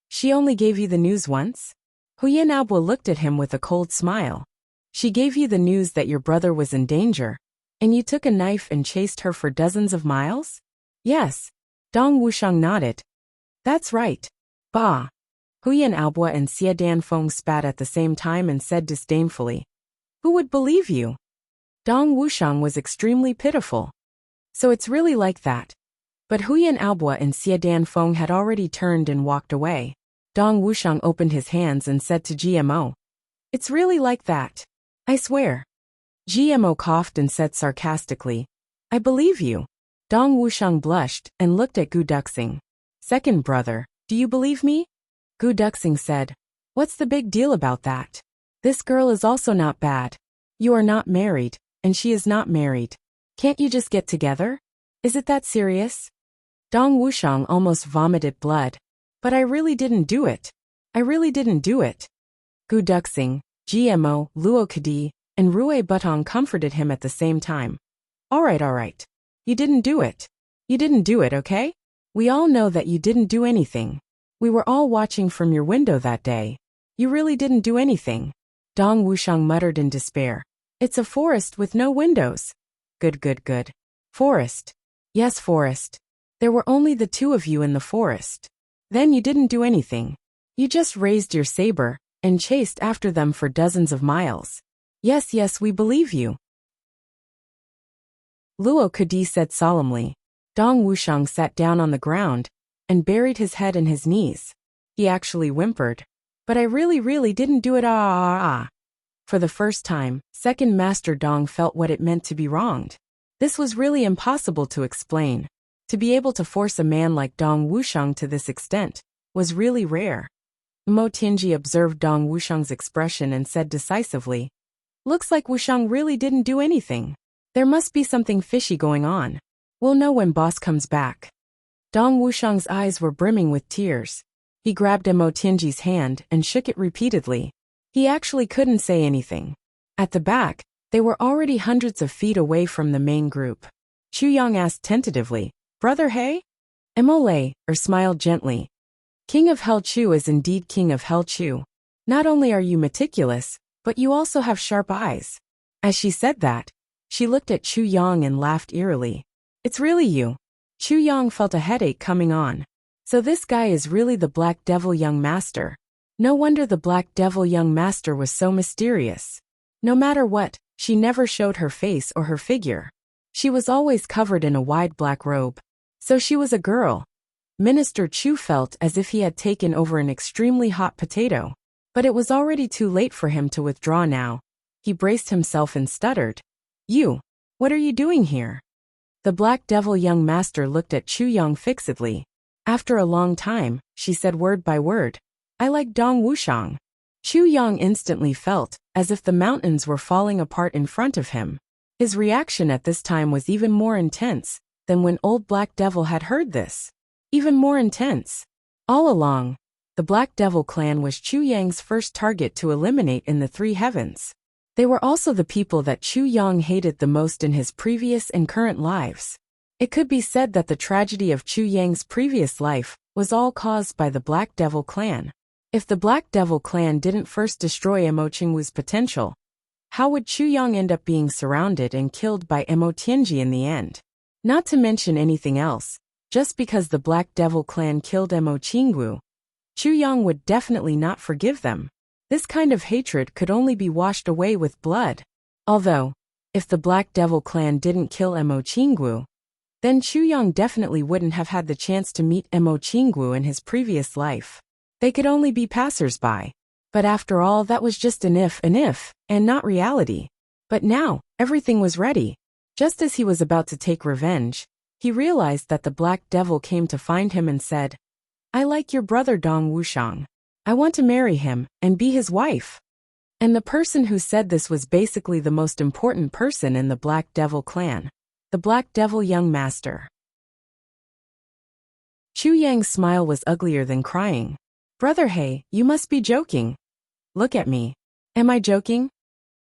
She only gave you the news once? Huyan Abwa looked at him with a cold smile. She gave you the news that your brother was in danger, and you took a knife and chased her for dozens of miles? Yes. Dong Wuxiang nodded. That's right. Bah. Huyan Aobua and Xie Danfeng spat at the same time and said disdainfully, "Who would believe you?" Dong Wuxiang was extremely pitiful. So it's really like that. But Huyan Aobua and Xie Danfeng had already turned and walked away. Dong Wuxiang opened his hands and said to GMO, "It's really like that. I swear." GMO coughed and said sarcastically, "I believe you." Dong Wuxiang blushed and looked at Gu Duxing. "Second brother, do you believe me?" Gu Duxing said, "What's the big deal about that? This girl is also not bad. You are not married, and she is not married. Can't you just get together? Is it that serious?" Dong Wuxiang almost vomited blood. "But I really didn't do it. I really didn't do it." Gu Duxing, GMO, Luo Kadi, and Rue Butong comforted him at the same time. All right. You didn't do it. You didn't do it, okay? We all know that you didn't do anything. We were all watching from your window that day. You really didn't do anything." Dong Wuxiang muttered in despair. "It's a forest with no windows." Good. Forest. Yes, forest. There were only the two of you in the forest. Then you didn't do anything. You just raised your saber and chased after them for dozens of miles. Yes, we believe you." Luo Kadi said solemnly. Dong Wuxiang sat down on the ground and buried his head in his knees. He actually whimpered. "But I really didn't do it. For the first time, Second Master Dong felt what it meant to be wronged. This was really impossible to explain. To be able to force a man like Dong Wuxiang to this extent was really rare. Mo Tianji observed Dong Wuxiang's expression and said decisively, "Looks like Wuxiang really didn't do anything. There must be something fishy going on. We'll know when boss comes back." Dong Wuxiang's eyes were brimming with tears. He grabbed Mo Tianji's hand and shook it repeatedly. He actually couldn't say anything. At the back, they were already hundreds of feet away from the main group. Chu Yang asked tentatively, "Brother He?" Mo lay, or smiled gently. "King of Hell Chu is indeed King of Hell Chu. Not only are you meticulous, but you also have sharp eyes." As she said that, she looked at Chu Yang and laughed eerily. "It's really you." Chu Yang felt a headache coming on. So this guy is really the Black Devil Young Master. No wonder the Black Devil Young Master was so mysterious. No matter what, she never showed her face or her figure. She was always covered in a wide black robe. So she was a girl. Minister Chu felt as if he had taken over an extremely hot potato. But it was already too late for him to withdraw now. He braced himself and stuttered. "You, what are you doing here?" The Black Devil Young Master looked at Chu Yang fixedly. After a long time, she said word by word, "I like Dong Wuxiang." Chu Yang instantly felt as if the mountains were falling apart in front of him. His reaction at this time was even more intense than when Old Black Devil had heard this. Even more intense. All along, the Black Devil clan was Chu Yang's first target to eliminate in the three heavens. They were also the people that Chu Yang hated the most in his previous and current lives. It could be said that the tragedy of Chu Yang's previous life was all caused by the Black Devil clan. If the Black Devil clan didn't first destroy Mo Qingwu's potential, how would Chu Yang end up being surrounded and killed by Mo Tianji in the end? Not to mention anything else, just because the Black Devil clan killed Mo Qingwu, Chu Yang would definitely not forgive them. This kind of hatred could only be washed away with blood. Although, if the Black Devil clan didn't kill Mo Qingwu, then Chu Yang definitely wouldn't have had the chance to meet Mo Qingwu in his previous life. They could only be passers-by. But after all, that was just an if, and not reality. But now, everything was ready. Just as he was about to take revenge, he realized that the Black Devil came to find him and said, I like your brother Dong Wuxiang. I want to marry him and be his wife. And the person who said this was basically the most important person in the Black Devil clan. The Black Devil young master. Chu Yang's smile was uglier than crying. Brother He, you must be joking. Look at me. Am I joking?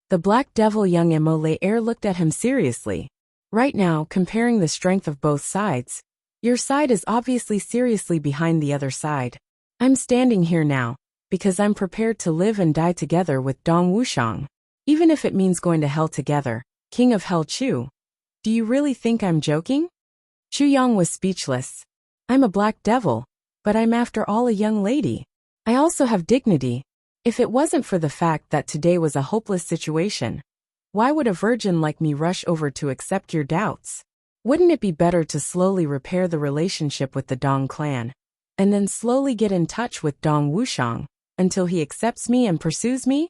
The Black Devil young Mo looked at him seriously. Right now, comparing the strength of both sides, your side is obviously seriously behind the other side. I'm standing here now, because I'm prepared to live and die together with Dong Wuxiang. Even if it means going to hell together, King of Hell Chu. Do you really think I'm joking? Chu Yang was speechless. I'm a black devil, but I'm after all a young lady. I also have dignity. If it wasn't for the fact that today was a hopeless situation, why would a virgin like me rush over to accept your doubts? Wouldn't it be better to slowly repair the relationship with the Dong clan, and then slowly get in touch with Dong Wuxiang, until he accepts me and pursues me?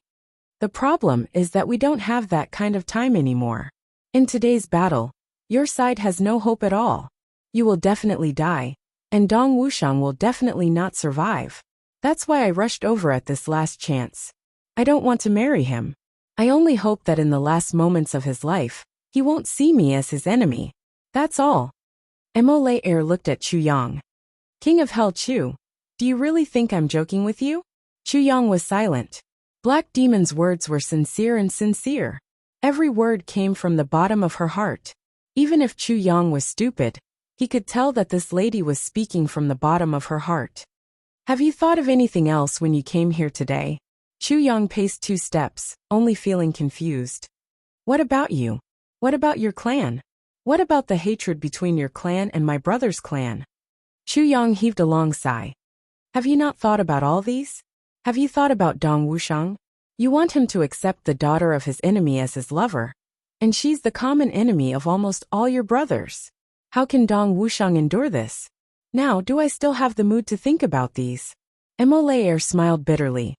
The problem is that we don't have that kind of time anymore. In today's battle, your side has no hope at all. You will definitely die, and Dong Wuxiang will definitely not survive. That's why I rushed over at this last chance. I don't want to marry him. I only hope that in the last moments of his life, he won't see me as his enemy. That's all. Mo looked at Chu Yang. King of Hell Chu, do you really think I'm joking with you? Chu Yang was silent. Black Demon's words were sincere and sincere. Every word came from the bottom of her heart. Even if Chu Yang was stupid, he could tell that this lady was speaking from the bottom of her heart. Have you thought of anything else when you came here today? Chu Yang paced 2 steps, only feeling confused. What about you? What about your clan? What about the hatred between your clan and my brother's clan? Chu Yang heaved a long sigh. Have you not thought about all these? Have you thought about Dong Wuxiang? You want him to accept the daughter of his enemy as his lover, and she's the common enemy of almost all your brothers. How can Dong Wuxiang endure this? Now, do I still have the mood to think about these? Mo smiled bitterly.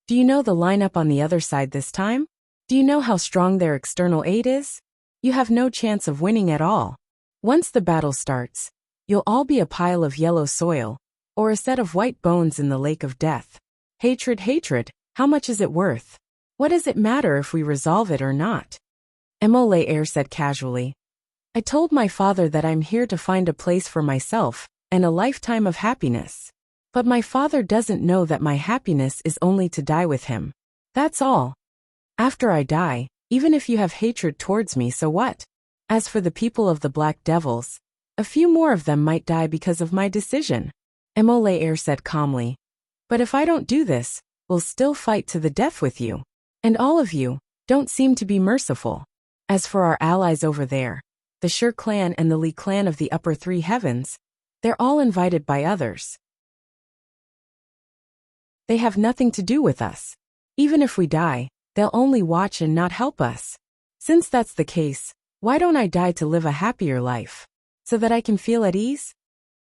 Do you know the lineup on the other side this time? Do you know how strong their external aid is? You have no chance of winning at all. Once the battle starts, you'll all be a pile of yellow soil, or a set of white bones in the lake of death. Hatred, how much is it worth? What does it matter if we resolve it or not? Mo said casually. I told my father that I'm here to find a place for myself, and a lifetime of happiness. But my father doesn't know that my happiness is only to die with him. That's all. After I die, even if you have hatred towards me, so what? As for the people of the Black Devils, a few more of them might die because of my decision. Mo said calmly. But if I don't do this, we'll still fight to the death with you. And all of you don't seem to be merciful. As for our allies over there, the Shi clan and the Li clan of the upper 3 heavens, they're all invited by others. They have nothing to do with us. Even if we die, they'll only watch and not help us. Since that's the case, why don't I die to live a happier life, so that I can feel at ease?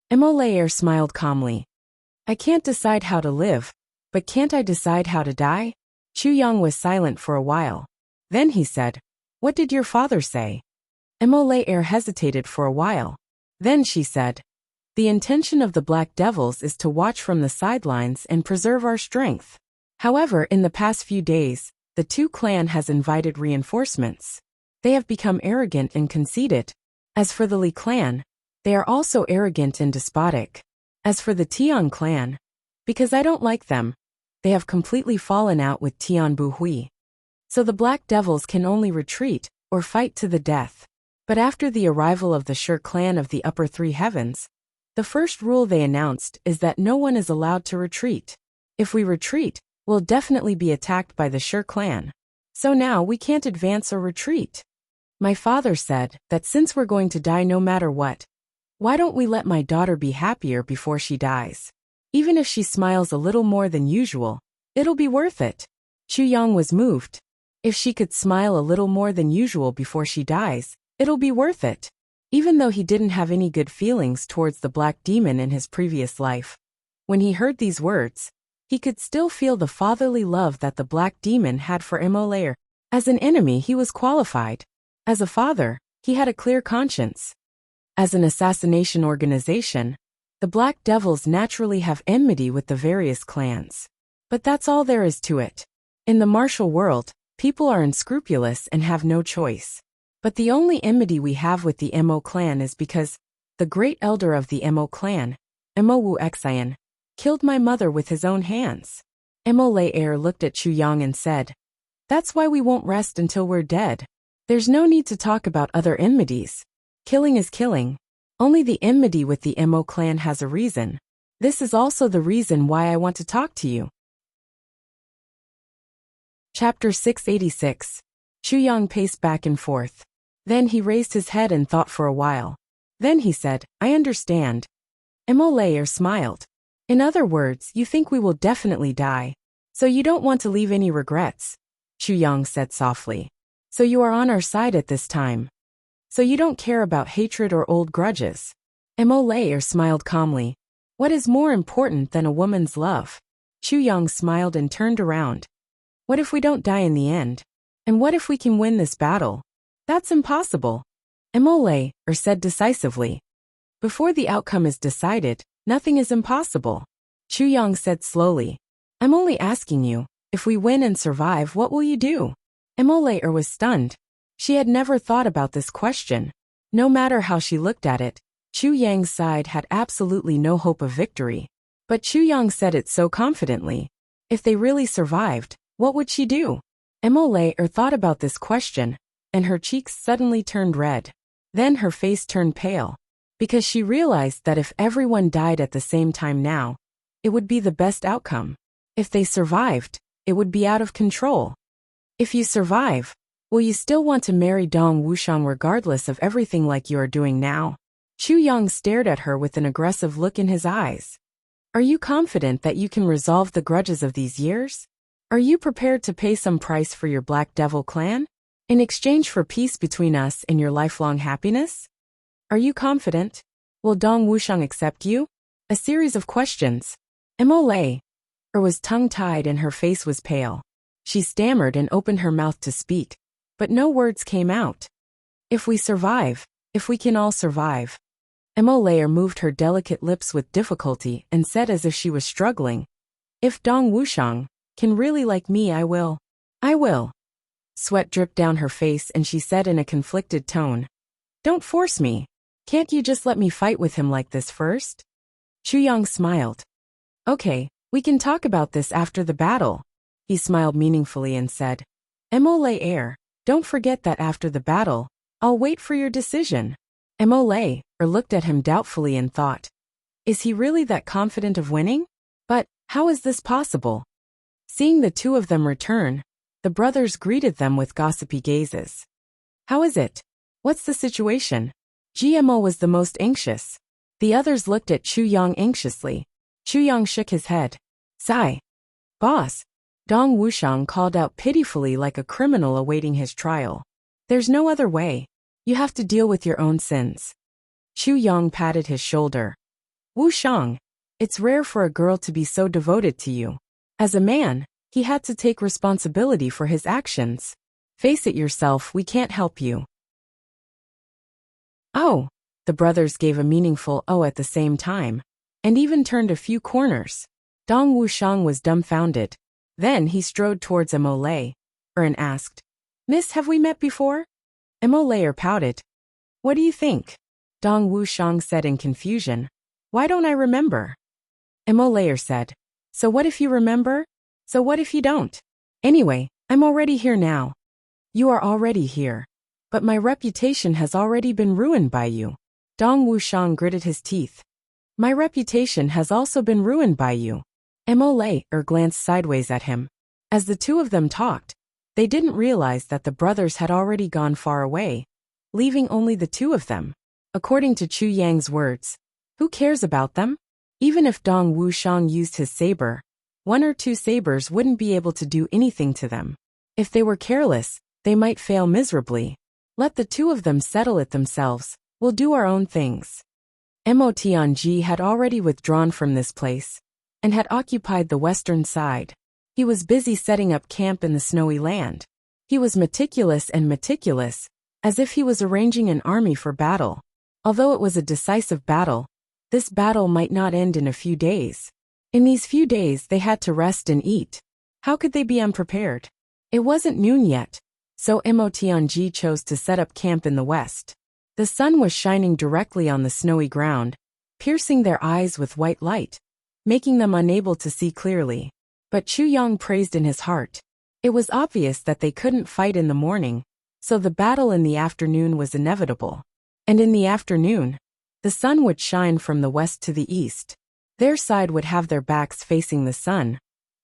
Mo smiled calmly. I can't decide how to live, but can't I decide how to die? Chu Yang was silent for a while. Then he said, What did your father say? Mo hesitated for a while. Then she said, The intention of the Black Devils is to watch from the sidelines and preserve our strength. However, in the past few days, the 2 clan has invited reinforcements. They have become arrogant and conceited. As for the Li clan, they are also arrogant and despotic. As for the Tian clan, because I don't like them, they have completely fallen out with Tian Buhui. So the Black Devils can only retreat, or fight to the death. But after the arrival of the Shi clan of the upper 3 heavens, the first rule they announced is that no one is allowed to retreat. If we retreat, we'll definitely be attacked by the Shi clan. So now we can't advance or retreat. My father said that since we're going to die no matter what, why don't we let my daughter be happier before she dies? Even if she smiles a little more than usual, it'll be worth it. Chu Yang was moved. If she could smile a little more than usual before she dies, it'll be worth it. Even though he didn't have any good feelings towards the Black Demon in his previous life, when he heard these words, he could still feel the fatherly love that the Black Demon had for Mo. As an enemy, he was qualified. As a father, he had a clear conscience. As an assassination organization, The Black Devils naturally have enmity with the various clans. But that's all there is to it. In the martial world, people are unscrupulous and have no choice. But the only enmity we have with the Mo clan is because the great elder of the Mo clan, Wuxia, killed my mother with his own hands. Mo looked at Chu Yang and said, "That's why we won't rest until we're dead. There's no need to talk about other enmities. Killing is killing. Only the enmity with the Mo clan has a reason. This is also the reason why I want to talk to you." Chapter 686. Chu Yang paced back and forth. Then he raised his head and thought for a while. Then he said, "I understand." Mo smiled. "In other words, you think we will definitely die. So you don't want to leave any regrets," Chu Yang said softly. "So you are on our side at this time. So you don't care about hatred or old grudges." Mo smiled calmly. "What is more important than a woman's love?" Chu Yang smiled and turned around. "What if we don't die in the end? And what if we can win this battle?" "That's impossible," Mo said decisively. "Before the outcome is decided, nothing is impossible," Chu Yang said slowly. "I'm only asking you, if we win and survive, what will you do?" Mo was stunned. She had never thought about this question. No matter how she looked at it, Chu Yang's side had absolutely no hope of victory. But Chu Yang said it so confidently. If they really survived, what would she do? Mo thought about this question, and her cheeks suddenly turned red. Then her face turned pale. Because she realized that if everyone died at the same time now, it would be the best outcome. If they survived, it would be out of control. If you survive, will you still want to marry Dong Wuxiang regardless of everything like you are doing now? Chu Yang stared at her with an aggressive look in his eyes. Are you confident that you can resolve the grudges of these years? Are you prepared to pay some price for your Black Devil clan? In exchange for peace between us and your lifelong happiness? Are you confident? Will Dong Wuxiang accept you? A series of questions. Mo was tongue-tied and her face was pale. She stammered and opened her mouth to speak, but no words came out. If we survive, if we can all survive. Mo moved her delicate lips with difficulty and said as if she was struggling. If Dong Wuxiang can really like me, I will. I will. Sweat dripped down her face and she said in a conflicted tone, "Don't force me. Can't you just let me fight with him like this first?" Chu Yang smiled. "Okay, we can talk about this after the battle." He smiled meaningfully and said, "Mo don't forget that after the battle, I'll wait for your decision." Mo looked at him doubtfully and thought, is he really that confident of winning? But how is this possible? Seeing the two of them return, the brothers greeted them with gossipy gazes. "How is it? What's the situation?" GMO was the most anxious. The others looked at Chu Yang anxiously. Chu Yang shook his head. "Sigh. Boss," Dong Wuxiang called out pitifully like a criminal awaiting his trial. "There's no other way. You have to deal with your own sins." Chu Yang patted his shoulder. "Wuxiang, it's rare for a girl to be so devoted to you. As a man, he had to take responsibility for his actions. Face it yourself, we can't help you." "Oh," the brothers gave a meaningful "oh" at the same time, and even turned a few corners. Dong Wuxiang was dumbfounded. Then he strode towards Mo and asked, "Miss, have we met before?" Mo pouted. "What do you think?" Dong Wuxiang said in confusion. "Why don't I remember?" Mo said, "So what if you remember? So what if you don't? Anyway, I'm already here now." "You are already here. But my reputation has already been ruined by you." Dong Wuxiang gritted his teeth. "My reputation has also been ruined by you." Mo glanced sideways at him. As the two of them talked, they didn't realize that the brothers had already gone far away, leaving only the two of them. According to Chu Yang's words, who cares about them? Even if Dong Wuxiang used his saber, one or two sabers wouldn't be able to do anything to them. If they were careless, they might fail miserably. Let the two of them settle it themselves. We'll do our own things. Mo Tianji had already withdrawn from this place and had occupied the western side. He was busy setting up camp in the snowy land. He was meticulous, as if he was arranging an army for battle. Although it was a decisive battle, This battle might not end in a few days. In these few days they had to rest and eat. How could they be unprepared? It wasn't noon yet, so Motianji chose to set up camp in the west. The sun was shining directly on the snowy ground, piercing their eyes with white light, making them unable to see clearly. But Chu Yang praised in his heart. It was obvious that they couldn't fight in the morning, so the battle in the afternoon was inevitable. And in the afternoon, the sun would shine from the west to the east. Their side would have their backs facing the sun,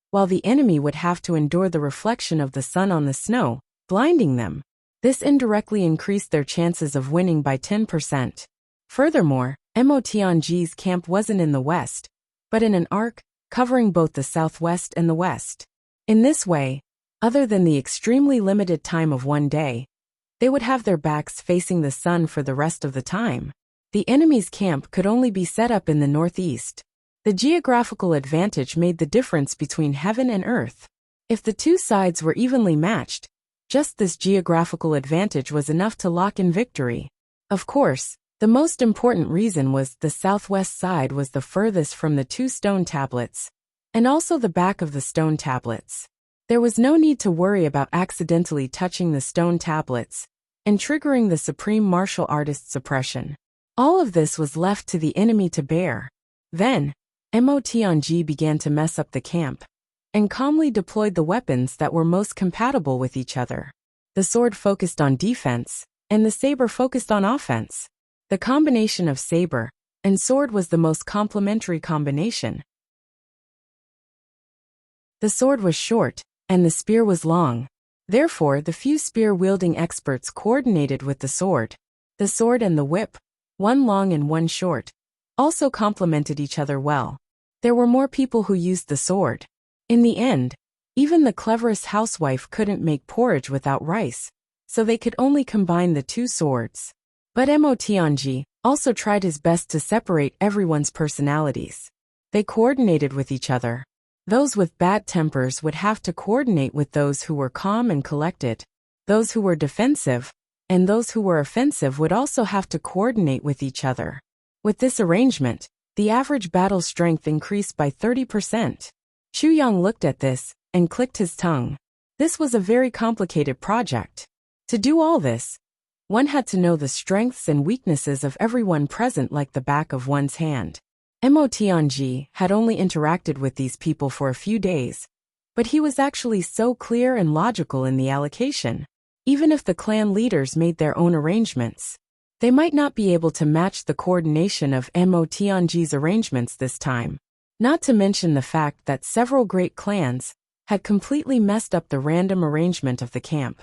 while the enemy would have to endure the reflection of the sun on the snow, blinding them. This indirectly increased their chances of winning by 10%. Furthermore, Motianji's camp wasn't in the west, but in an arc, covering both the southwest and the west. In this way, other than the extremely limited time of one day, they would have their backs facing the sun for the rest of the time. The enemy's camp could only be set up in the northeast. The geographical advantage made the difference between heaven and earth. If the two sides were evenly matched, just this geographical advantage was enough to lock in victory. Of course, the most important reason was the southwest side was the furthest from the two stone tablets, and also the back of the stone tablets. There was no need to worry about accidentally touching the stone tablets and triggering the supreme martial artist's suppression. All of this was left to the enemy to bear. Then, Motianji began to mess up the camp, and calmly deployed the weapons that were most compatible with each other. The sword focused on defense, and the saber focused on offense. The combination of saber and sword was the most complementary combination. The sword was short, and the spear was long. Therefore, the few spear-wielding experts coordinated with the sword. The sword and the whip, one long and one short, also complemented each other well. There were more people who used the sword. In the end, even the cleverest housewife couldn't make porridge without rice, so they could only combine the two swords. But Motianji also tried his best to separate everyone's personalities. They coordinated with each other. Those with bad tempers would have to coordinate with those who were calm and collected. Those who were defensive, and those who were offensive would also have to coordinate with each other. With this arrangement, the average battle strength increased by 30%. Chu Yang looked at this and clicked his tongue. This was a very complicated project. To do all this, one had to know the strengths and weaknesses of everyone present like the back of one's hand. Motianji had only interacted with these people for a few days, but he was actually so clear and logical in the allocation. Even if the clan leaders made their own arrangements, they might not be able to match the coordination of Motianji's arrangements this time. Not to mention the fact that several great clans had completely messed up the random arrangement of the camp.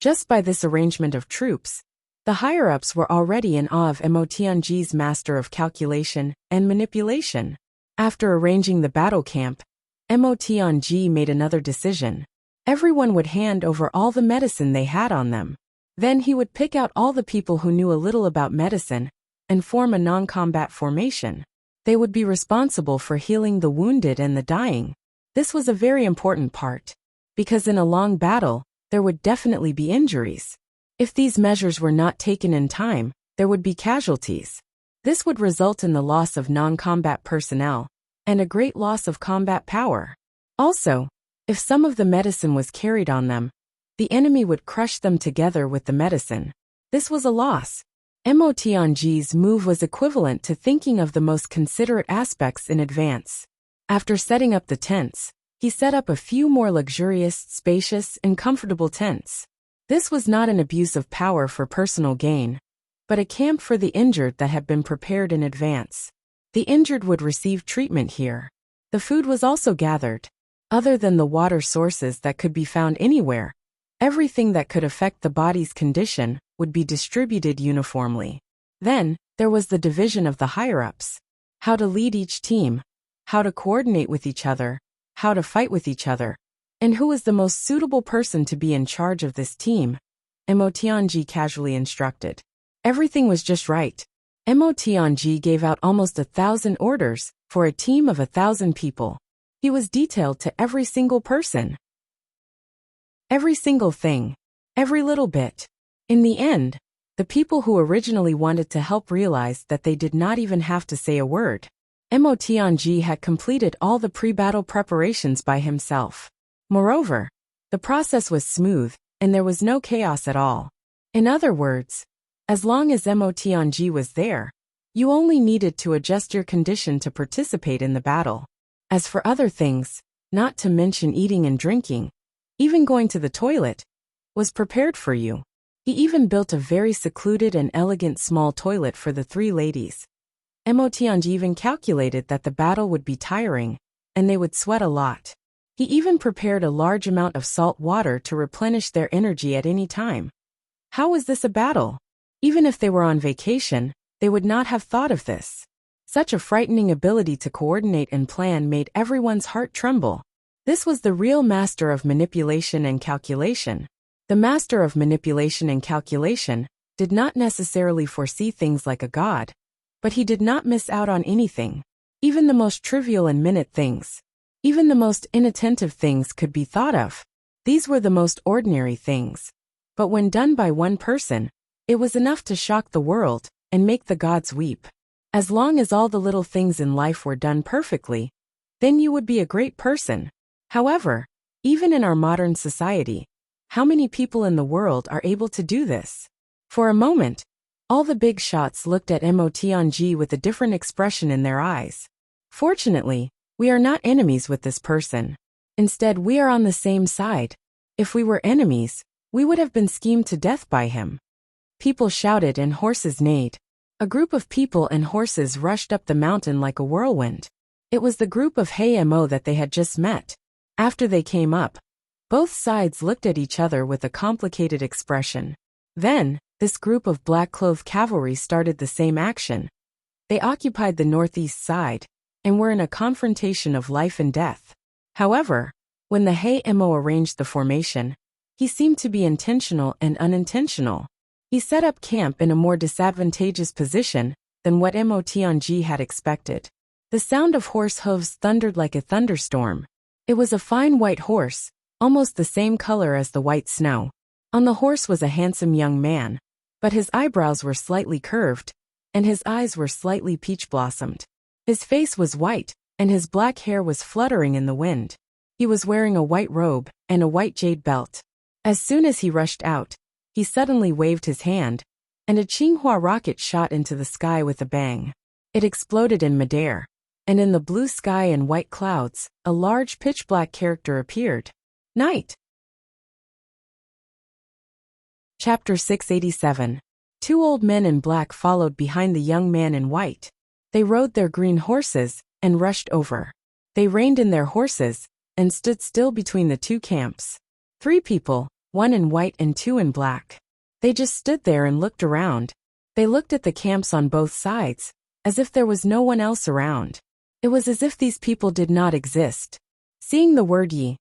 Just by this arrangement of troops, the higher-ups were already in awe of Motianji's master of calculation and manipulation. After arranging the battle camp, Motianji made another decision. Everyone would hand over all the medicine they had on them. Then he would pick out all the people who knew a little about medicine and form a non-combat formation. They would be responsible for healing the wounded and the dying. This was a very important part, because in a long battle, there would definitely be injuries. If these measures were not taken in time, there would be casualties. This would result in the loss of non-combat personnel and a great loss of combat power. Also, if some of the medicine was carried on them, the enemy would crush them together with the medicine. This was a loss. Motianji's move was equivalent to thinking of the most considerate aspects in advance. After setting up the tents, he set up a few more luxurious, spacious, and comfortable tents. This was not an abuse of power for personal gain, but a camp for the injured that had been prepared in advance. The injured would receive treatment here. The food was also gathered. Other than the water sources that could be found anywhere, everything that could affect the body's condition would be distributed uniformly. Then, there was the division of the higher-ups. How to lead each team, how to coordinate with each other, how to fight with each other, and who was the most suitable person to be in charge of this team, Motianji casually instructed. Everything was just right. Motianji gave out almost 1,000 orders for a team of 1,000 people. He was detailed to every single person. Every single thing. Every little bit. In the end, The people who originally wanted to help realized that they did not even have to say a word. Mo Tianji had completed all the pre-battle preparations by himself. Moreover, the process was smooth, and there was no chaos at all. In other words, as long as Mo Tianji was there, you only needed to adjust your condition to participate in the battle. As for other things, not to mention eating and drinking, even going to the toilet, was prepared for you. He even built a very secluded and elegant small toilet for the three ladies. Mo Tianji even calculated that the battle would be tiring, and they would sweat a lot. He even prepared a large amount of salt water to replenish their energy at any time. How was this a battle? Even if they were on vacation, they would not have thought of this. Such a frightening ability to coordinate and plan made everyone's heart tremble. This was the real master of manipulation and calculation. The master of manipulation and calculation did not necessarily foresee things like a god, but he did not miss out on anything. Even the most trivial and minute things. Even the most inattentive things could be thought of. These were the most ordinary things. But when done by one person, it was enough to shock the world and make the gods weep. As long as all the little things in life were done perfectly, then you would be a great person. However, even in our modern society, how many people in the world are able to do this? For a moment, all the big shots looked at Mo Tianji with a different expression in their eyes. Fortunately, we are not enemies with this person. Instead, we are on the same side. If we were enemies, we would have been schemed to death by him. People shouted and horses neighed. A group of people and horses rushed up the mountain like a whirlwind. It was the group of Mo that they had just met. After they came up, both sides looked at each other with a complicated expression. Then, this group of black-clothed cavalry started the same action. They occupied the northeast side, and were in a confrontation of life and death. However, when the Mo arranged the formation, he seemed to be intentional and unintentional. He set up camp in a more disadvantageous position than what Mo Tianji had expected. The sound of horse hooves thundered like a thunderstorm. It was a fine white horse, almost the same color as the white snow. On the horse was a handsome young man, but his eyebrows were slightly curved, and his eyes were slightly peach-blossomed. His face was white, and his black hair was fluttering in the wind. He was wearing a white robe and a white jade belt. As soon as he rushed out, he suddenly waved his hand, and a Qinghua rocket shot into the sky with a bang. It exploded in midair, and in the blue sky and white clouds, a large pitch-black character appeared. Night. Chapter 687. Two old men in black followed behind the young man in white. They rode their green horses and rushed over. They reined in their horses and stood still between the two camps. Three people, one in white and two in black. They just stood there and looked around. They looked at the camps on both sides, as if there was no one else around. It was as if these people did not exist. Seeing the word Yi,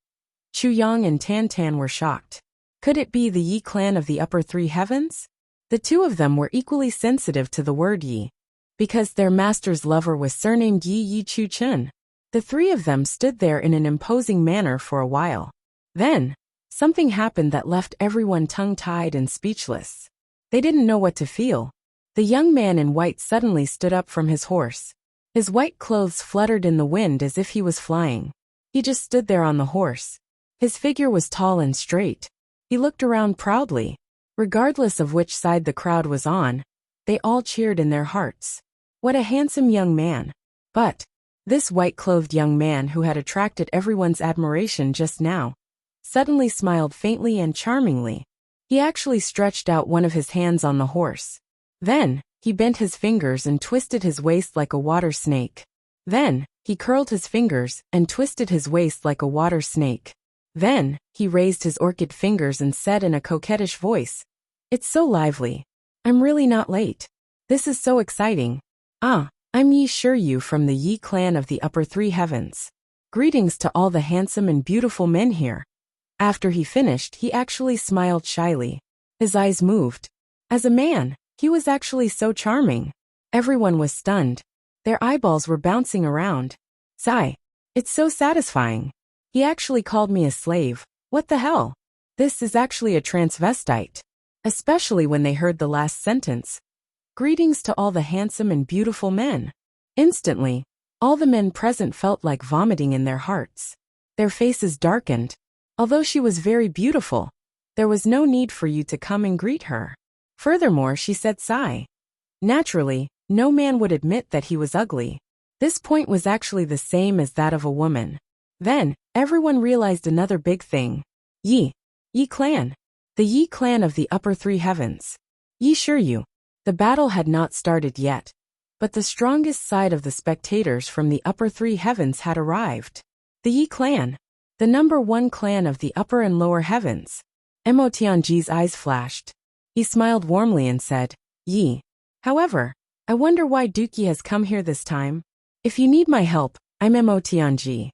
Chu Yang and Tan Tan were shocked. Could it be the Yi clan of the upper three heavens? The two of them were equally sensitive to the word Yi, because their master's lover was surnamed Yi Chu Chun. The three of them stood there in an imposing manner for a while. Then, something happened that left everyone tongue-tied and speechless. They didn't know what to feel. The young man in white suddenly stood up from his horse. His white clothes fluttered in the wind as if he was flying. He just stood there on the horse. His figure was tall and straight. He looked around proudly. Regardless of which side the crowd was on, they all cheered in their hearts. What a handsome young man. But this white-clothed young man who had attracted everyone's admiration just now suddenly smiled faintly and charmingly. He actually stretched out one of his hands on the horse. Then, he bent his fingers and twisted his waist like a water snake. Then, he curled his fingers and twisted his waist like a water snake. Then, he raised his orchid fingers and said in a coquettish voice, "It's so lively. I'm really not late. This is so exciting. I'm Yi Shiryu from the Yi clan of the upper three heavens. Greetings to all the handsome and beautiful men here." After he finished, he actually smiled shyly. His eyes moved. As a man, he was actually so charming. Everyone was stunned. Their eyeballs were bouncing around. Sigh. It's so satisfying. He actually called me a slave. What the hell? This is actually a transvestite. A especially when they heard the last sentence. Greetings to all the handsome and beautiful men. Instantly, all the men present felt like vomiting in their hearts. Their faces darkened. Although she was very beautiful, there was no need for you to come and greet her. Furthermore, she said sigh. Naturally, no man would admit that he was ugly. This point was actually the same as that of a woman. Then, everyone realized another big thing. Yi clan. The Yi clan of the upper three heavens. Yi Shiryu. The battle had not started yet, but the strongest side of the spectators from the upper three heavens had arrived. The Yi clan. The number one clan of the upper and lower heavens. Mo Tianji's eyes flashed. He smiled warmly and said, Yi. However, I wonder why Duki has come here this time. If you need my help, I'm Mo Tianji.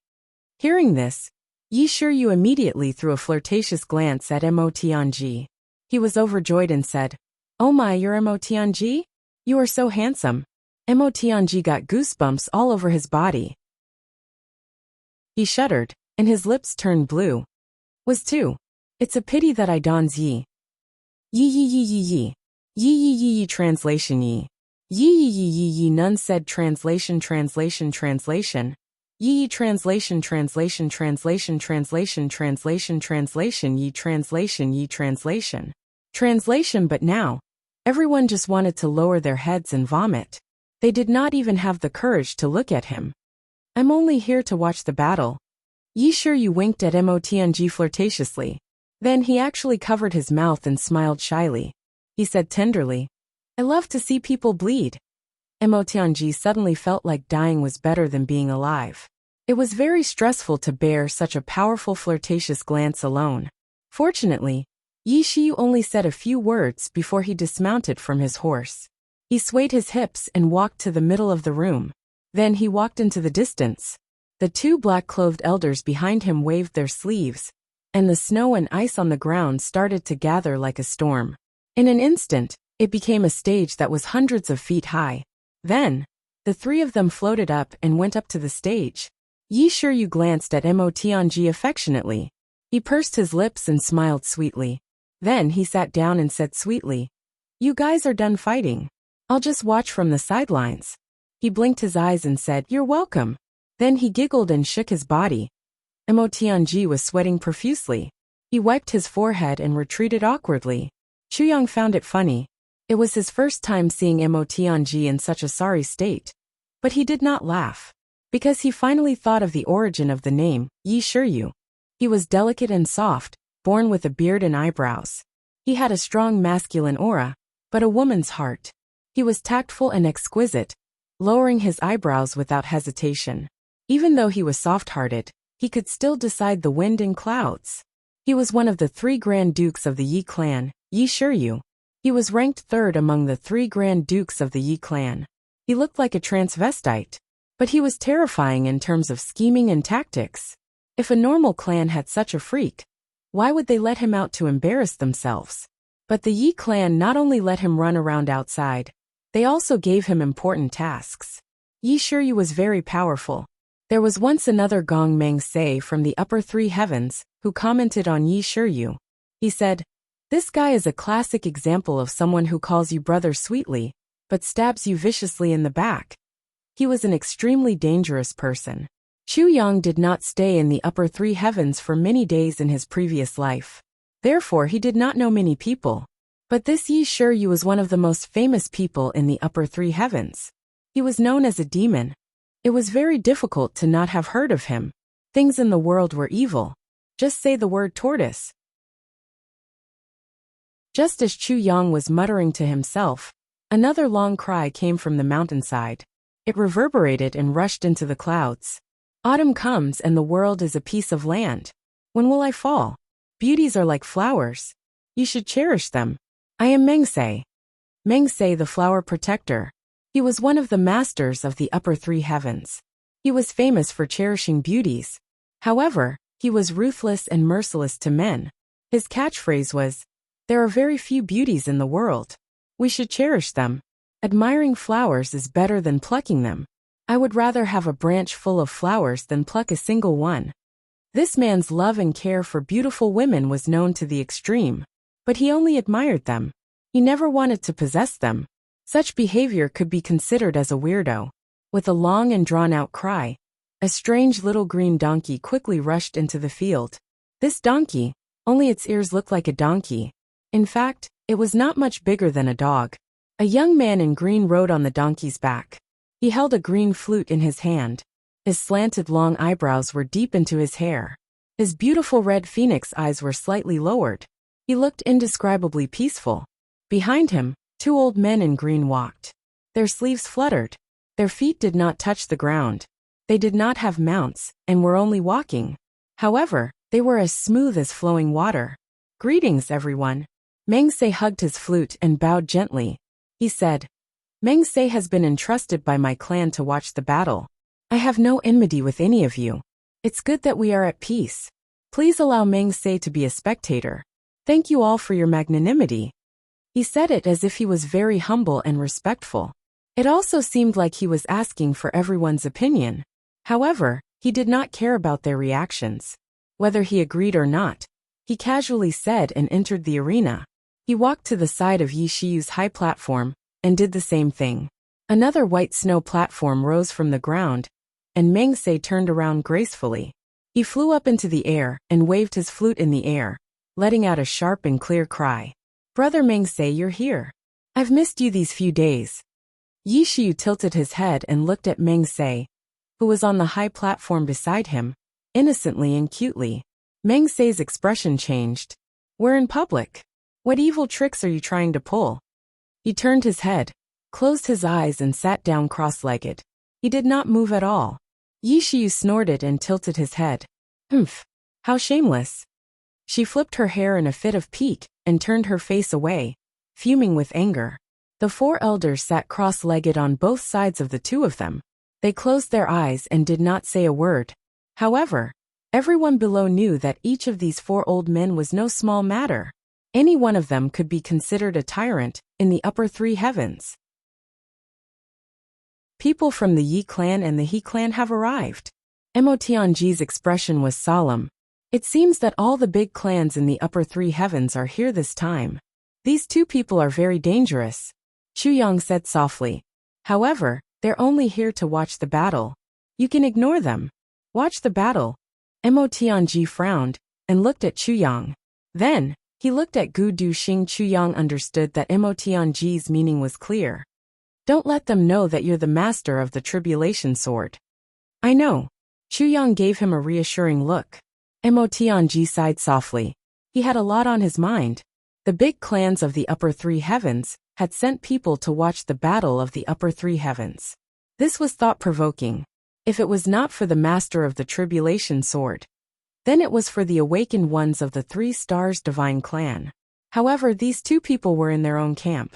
Hearing this, Yi Shiryu immediately threw a flirtatious glance at Mo Tianji. He was overjoyed and said, Oh my, you're Mo Tianji? You are so handsome. Mo Tianji got goosebumps all over his body. He shuddered, and his lips turned blue. Was too. It's a pity that I dons Yi. Yi yi yi yi yi. Yi yi yi yi translation Yi. Yi yi yi yi yi none said translation. Yi yi translation Yi translation Yi translation. Translation. But now, everyone just wanted to lower their heads and vomit. They did not even have the courage to look at him. I'm only here to watch the battle. Yi Shiryu winked at Mo Tianji flirtatiously. Then he actually covered his mouth and smiled shyly. He said tenderly, I love to see people bleed. Mo Tianji suddenly felt like dying was better than being alive. It was very stressful to bear such a powerful flirtatious glance alone. Fortunately, Yi Shiryu only said a few words before he dismounted from his horse. He swayed his hips and walked to the middle of the room. Then he walked into the distance. The two black-clothed elders behind him waved their sleeves, and the snow and ice on the ground started to gather like a storm. In an instant, it became a stage that was hundreds of feet high. Then, the three of them floated up and went up to the stage. Yi Shiryu glanced at Mo Tianji affectionately. He pursed his lips and smiled sweetly. Then he sat down and said sweetly, You guys are done fighting. I'll just watch from the sidelines. He blinked his eyes and said, You're welcome. Then he giggled and shook his body. Mo Tianji was sweating profusely. He wiped his forehead and retreated awkwardly. Chuyang found it funny. It was his first time seeing Mo Tianji in such a sorry state. But he did not laugh, because he finally thought of the origin of the name, Yi Shiryu. He was delicate and soft, born with a beard and eyebrows. He had a strong masculine aura, but a woman's heart. He was tactful and exquisite, lowering his eyebrows without hesitation. Even though he was soft-hearted, he could still decide the wind and clouds. He was one of the three Grand Dukes of the Yi clan, Yi Shiryu. He was ranked third among the three Grand Dukes of the Yi clan. He looked like a transvestite, but he was terrifying in terms of scheming and tactics. If a normal clan had such a freak, why would they let him out to embarrass themselves? But the Yi clan not only let him run around outside, they also gave him important tasks. Yi Shiryu was very powerful. There was once another Gong Meng-se from the upper three heavens, who commented on Yi Shiryu. He said, This guy is a classic example of someone who calls you brother sweetly, but stabs you viciously in the back. He was an extremely dangerous person. Chuyang did not stay in the upper three heavens for many days in his previous life. Therefore he did not know many people. But this Yi Shiryu was one of the most famous people in the upper three heavens. He was known as a demon. It was very difficult to not have heard of him. Things in the world were evil. Just say the word tortoise. Just as Chuyang was muttering to himself, another long cry came from the mountainside. It reverberated and rushed into the clouds. Autumn comes and the world is a piece of land. When will I fall? Beauties are like flowers. You should cherish them. I am Meng-se. Meng-se, the flower protector. He was one of the masters of the upper three heavens. He was famous for cherishing beauties. However, he was ruthless and merciless to men. His catchphrase was, There are very few beauties in the world. We should cherish them. Admiring flowers is better than plucking them. I would rather have a branch full of flowers than pluck a single one. This man's love and care for beautiful women was known to the extreme. But he only admired them. He never wanted to possess them. Such behavior could be considered as a weirdo. With a long and drawn-out cry, a strange little green donkey quickly rushed into the field. This donkey, only its ears looked like a donkey. In fact, it was not much bigger than a dog. A young man in green rode on the donkey's back. He held a green flute in his hand. His slanted long eyebrows were deep into his hair. His beautiful red phoenix eyes were slightly lowered. He looked indescribably peaceful. Behind him, two old men in green walked. Their sleeves fluttered. Their feet did not touch the ground. They did not have mounts, and were only walking. However, they were as smooth as flowing water. "Greetings, everyone." Mengsei hugged his flute and bowed gently. He said, "Mengsei has been entrusted by my clan to watch the battle. I have no enmity with any of you. It's good that we are at peace. Please allow Mengsei to be a spectator. Thank you all for your magnanimity." He said it as if he was very humble and respectful. It also seemed like he was asking for everyone's opinion. However, he did not care about their reactions. Whether he agreed or not, he casually said and entered the arena. He walked to the side of Yi Shiyu's high platform, and did the same thing. Another white snow platform rose from the ground, and Mengsei turned around gracefully. He flew up into the air and waved his flute in the air, letting out a sharp and clear cry. "Brother Mengsei, you're here. I've missed you these few days." Yi Shiyu tilted his head and looked at Mengsei, who was on the high platform beside him, innocently and cutely. Mengsei's expression changed. "We're in public. What evil tricks are you trying to pull?" He turned his head, closed his eyes and sat down cross-legged. He did not move at all. Yi Shiyu snorted and tilted his head. "Humph. How shameless." She flipped her hair in a fit of pique and turned her face away, fuming with anger. The four elders sat cross-legged on both sides of the two of them. They closed their eyes and did not say a word. However, everyone below knew that each of these four old men was no small matter. Any one of them could be considered a tyrant in the upper three heavens. People from the Yi clan and the He clan have arrived. Emotianji's expression was solemn. It seems that all the big clans in the upper three heavens are here this time. These two people are very dangerous, Chuyang said softly. However, they're only here to watch the battle. You can ignore them. Watch the battle. Emotianji frowned and looked at Chuyang. Then, he looked at Gu Duxing. Chuyang understood that Emotianji's meaning was clear. Don't let them know that you're the master of the tribulation sword. I know. Chuyang gave him a reassuring look. Emotianji sighed softly. He had a lot on his mind. The big clans of the upper three heavens had sent people to watch the battle of the upper three heavens. This was thought-provoking. If it was not for the master of the tribulation sword, then it was for the awakened ones of the Three Stars Divine Clan. However, these two people were in their own camp.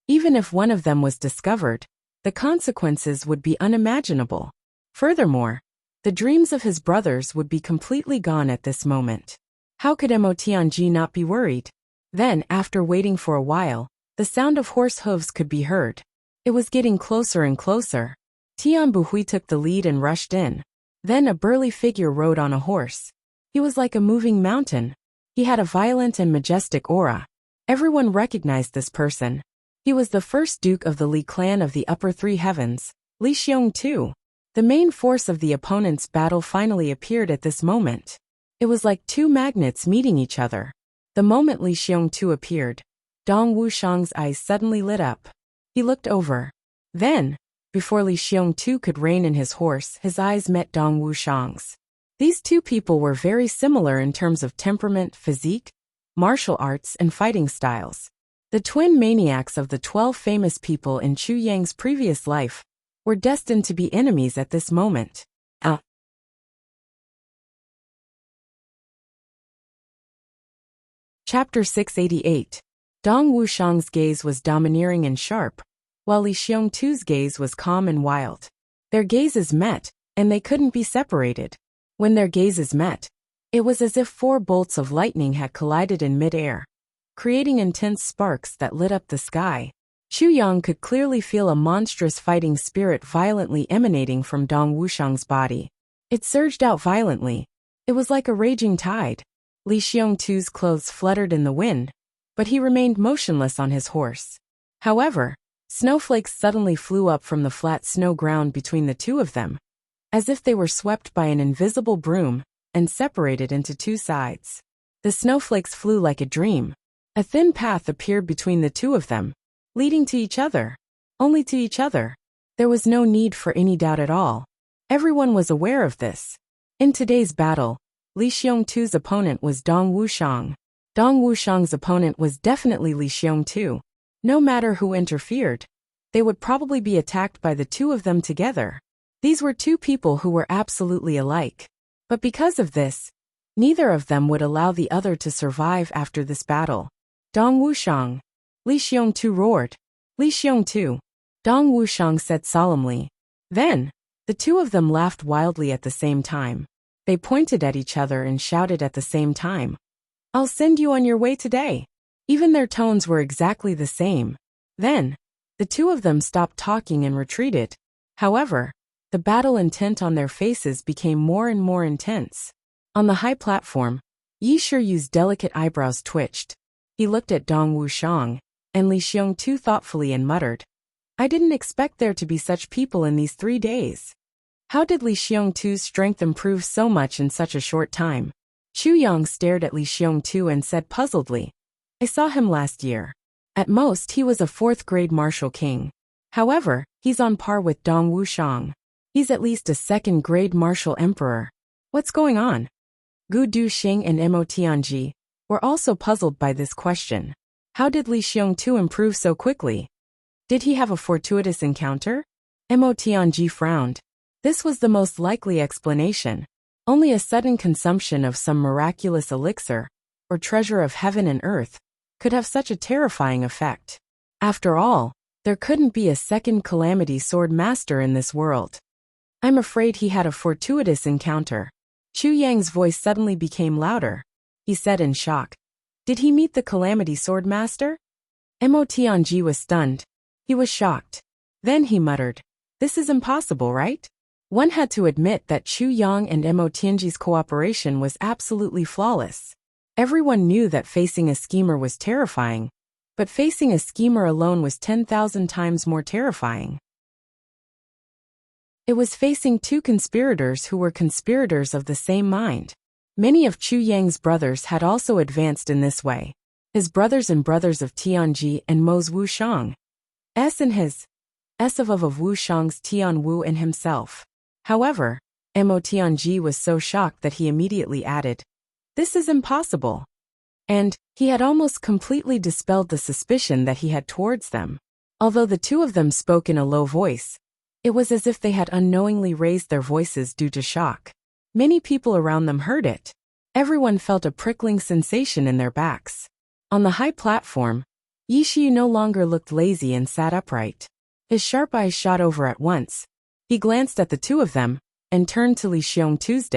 Even if one of them was discovered, the consequences would be unimaginable. Furthermore, the dreams of his brothers would be completely gone at this moment. How could Emotianji not be worried? Then, after waiting for a while, the sound of horse hooves could be heard. It was getting closer and closer. Tian Buhui took the lead and rushed in. Then a burly figure rode on a horse. He was like a moving mountain. He had a violent and majestic aura. Everyone recognized this person. He was the first Duke of the Li clan of the Upper Three Heavens, Li Xiongtu. The main force of the opponent's battle finally appeared at this moment. It was like two magnets meeting each other. The moment Li Xiongtu appeared, Dong Wushang's eyes suddenly lit up. He looked over. Then, before Li Xiongtu could rein in his horse, his eyes met Dong Wushang's. These two people were very similar in terms of temperament, physique, martial arts, and fighting styles. The twin maniacs of the 12 famous people in Chu Yang's previous life were destined to be enemies at this moment. Chapter 688. Dong Wushang's gaze was domineering and sharp, while Li Xiongtu's gaze was calm and wild. Their gazes met, and they couldn't be separated. When their gazes met, it was as if 4 bolts of lightning had collided in mid-air, creating intense sparks that lit up the sky. Chuyang could clearly feel a monstrous fighting spirit violently emanating from Dong Wushang's body. It surged out violently. It was like a raging tide. Li Xiongtu's clothes fluttered in the wind, but he remained motionless on his horse. However, snowflakes suddenly flew up from the flat snow ground between the two of them, as if they were swept by an invisible broom, and separated into two sides. The snowflakes flew like a dream. A thin path appeared between the two of them, leading to each other. Only to each other. There was no need for any doubt at all. Everyone was aware of this. In today's battle, Li Xiongtu's opponent was Dong Wuxiang. Dong Wuxiang's opponent was definitely Li Xiongtu. No matter who interfered, they would probably be attacked by the two of them together. These were two people who were absolutely alike. But because of this, neither of them would allow the other to survive after this battle. Dong Wuxiang. Li Xiongtu roared. Li Xiongtu. Dong Wuxiang said solemnly. Then, the two of them laughed wildly at the same time. They pointed at each other and shouted at the same time. I'll send you on your way today. Even their tones were exactly the same. Then, the two of them stopped talking and retreated. However, the battle intent on their faces became more and more intense. On the high platform, Yi Shiyu's delicate eyebrows twitched. He looked at Dong Wuxiang and Li Xiongtu thoughtfully and muttered, I didn't expect there to be such people in these 3 days. How did Li Xiongtu's strength improve so much in such a short time? Chu Yang stared at Li Xiongtu and said puzzledly, I saw him last year. At most he was a 4th-grade martial king. However, he's on par with Dong Wuxiang. He's at least a 2nd-grade martial emperor. What's going on? Gu Duxing and Mo Tianji were also puzzled by this question. How did Li Xiongtu improve so quickly? Did he have a fortuitous encounter? Mo Tianji frowned. This was the most likely explanation. Only a sudden consumption of some miraculous elixir, or treasure of heaven and earth, could have such a terrifying effect. After all, there couldn't be a 2nd calamity sword master in this world. I'm afraid he had a fortuitous encounter. Chu Yang's voice suddenly became louder. He said in shock. Did he meet the calamity sword master? Mo Tianji was stunned. He was shocked. Then he muttered, This is impossible, right? One had to admit that Chu Yang and Mo Tianji's cooperation was absolutely flawless. Everyone knew that facing a schemer was terrifying, but facing a schemer alone was 10,000 times more terrifying. It was facing two conspirators who were conspirators of the same mind. Many of Chu Yang's brothers had also advanced in this way. His brothers and brothers of Tianji and Mo's Wuxiang. And his of Wuxiang's Tian Wu and himself. However, Mo Tianji was so shocked that he immediately added, This is impossible. And he had almost completely dispelled the suspicion that he had towards them. Although the two of them spoke in a low voice, it was as if they had unknowingly raised their voices due to shock. Many people around them heard it. Everyone felt a prickling sensation in their backs. On the high platform, Yi Shiyu no longer looked lazy and sat upright. His sharp eyes shot over at once. He glanced at the two of them, and turned to Li Xiongtu's.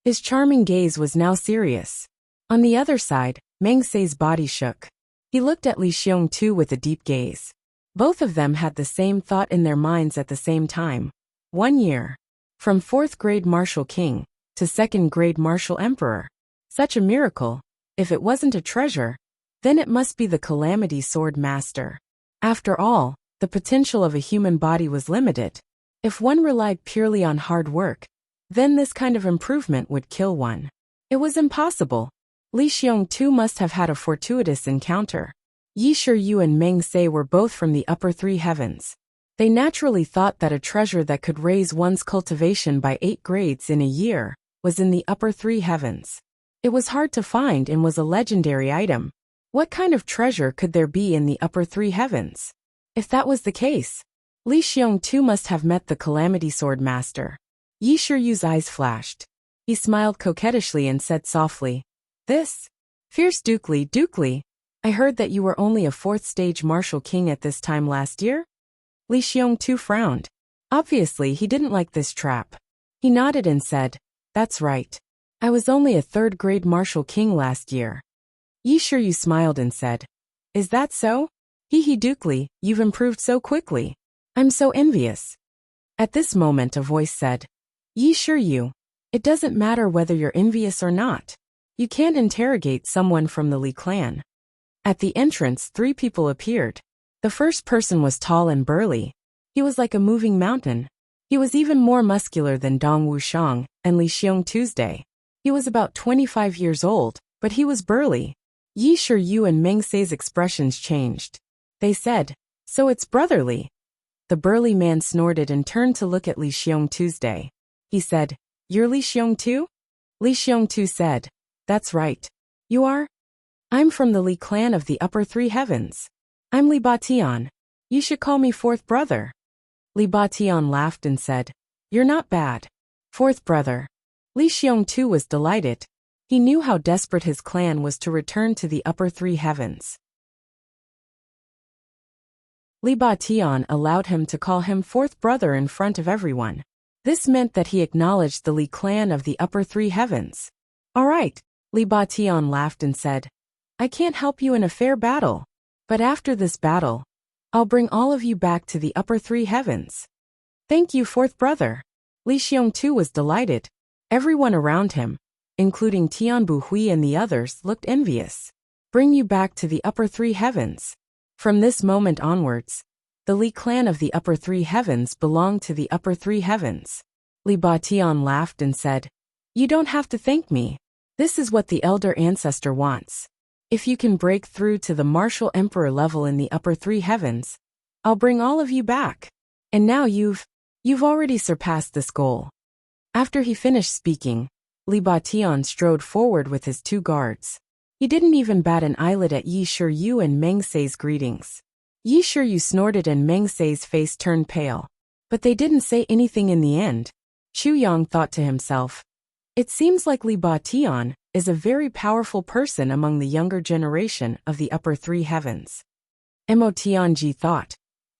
His charming gaze was now serious. On the other side, Meng Sei's body shook. He looked at Li Xiongtu with a deep gaze. Both of them had the same thought in their minds at the same time. 1 year. From 4th-grade martial king to 2nd-grade martial emperor. Such a miracle. If it wasn't a treasure, then it must be the calamity sword master. After all, the potential of a human body was limited. If one relied purely on hard work, then this kind of improvement would kill one. It was impossible. Li Xiongtu must have had a fortuitous encounter. Yi Shiyu and Meng Sei were both from the upper 3 heavens. They naturally thought that a treasure that could raise one's cultivation by 8 grades in a year was in the upper 3 heavens. It was hard to find and was a legendary item. What kind of treasure could there be in the upper 3 heavens? If that was the case, Li Xiongtu must have met the calamity sword master. Yi Shiyu's eyes flashed. He smiled coquettishly and said softly, This? Fierce Dukely, I heard that you were only a 4th-stage martial king at this time last year? Li Xiongtu frowned. Obviously he didn't like this trap. He nodded and said, That's right. I was only a 3rd-grade martial king last year. Yi Shiyu smiled and said, Is that so? Hee Dukely, you've improved so quickly. I'm so envious. At this moment a voice said, Yi Shiyu, it doesn't matter whether you're envious or not. You can't interrogate someone from the Li clan. At the entrance, 3 people appeared. The first person was tall and burly. He was like a moving mountain. He was even more muscular than Dong Wuxiang and Li Xiong Tuesday. He was about 25 years old, but he was burly. Yi Shiyu and Meng Sei's expressions changed. They said, "So it's brotherly." The burly man snorted and turned to look at Li Xiong Tuesday. He said, "You're Li Xiong Tu?" Li Xiong Tu said, "That's right. You are?" "I'm from the Li clan of the upper 3 heavens. I'm Li Batian. You should call me 4th brother." Li Batian laughed and said, "You're not bad. 4th brother." Li Xiong Tu was delighted. He knew how desperate his clan was to return to the upper 3 heavens. Li Batian allowed him to call him 4th brother in front of everyone. This meant that he acknowledged the Li clan of the upper 3 heavens. "All right," Li Batian laughed and said, "I can't help you in a fair battle. But after this battle, I'll bring all of you back to the upper 3 heavens." "Thank you, 4th brother." Li Xiong Tu was delighted. Everyone around him, including Tianbu Hui and the others, looked envious. "Bring you back to the upper 3 heavens." From this moment onwards, the Li clan of the upper 3 heavens belonged to the upper 3 heavens. Li Batian laughed and said, "You don't have to thank me. This is what the elder ancestor wants. If you can break through to the martial emperor level in the upper 3 heavens, I'll bring all of you back. And now you've already surpassed this goal." After he finished speaking, Li Batian strode forward with his 2 guards. He didn't even bat an eyelid at Yi Shiyu and Meng Sei's greetings. Yi Shiyu snorted and Meng Sei's face turned pale. But they didn't say anything in the end. Chu Yang thought to himself, "It seems like Li Batian is a very powerful person among the younger generation of the upper 3 heavens." Mo Tianji thought,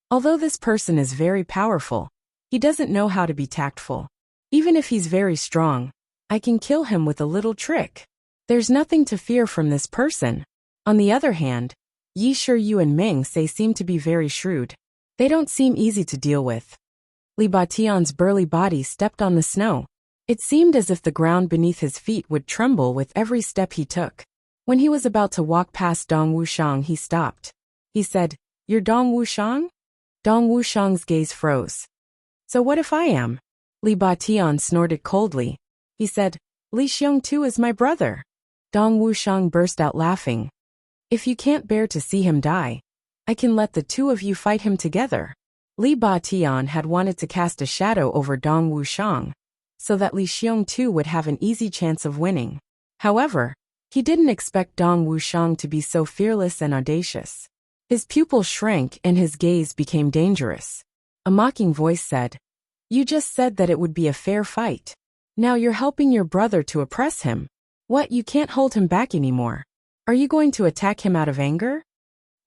"Although this person is very powerful, he doesn't know how to be tactful. Even if he's very strong, I can kill him with a little trick. There's nothing to fear from this person." On the other hand, Yi Shiyu and Meng Sei seem to be very shrewd. They don't seem easy to deal with. Li Batian's burly body stepped on the snow. It seemed as if the ground beneath his feet would tremble with every step he took. When he was about to walk past Dong Wuxiang, he stopped. He said, "You're Dong Wuxiang?" Dong Wuxiang's gaze froze. "So what if I am?" Li Batian snorted coldly. He said, "Li Xiong Tu is my brother." Dong Wuxiang burst out laughing. "If you can't bear to see him die, I can let the 2 of you fight him together." Li Batian had wanted to cast a shadow over Dong Wuxiang, so that Li Xiong Tu would have an easy chance of winning. However, he didn't expect Dong Wuxiang to be so fearless and audacious. His pupils shrank and his gaze became dangerous. A mocking voice said, "You just said that it would be a fair fight. Now you're helping your brother to oppress him. What, you can't hold him back anymore? Are you going to attack him out of anger?"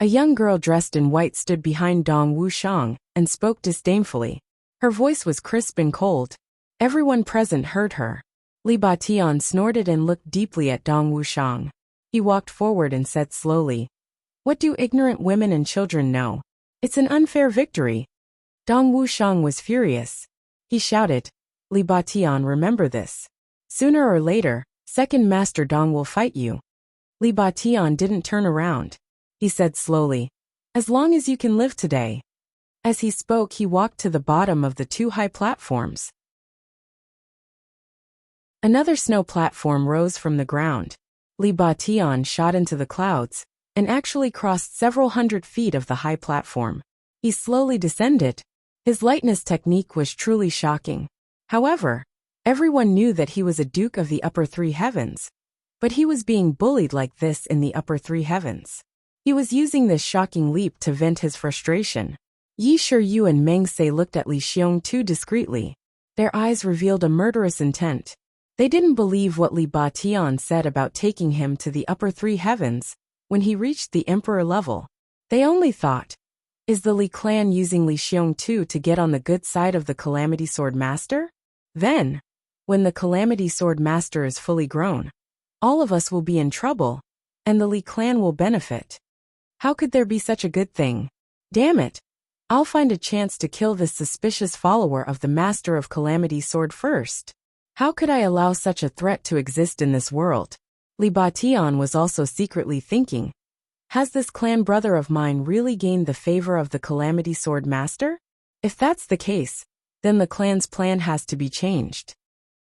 A young girl dressed in white stood behind Dong Wuxiang and spoke disdainfully. Her voice was crisp and cold. Everyone present heard her. Li Batian snorted and looked deeply at Dong Wuxiang. He walked forward and said slowly, "What do ignorant women and children know? It's an unfair victory." Dong Wuxiang was furious. He shouted, "Li Batian, remember this. Sooner or later, Second Master Dong will fight you." Li Batian didn't turn around. He said slowly, "As long as you can live today." As he spoke, he walked to the bottom of the 2 high platforms. Another snow platform rose from the ground. Li Batian shot into the clouds and actually crossed several hundred feet of the high platform. He slowly descended. His lightness technique was truly shocking. However, everyone knew that he was a duke of the upper 3 heavens. But he was being bullied like this in the upper 3 heavens. He was using this shocking leap to vent his frustration. Yi Shiyu and Meng Sei looked at Li Xiong Tu discreetly. Their eyes revealed a murderous intent. They didn't believe what Li Batian said about taking him to the upper 3 heavens when he reached the emperor level. They only thought, is the Li clan using Li Xiong Tu to get on the good side of the Calamity Sword Master? Then, when the Calamity Sword Master is fully grown, all of us will be in trouble, and the Li clan will benefit. How could there be such a good thing? Damn it! I'll find a chance to kill this suspicious follower of the Master of Calamity Sword first. How could I allow such a threat to exist in this world? Li Batian was also secretly thinking. Has this clan brother of mine really gained the favor of the Calamity Sword Master? If that's the case, then the clan's plan has to be changed.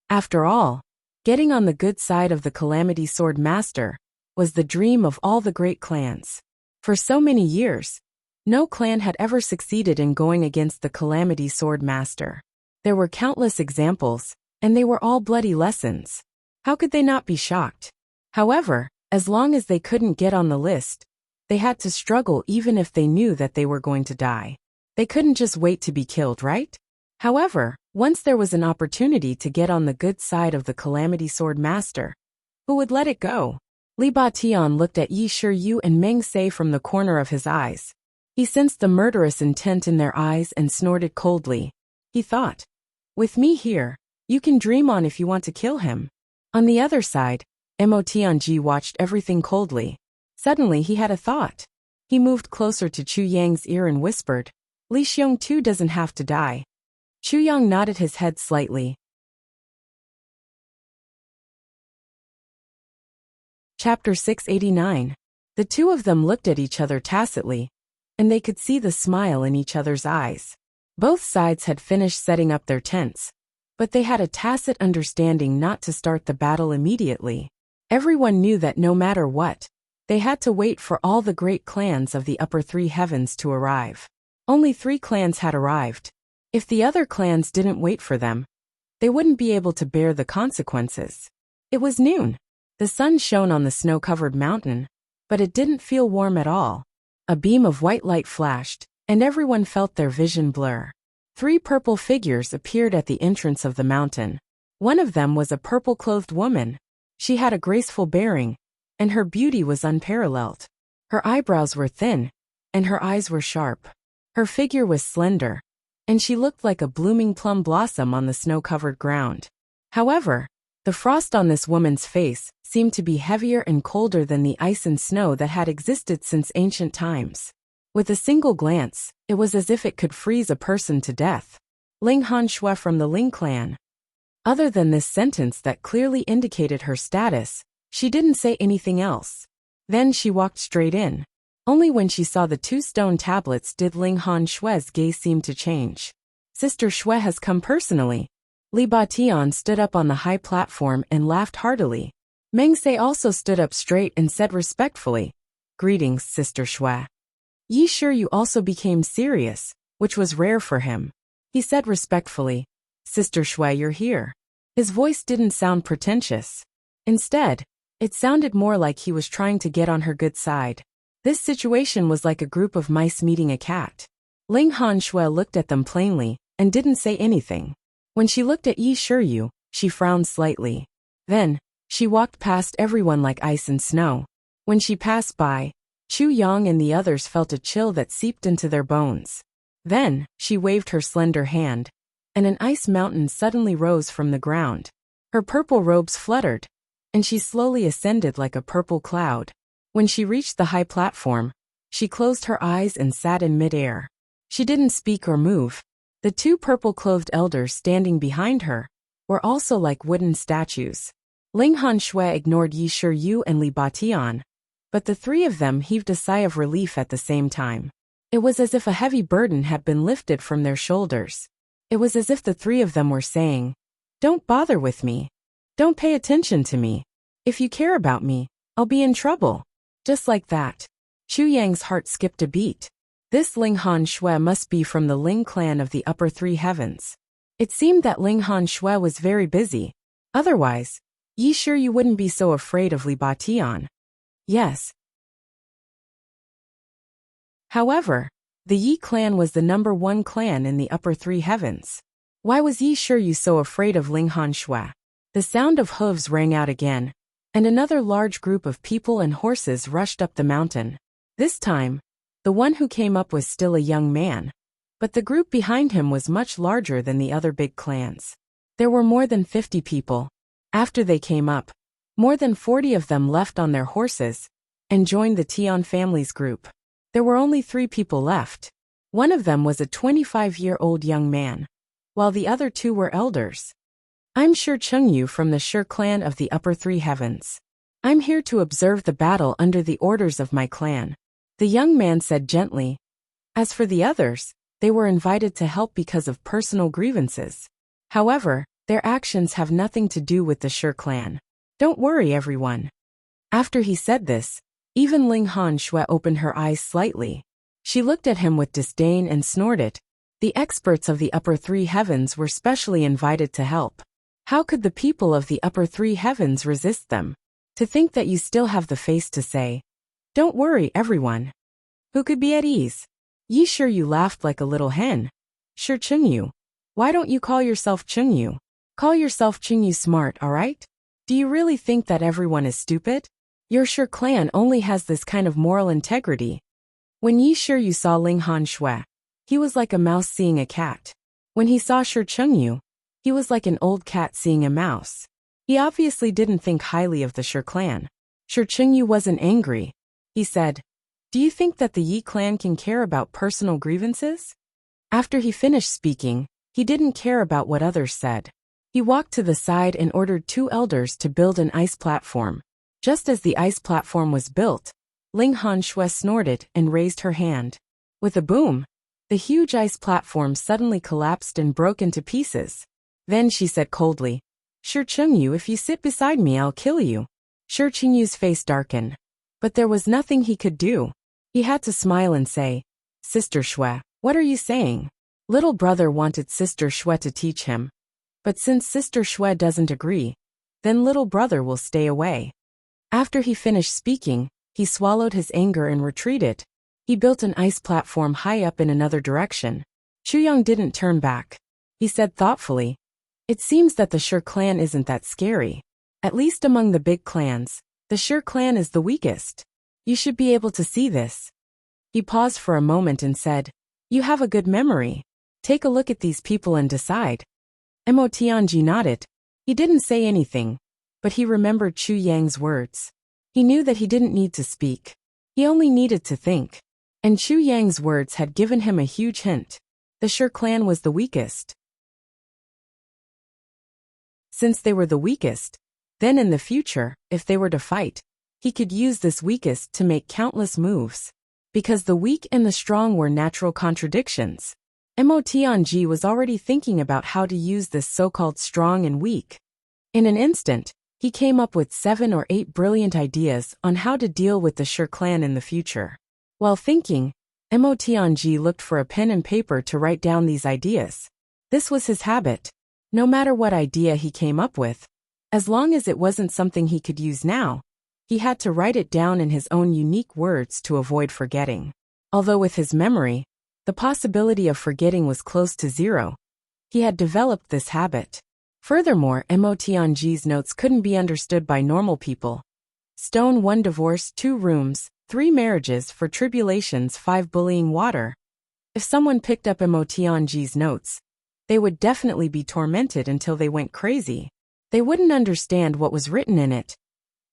After all, getting on the good side of the Calamity Sword Master was the dream of all the great clans. For so many years, no clan had ever succeeded in going against the Calamity Sword Master. There were countless examples, and they were all bloody lessons. How could they not be shocked? However, as long as they couldn't get on the list, they had to struggle even if they knew that they were going to die. They couldn't just wait to be killed, right? However, once there was an opportunity to get on the good side of the Calamity Sword Master, who would let it go? Li Batian looked at Yi Shiryu and Meng Se from the corner of his eyes. He sensed the murderous intent in their eyes and snorted coldly. He thought, with me here, you can dream on if you want to kill him. On the other side, Mo Tianji watched everything coldly. Suddenly he had a thought. He moved closer to Chu Yang's ear and whispered, Li Xiong too doesn't have to die. Chu Yang nodded his head slightly. Chapter 689. The two of them looked at each other tacitly, and they could see the smile in each other's eyes. Both sides had finished setting up their tents, but they had a tacit understanding not to start the battle immediately. Everyone knew that no matter what, they had to wait for all the great clans of the upper three heavens to arrive. Only 3 clans had arrived. If the other clans didn't wait for them, they wouldn't be able to bear the consequences. It was noon. The sun shone on the snow-covered mountain, but it didn't feel warm at all. A beam of white light flashed, and everyone felt their vision blur. 3 purple figures appeared at the entrance of the mountain. One of them was a purple-clothed woman. She had a graceful bearing, and her beauty was unparalleled. Her eyebrows were thin, and her eyes were sharp. Her figure was slender, and she looked like a blooming plum blossom on the snow-covered ground. However, the frost on this woman's face seemed to be heavier and colder than the ice and snow that had existed since ancient times. With a single glance, it was as if it could freeze a person to death. Ling Han Shui from the Ling clan. Other than this sentence that clearly indicated her status, she didn't say anything else. Then she walked straight in. Only when she saw the 2 stone tablets did Ling Han Shui's gaze seem to change. Sister Shui has come personally. Li Batian stood up on the high platform and laughed heartily. Meng Se also stood up straight and said respectfully, Greetings, Sister Shui. Yi Shiryu also became serious, which was rare for him. He said respectfully, Sister Shui, you're here. His voice didn't sound pretentious. Instead, it sounded more like he was trying to get on her good side. This situation was like a group of mice meeting a cat. Ling Han Shui looked at them plainly, and didn't say anything. When she looked at Yi Shiryu, she frowned slightly. Then, she walked past everyone like ice and snow. When she passed by, Chu Yang and the others felt a chill that seeped into their bones. Then, she waved her slender hand, and an ice mountain suddenly rose from the ground. Her purple robes fluttered, and she slowly ascended like a purple cloud. When she reached the high platform, she closed her eyes and sat in midair. She didn't speak or move. The 2 purple-clothed elders standing behind her were also like wooden statues. Ling Han Shui ignored Yi Shiryu and Li Batian, but the 3 of them heaved a sigh of relief at the same time. It was as if a heavy burden had been lifted from their shoulders. It was as if the 3 of them were saying, Don't bother with me. Don't pay attention to me. If you care about me, I'll be in trouble. Just like that. Chu Yang's heart skipped a beat. This Ling Han Shui must be from the Ling clan of the upper 3 heavens. It seemed that Ling Han Shui was very busy. Otherwise, Yi Shiryu wouldn't be so afraid of Li Batian. Yes. However, the Yi clan was the number 1 clan in the upper 3 heavens. Why was Yi Shiryu so afraid of Ling Han Shui? The sound of hooves rang out again, and another large group of people and horses rushed up the mountain. This time, the one who came up was still a young man, but the group behind him was much larger than the other big clans. There were more than 50 people. After they came up, more than 40 of them left on their horses and joined the Tian family's group. There were only 3 people left. One of them was a 25-year-old young man, while the other 2 were elders. I'm sure Chengyu from the Shi clan of the upper 3 heavens. I'm here to observe the battle under the orders of my clan. The young man said gently. As for the others, they were invited to help because of personal grievances. However, their actions have nothing to do with the Shi clan. Don't worry, everyone. After he said this, even Ling Han Shui opened her eyes slightly. She looked at him with disdain and snorted. The experts of the upper three heavens were specially invited to help. How could the people of the upper three heavens resist them? To think that you still have the face to say, "Don't worry, everyone." Who could be at ease? Yi sure you laughed like a little hen. Sure Chengyu. Why don't you call yourself Chengyu? Call yourself Chengyu smart, alright? Do you really think that everyone is stupid? Your Shi clan only has this kind of moral integrity. When Yi sure you saw Ling Han Shui, he was like a mouse seeing a cat. When he saw Shi Chengyu, he was like an old cat seeing a mouse. He obviously didn't think highly of the Shi clan. Shi Chengyu wasn't angry. He said, "Do you think that the Yi clan can care about personal grievances?" After he finished speaking, he didn't care about what others said. He walked to the side and ordered 2 elders to build an ice platform. Just as the ice platform was built, Ling Han Shui snorted and raised her hand. With a boom, the huge ice platform suddenly collapsed and broke into pieces. Then she said coldly, "Shi Chengyu, if you sit beside me, I'll kill you." Shi Chengyu's face darkened. But there was nothing he could do. He had to smile and say, "Sister Shui, what are you saying?" Little brother wanted Sister Shui to teach him. But since Sister Shui doesn't agree, then little brother will stay away. After he finished speaking, he swallowed his anger and retreated. He built an ice platform high up in another direction. Chuyang didn't turn back. He said thoughtfully, "It seems that the Shi clan isn't that scary. At least among the big clans, the Shi clan is the weakest. You should be able to see this." He paused for a moment and said, "You have a good memory. Take a look at these people and decide." Mo Tianji nodded. He didn't say anything, but he remembered Chu Yang's words. He knew that he didn't need to speak. He only needed to think. And Chu Yang's words had given him a huge hint. The Shi clan was the weakest. Since they were the weakest, then in the future, if they were to fight, he could use this weakest to make countless moves. Because the weak and the strong were natural contradictions. Mo Tianji was already thinking about how to use this so-called strong and weak. In an instant, he came up with 7 or 8 brilliant ideas on how to deal with the Shi clan in the future. While thinking, Mo Tianji looked for a pen and paper to write down these ideas. This was his habit. No matter what idea he came up with, as long as it wasn't something he could use now, he had to write it down in his own unique words to avoid forgetting. Although with his memory, the possibility of forgetting was close to zero, he had developed this habit. Furthermore, Mo Tianji's notes couldn't be understood by normal people. Stone 1 divorce, 2 rooms, 3 marriages, 4 tribulations, 5 bullying water. If someone picked up Mo Tianji's notes, they would definitely be tormented until they went crazy. They wouldn't understand what was written in it.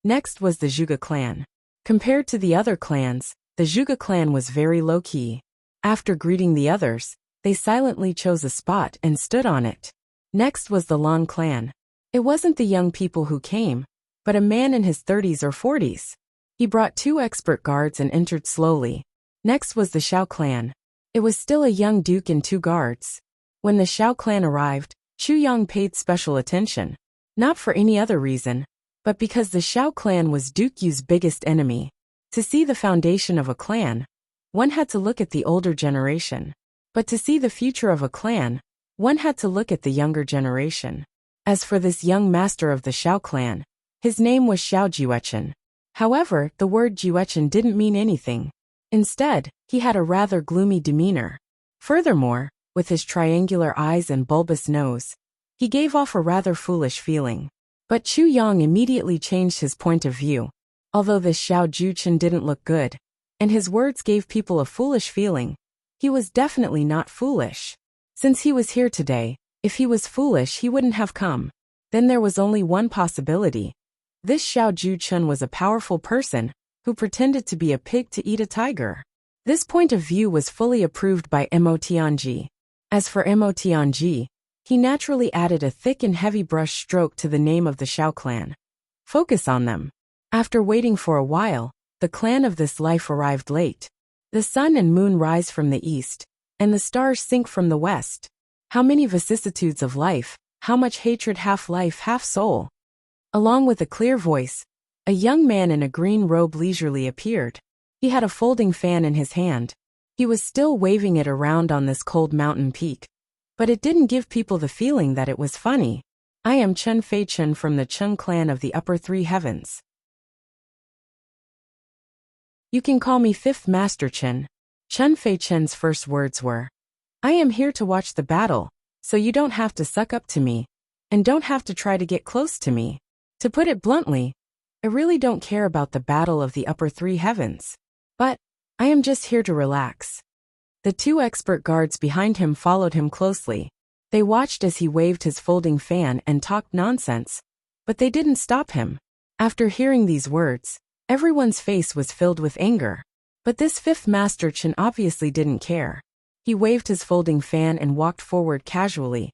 Next was the Zhuge clan. Compared to the other clans, the Zhuge clan was very low-key. After greeting the others, they silently chose a spot and stood on it. Next was the Long clan. It wasn't the young people who came, but a man in his 30s or 40s. He brought 2 expert guards and entered slowly. Next was the Xiao clan. It was still a young duke and 2 guards. When the Xiao clan arrived, Chu Yang paid special attention. Not for any other reason, but because the Xiao clan was Duke Yu's biggest enemy. To see the foundation of a clan, one had to look at the older generation. But to see the future of a clan, one had to look at the younger generation. As for this young master of the Xiao clan, his name was Xiao Juechen. However, the word Juechen didn't mean anything. Instead, he had a rather gloomy demeanor. Furthermore, with his triangular eyes and bulbous nose, he gave off a rather foolish feeling. But Chu Yang immediately changed his point of view. Although this Xiao Juechen didn't look good, and his words gave people a foolish feeling, he was definitely not foolish. Since he was here today, if he was foolish he wouldn't have come. Then there was only one possibility. This Xiao Juechen was a powerful person, who pretended to be a pig to eat a tiger. This point of view was fully approved by Mo Tianji. As for Mo Tianji, he naturally added a thick and heavy brush stroke to the name of the Xiao clan. Focus on them. After waiting for a while, the clan of this life arrived late. The sun and moon rise from the east, and the stars sink from the west. How many vicissitudes of life, how much hatred, half life, half soul. Along with a clear voice, a young man in a green robe leisurely appeared. He had a folding fan in his hand. He was still waving it around on this cold mountain peak. But it didn't give people the feeling that it was funny. I am Chen Fei Chen from the Chen clan of the upper three heavens. You can call me Fifth Master Chen. Chen Fei Chen's first words were, I am here to watch the battle, so you don't have to suck up to me, and don't have to try to get close to me. To put it bluntly, I really don't care about the battle of the upper three heavens. But I am just here to relax. The two expert guards behind him followed him closely. They watched as he waved his folding fan and talked nonsense, but they didn't stop him. After hearing these words, everyone's face was filled with anger. But this Fifth Master Chen obviously didn't care. He waved his folding fan and walked forward casually.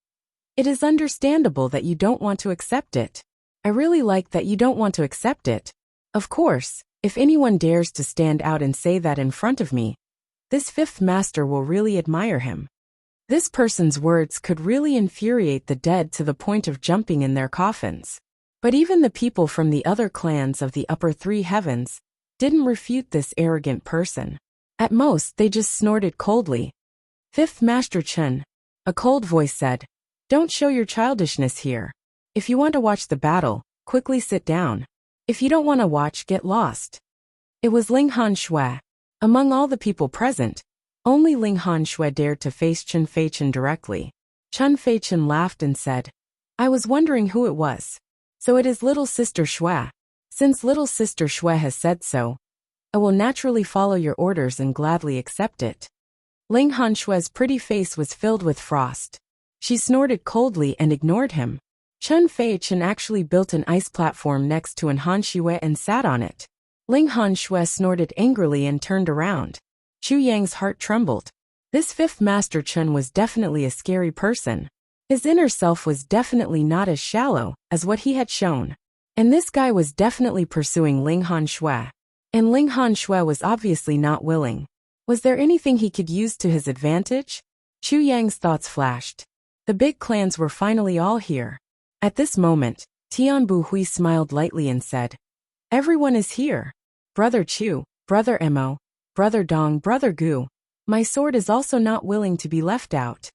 It is understandable that you don't want to accept it. I really like that you don't want to accept it. Of course, if anyone dares to stand out and say that in front of me, this Fifth Master will really admire him. This person's words could really infuriate the dead to the point of jumping in their coffins. But even the people from the other clans of the upper three heavens didn't refute this arrogant person. At most, they just snorted coldly. Fifth Master Chen, a cold voice said, don't show your childishness here. If you want to watch the battle, quickly sit down. If you don't want to watch, get lost. It was Ling Han Shui. Among all the people present, only Ling Han Shui dared to face Chen Fei Chen directly. Chen Fei Chen laughed and said, I was wondering who it was. So it is little sister Shui. Since little sister Shui has said so, I will naturally follow your orders and gladly accept it. Ling Han Shui's pretty face was filled with frost. She snorted coldly and ignored him. Chen Fei Chen actually built an ice platform next to an Han Shui and sat on it. Ling Han Shui snorted angrily and turned around. Chu Yang's heart trembled. This Fifth Master Chen was definitely a scary person. His inner self was definitely not as shallow as what he had shown. And this guy was definitely pursuing Ling Han Shui. And Ling Han Shui was obviously not willing. Was there anything he could use to his advantage? Chu Yang's thoughts flashed. The big clans were finally all here. At this moment, Tian Bu Hui smiled lightly and said, everyone is here. Brother Chu, Brother Mo, Brother Dong, Brother Gu. My sword is also not willing to be left out.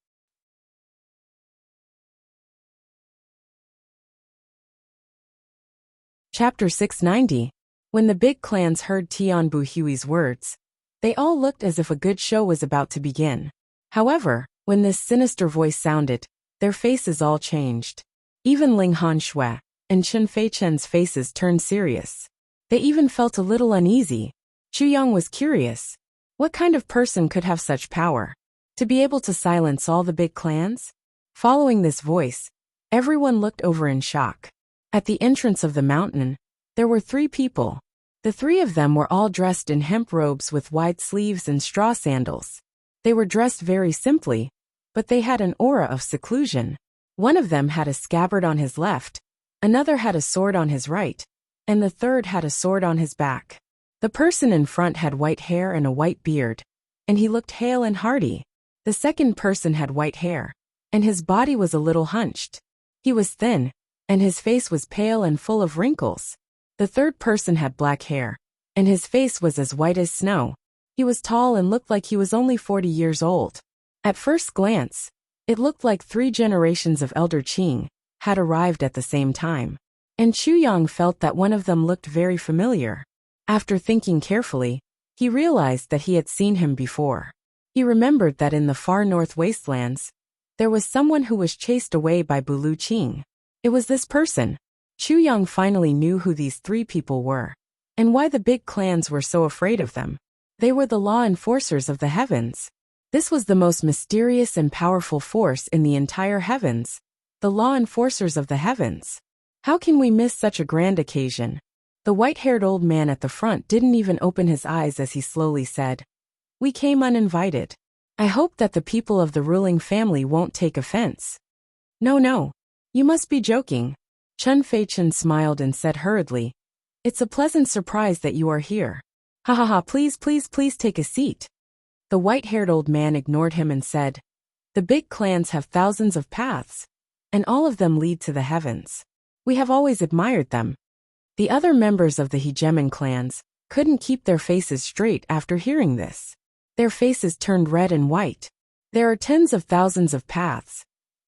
Chapter 690. When the big clans heard Tian Bu Hui's words, they all looked as if a good show was about to begin. However, when this sinister voice sounded, their faces all changed. Even Ling Han Shui and Chen Fei Chen's faces turned serious. They even felt a little uneasy. Chu Yang was curious. What kind of person could have such power? To be able to silence all the big clans? Following this voice, everyone looked over in shock. At the entrance of the mountain, there were 3 people. The 3 of them were all dressed in hemp robes with wide sleeves and straw sandals. They were dressed very simply, but they had an aura of seclusion. One of them had a scabbard on his left, another had a sword on his right, and the third had a sword on his back. The person in front had white hair and a white beard, and he looked hale and hearty. The second person had white hair, and his body was a little hunched. He was thin, and his face was pale and full of wrinkles. The third person had black hair, and his face was as white as snow. He was tall and looked like he was only 40 years old. At first glance, it looked like 3 generations of Elder Qing had arrived at the same time. And Chu Yang felt that one of them looked very familiar. After thinking carefully, he realized that he had seen him before. He remembered that in the far north wastelands, there was someone who was chased away by Bulu Qing. It was this person. Chu Yang finally knew who these 3 people were, and why the big clans were so afraid of them. They were the law enforcers of the heavens. This was the most mysterious and powerful force in the entire heavens, the law enforcers of the heavens. How can we miss such a grand occasion? The white-haired old man at the front didn't even open his eyes as he slowly said, we came uninvited. I hope that the people of the ruling family won't take offense. No, you must be joking. Chen Fei Chen smiled and said hurriedly, It's a pleasant surprise that you are here. Ha ha ha, please take a seat. The white-haired old man ignored him and said, the big clans have thousands of paths, and all of them lead to the heavens. We have always admired them. The other members of the hegemon clans couldn't keep their faces straight after hearing this. Their faces turned red and white. There are tens of thousands of paths,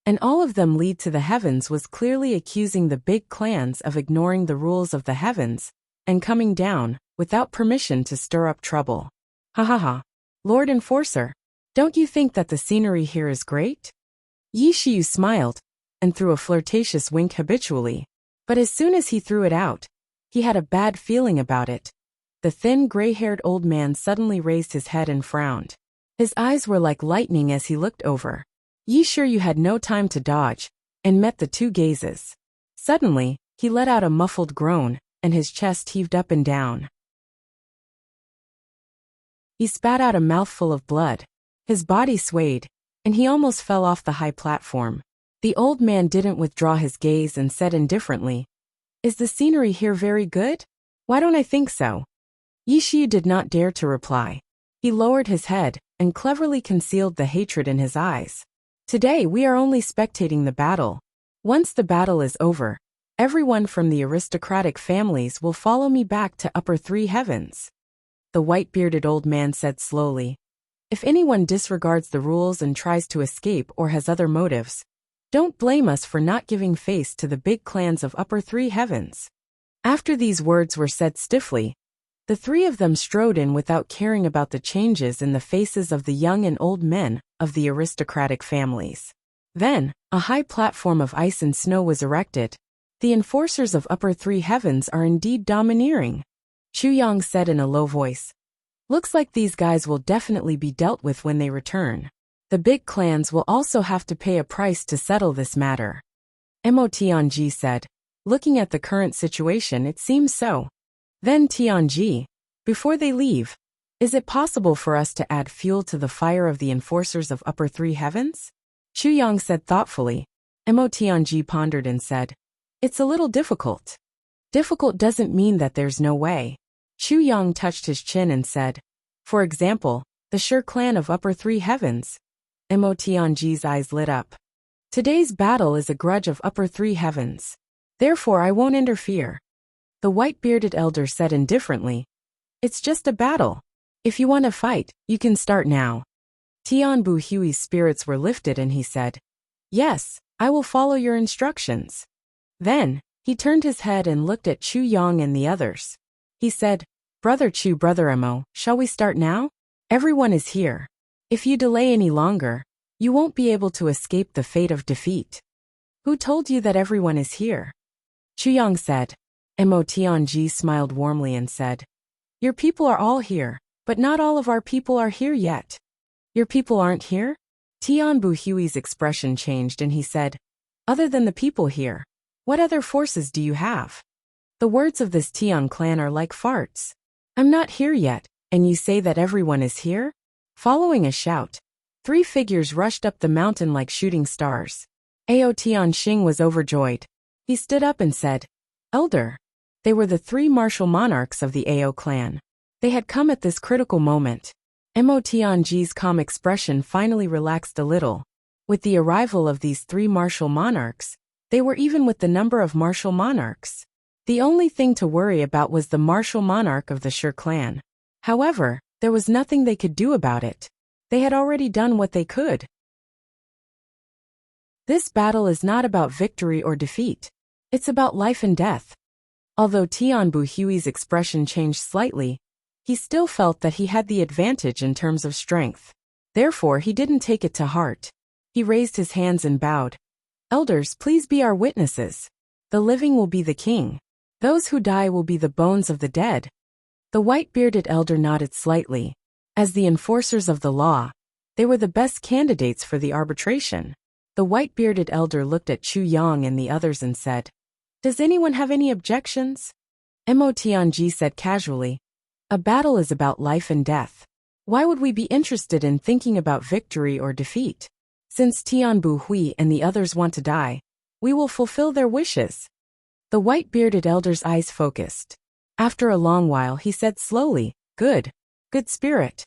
and all of them lead to the heavens was clearly accusing the big clans of ignoring the rules of the heavens and coming down without permission to stir up trouble. Ha ha ha. Lord Enforcer, don't you think that the scenery here is great? Yi Shiyu smiled and threw a flirtatious wink habitually, but as soon as he threw it out, he had a bad feeling about it. The thin, gray-haired old man suddenly raised his head and frowned. His eyes were like lightning as he looked over. Yi Shiyu had no time to dodge and met the two gazes. Suddenly, he let out a muffled groan, and his chest heaved up and down. He spat out a mouthful of blood. His body swayed, and he almost fell off the high platform. The old man didn't withdraw his gaze and said indifferently, is the scenery here very good? Why don't I think so? Yi Shiyu did not dare to reply. He lowered his head and cleverly concealed the hatred in his eyes. Today we are only spectating the battle. Once the battle is over, everyone from the aristocratic families will follow me back to upper three heavens. The white-bearded old man said slowly. If anyone disregards the rules and tries to escape or has other motives, don't blame us for not giving face to the big clans of upper three heavens. After these words were said stiffly, the three of them strode in without caring about the changes in the faces of the young and old men of the aristocratic families. Then, a high platform of ice and snow was erected. The enforcers of upper three heavens are indeed domineering, Chu Yang said in a low voice. Looks like these guys will definitely be dealt with when they return. The big clans will also have to pay a price to settle this matter. Mo Tianji said. Looking at the current situation, it seems so. Then Tianji, before they leave, is it possible for us to add fuel to the fire of the enforcers of upper three heavens? Chu Yang said thoughtfully. Mo Tianji pondered and said, it's a little difficult. Difficult doesn't mean that there's no way. Chu Yang touched his chin and said, for example, the Shi clan of upper three heavens. Mo Tianji's eyes lit up. Today's battle is a grudge of upper three heavens. Therefore I won't interfere. The white-bearded elder said indifferently, it's just a battle. If you want to fight, you can start now. Tian Bu Hui's spirits were lifted and he said, yes, I will follow your instructions. Then, he turned his head and looked at Chu Yang and the others. He said, Brother Chu, Brother Mo, shall we start now? Everyone is here. If you delay any longer, you won't be able to escape the fate of defeat. Who told you that everyone is here? Chu Yang said. Mo Tianji smiled warmly and said, your people are all here, but not all of our people are here yet. Your people aren't here? Tian Bu Hui's expression changed and he said, other than the people here, what other forces do you have? The words of this Tian clan are like farts. I'm not here yet, and you say that everyone is here? Following a shout, three figures rushed up the mountain like shooting stars. Ao Tianxing was overjoyed. He stood up and said, Elder. They were the three martial monarchs of the Ao clan. They had come at this critical moment. Mo Tianji's calm expression finally relaxed a little. With the arrival of these three martial monarchs, they were even with the number of martial monarchs. The only thing to worry about was the martial monarch of the Shi clan. However, there was nothing they could do about it. They had already done what they could. This battle is not about victory or defeat. It's about life and death. Although Tian Bu Hui's expression changed slightly, he still felt that he had the advantage in terms of strength. Therefore, he didn't take it to heart. He raised his hands and bowed. Elders, please be our witnesses. The living will be the king. Those who die will be the bones of the dead. The white-bearded elder nodded slightly. As the enforcers of the law, they were the best candidates for the arbitration. The white-bearded elder looked at Chu Yang and the others and said, does anyone have any objections? Mo Tianji said casually, a battle is about life and death. Why would we be interested in thinking about victory or defeat? Since Tian Bu Hui and the others want to die, we will fulfill their wishes. The white-bearded elder's eyes focused. After a long while he said slowly, "Good. Good spirit."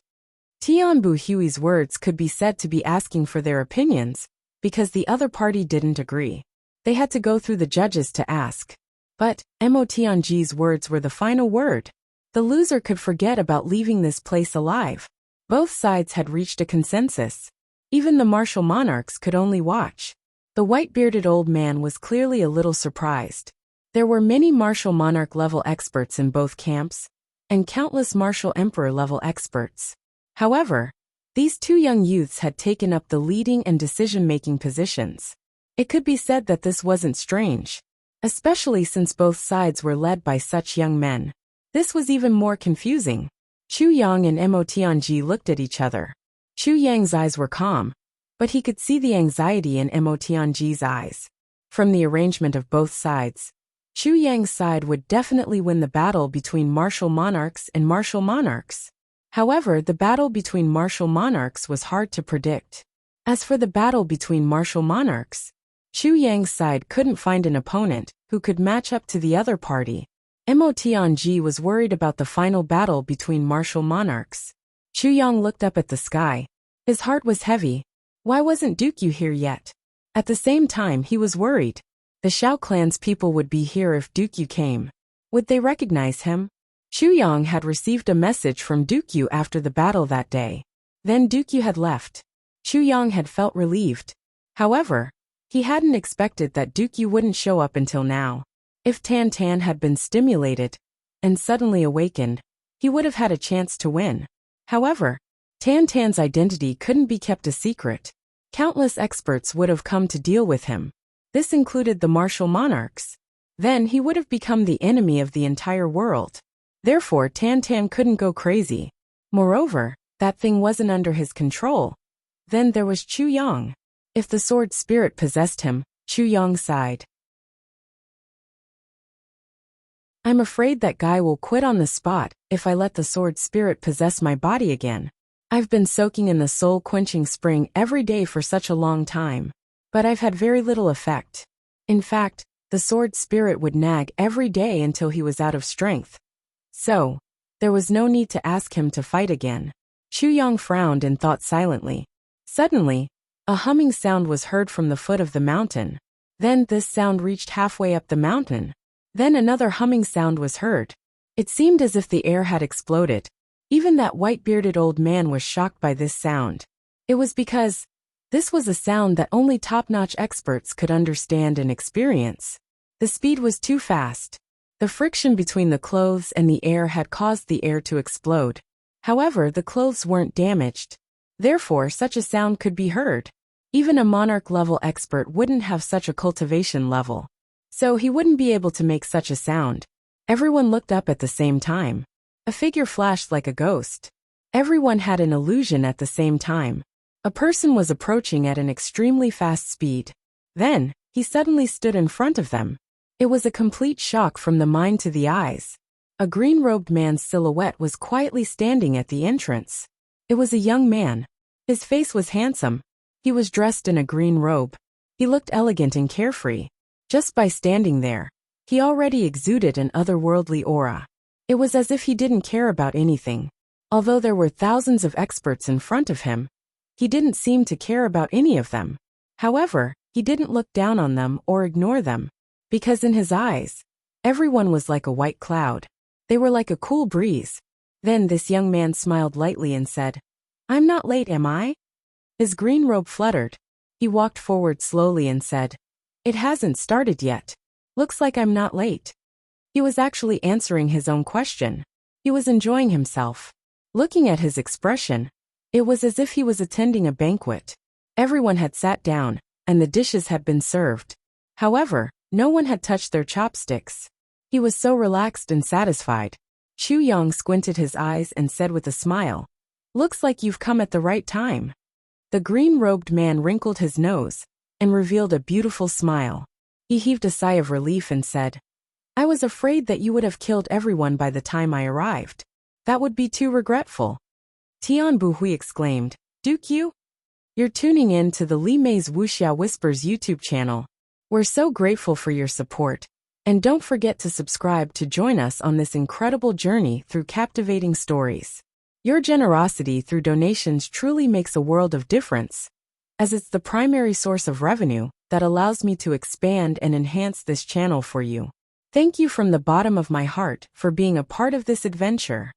Tianbu Hui's words could be said to be asking for their opinions, because the other party didn't agree. They had to go through the judges to ask. But Mo Tianji's words were the final word. The loser could forget about leaving this place alive. Both sides had reached a consensus. Even the martial monarchs could only watch. The white-bearded old man was clearly a little surprised. There were many martial monarch-level experts in both camps, and countless martial emperor-level experts. However, these two young youths had taken up the leading and decision-making positions. It could be said that this wasn't strange, especially since both sides were led by such young men. This was even more confusing. Chu Yang and Mo Tianji looked at each other. Chu Yang's eyes were calm, but he could see the anxiety in Mo Tianji's eyes. From the arrangement of both sides, Chu Yang's side would definitely win the battle between martial monarchs and martial monarchs. However, the battle between martial monarchs was hard to predict. As for the battle between martial monarchs, Chu Yang's side couldn't find an opponent who could match up to the other party. Mo Tianji was worried about the final battle between martial monarchs. Chu Yang looked up at the sky. His heart was heavy. Why wasn't Dukyu here yet? At the same time, he was worried. The Shao clan's people would be here if Dukyu came. Would they recognize him? Chu Yang had received a message from Dukyu after the battle that day. Then Dukyu had left. Chu Yang had felt relieved. However, he hadn't expected that Dukyu wouldn't show up until now. If Tan Tan had been stimulated and suddenly awakened, he would have had a chance to win. However, Tan Tan's identity couldn't be kept a secret. Countless experts would have come to deal with him. This included the martial monarchs. Then he would have become the enemy of the entire world. Therefore, Tan Tan couldn't go crazy. Moreover, that thing wasn't under his control. Then there was Chu Yang. If the sword spirit possessed him, Chu Yang sighed. I'm afraid that guy will quit on the spot if I let the sword spirit possess my body again. I've been soaking in the soul-quenching spring every day for such a long time, but I've had very little effect. In fact, the sword spirit would nag every day until he was out of strength. So, there was no need to ask him to fight again. Chu Yang frowned and thought silently. Suddenly, a humming sound was heard from the foot of the mountain. Then this sound reached halfway up the mountain. Then another humming sound was heard. It seemed as if the air had exploded. Even that white-bearded old man was shocked by this sound. It was because this was a sound that only top-notch experts could understand and experience. The speed was too fast. The friction between the clothes and the air had caused the air to explode. However, the clothes weren't damaged. Therefore, such a sound could be heard. Even a monarch-level expert wouldn't have such a cultivation level. So he wouldn't be able to make such a sound. Everyone looked up at the same time. A figure flashed like a ghost. Everyone had an illusion at the same time. A person was approaching at an extremely fast speed. Then, he suddenly stood in front of them. It was a complete shock from the mind to the eyes. A green-robed man's silhouette was quietly standing at the entrance. It was a young man. His face was handsome. He was dressed in a green robe. He looked elegant and carefree. Just by standing there, he already exuded an otherworldly aura. It was as if he didn't care about anything. Although there were thousands of experts in front of him, he didn't seem to care about any of them. However, he didn't look down on them or ignore them, because in his eyes, everyone was like a white cloud. They were like a cool breeze. Then this young man smiled lightly and said, "I'm not late, am I?" His green robe fluttered. He walked forward slowly and said, "It hasn't started yet. Looks like I'm not late." He was actually answering his own question. He was enjoying himself. Looking at his expression, it was as if he was attending a banquet. Everyone had sat down, and the dishes had been served. However, no one had touched their chopsticks. He was so relaxed and satisfied. Chu Yang squinted his eyes and said with a smile, "Looks like you've come at the right time." The green-robed man wrinkled his nose and revealed a beautiful smile. He heaved a sigh of relief and said, "I was afraid that you would have killed everyone by the time I arrived. That would be too regretful." Tianbu Hui exclaimed, "Dukyu? You're tuning in to the Li Mei's Wuxia Whispers YouTube channel. We're so grateful for your support. And don't forget to subscribe to join us on this incredible journey through captivating stories. Your generosity through donations truly makes a world of difference, as it's the primary source of revenue that allows me to expand and enhance this channel for you. Thank you from the bottom of my heart for being a part of this adventure.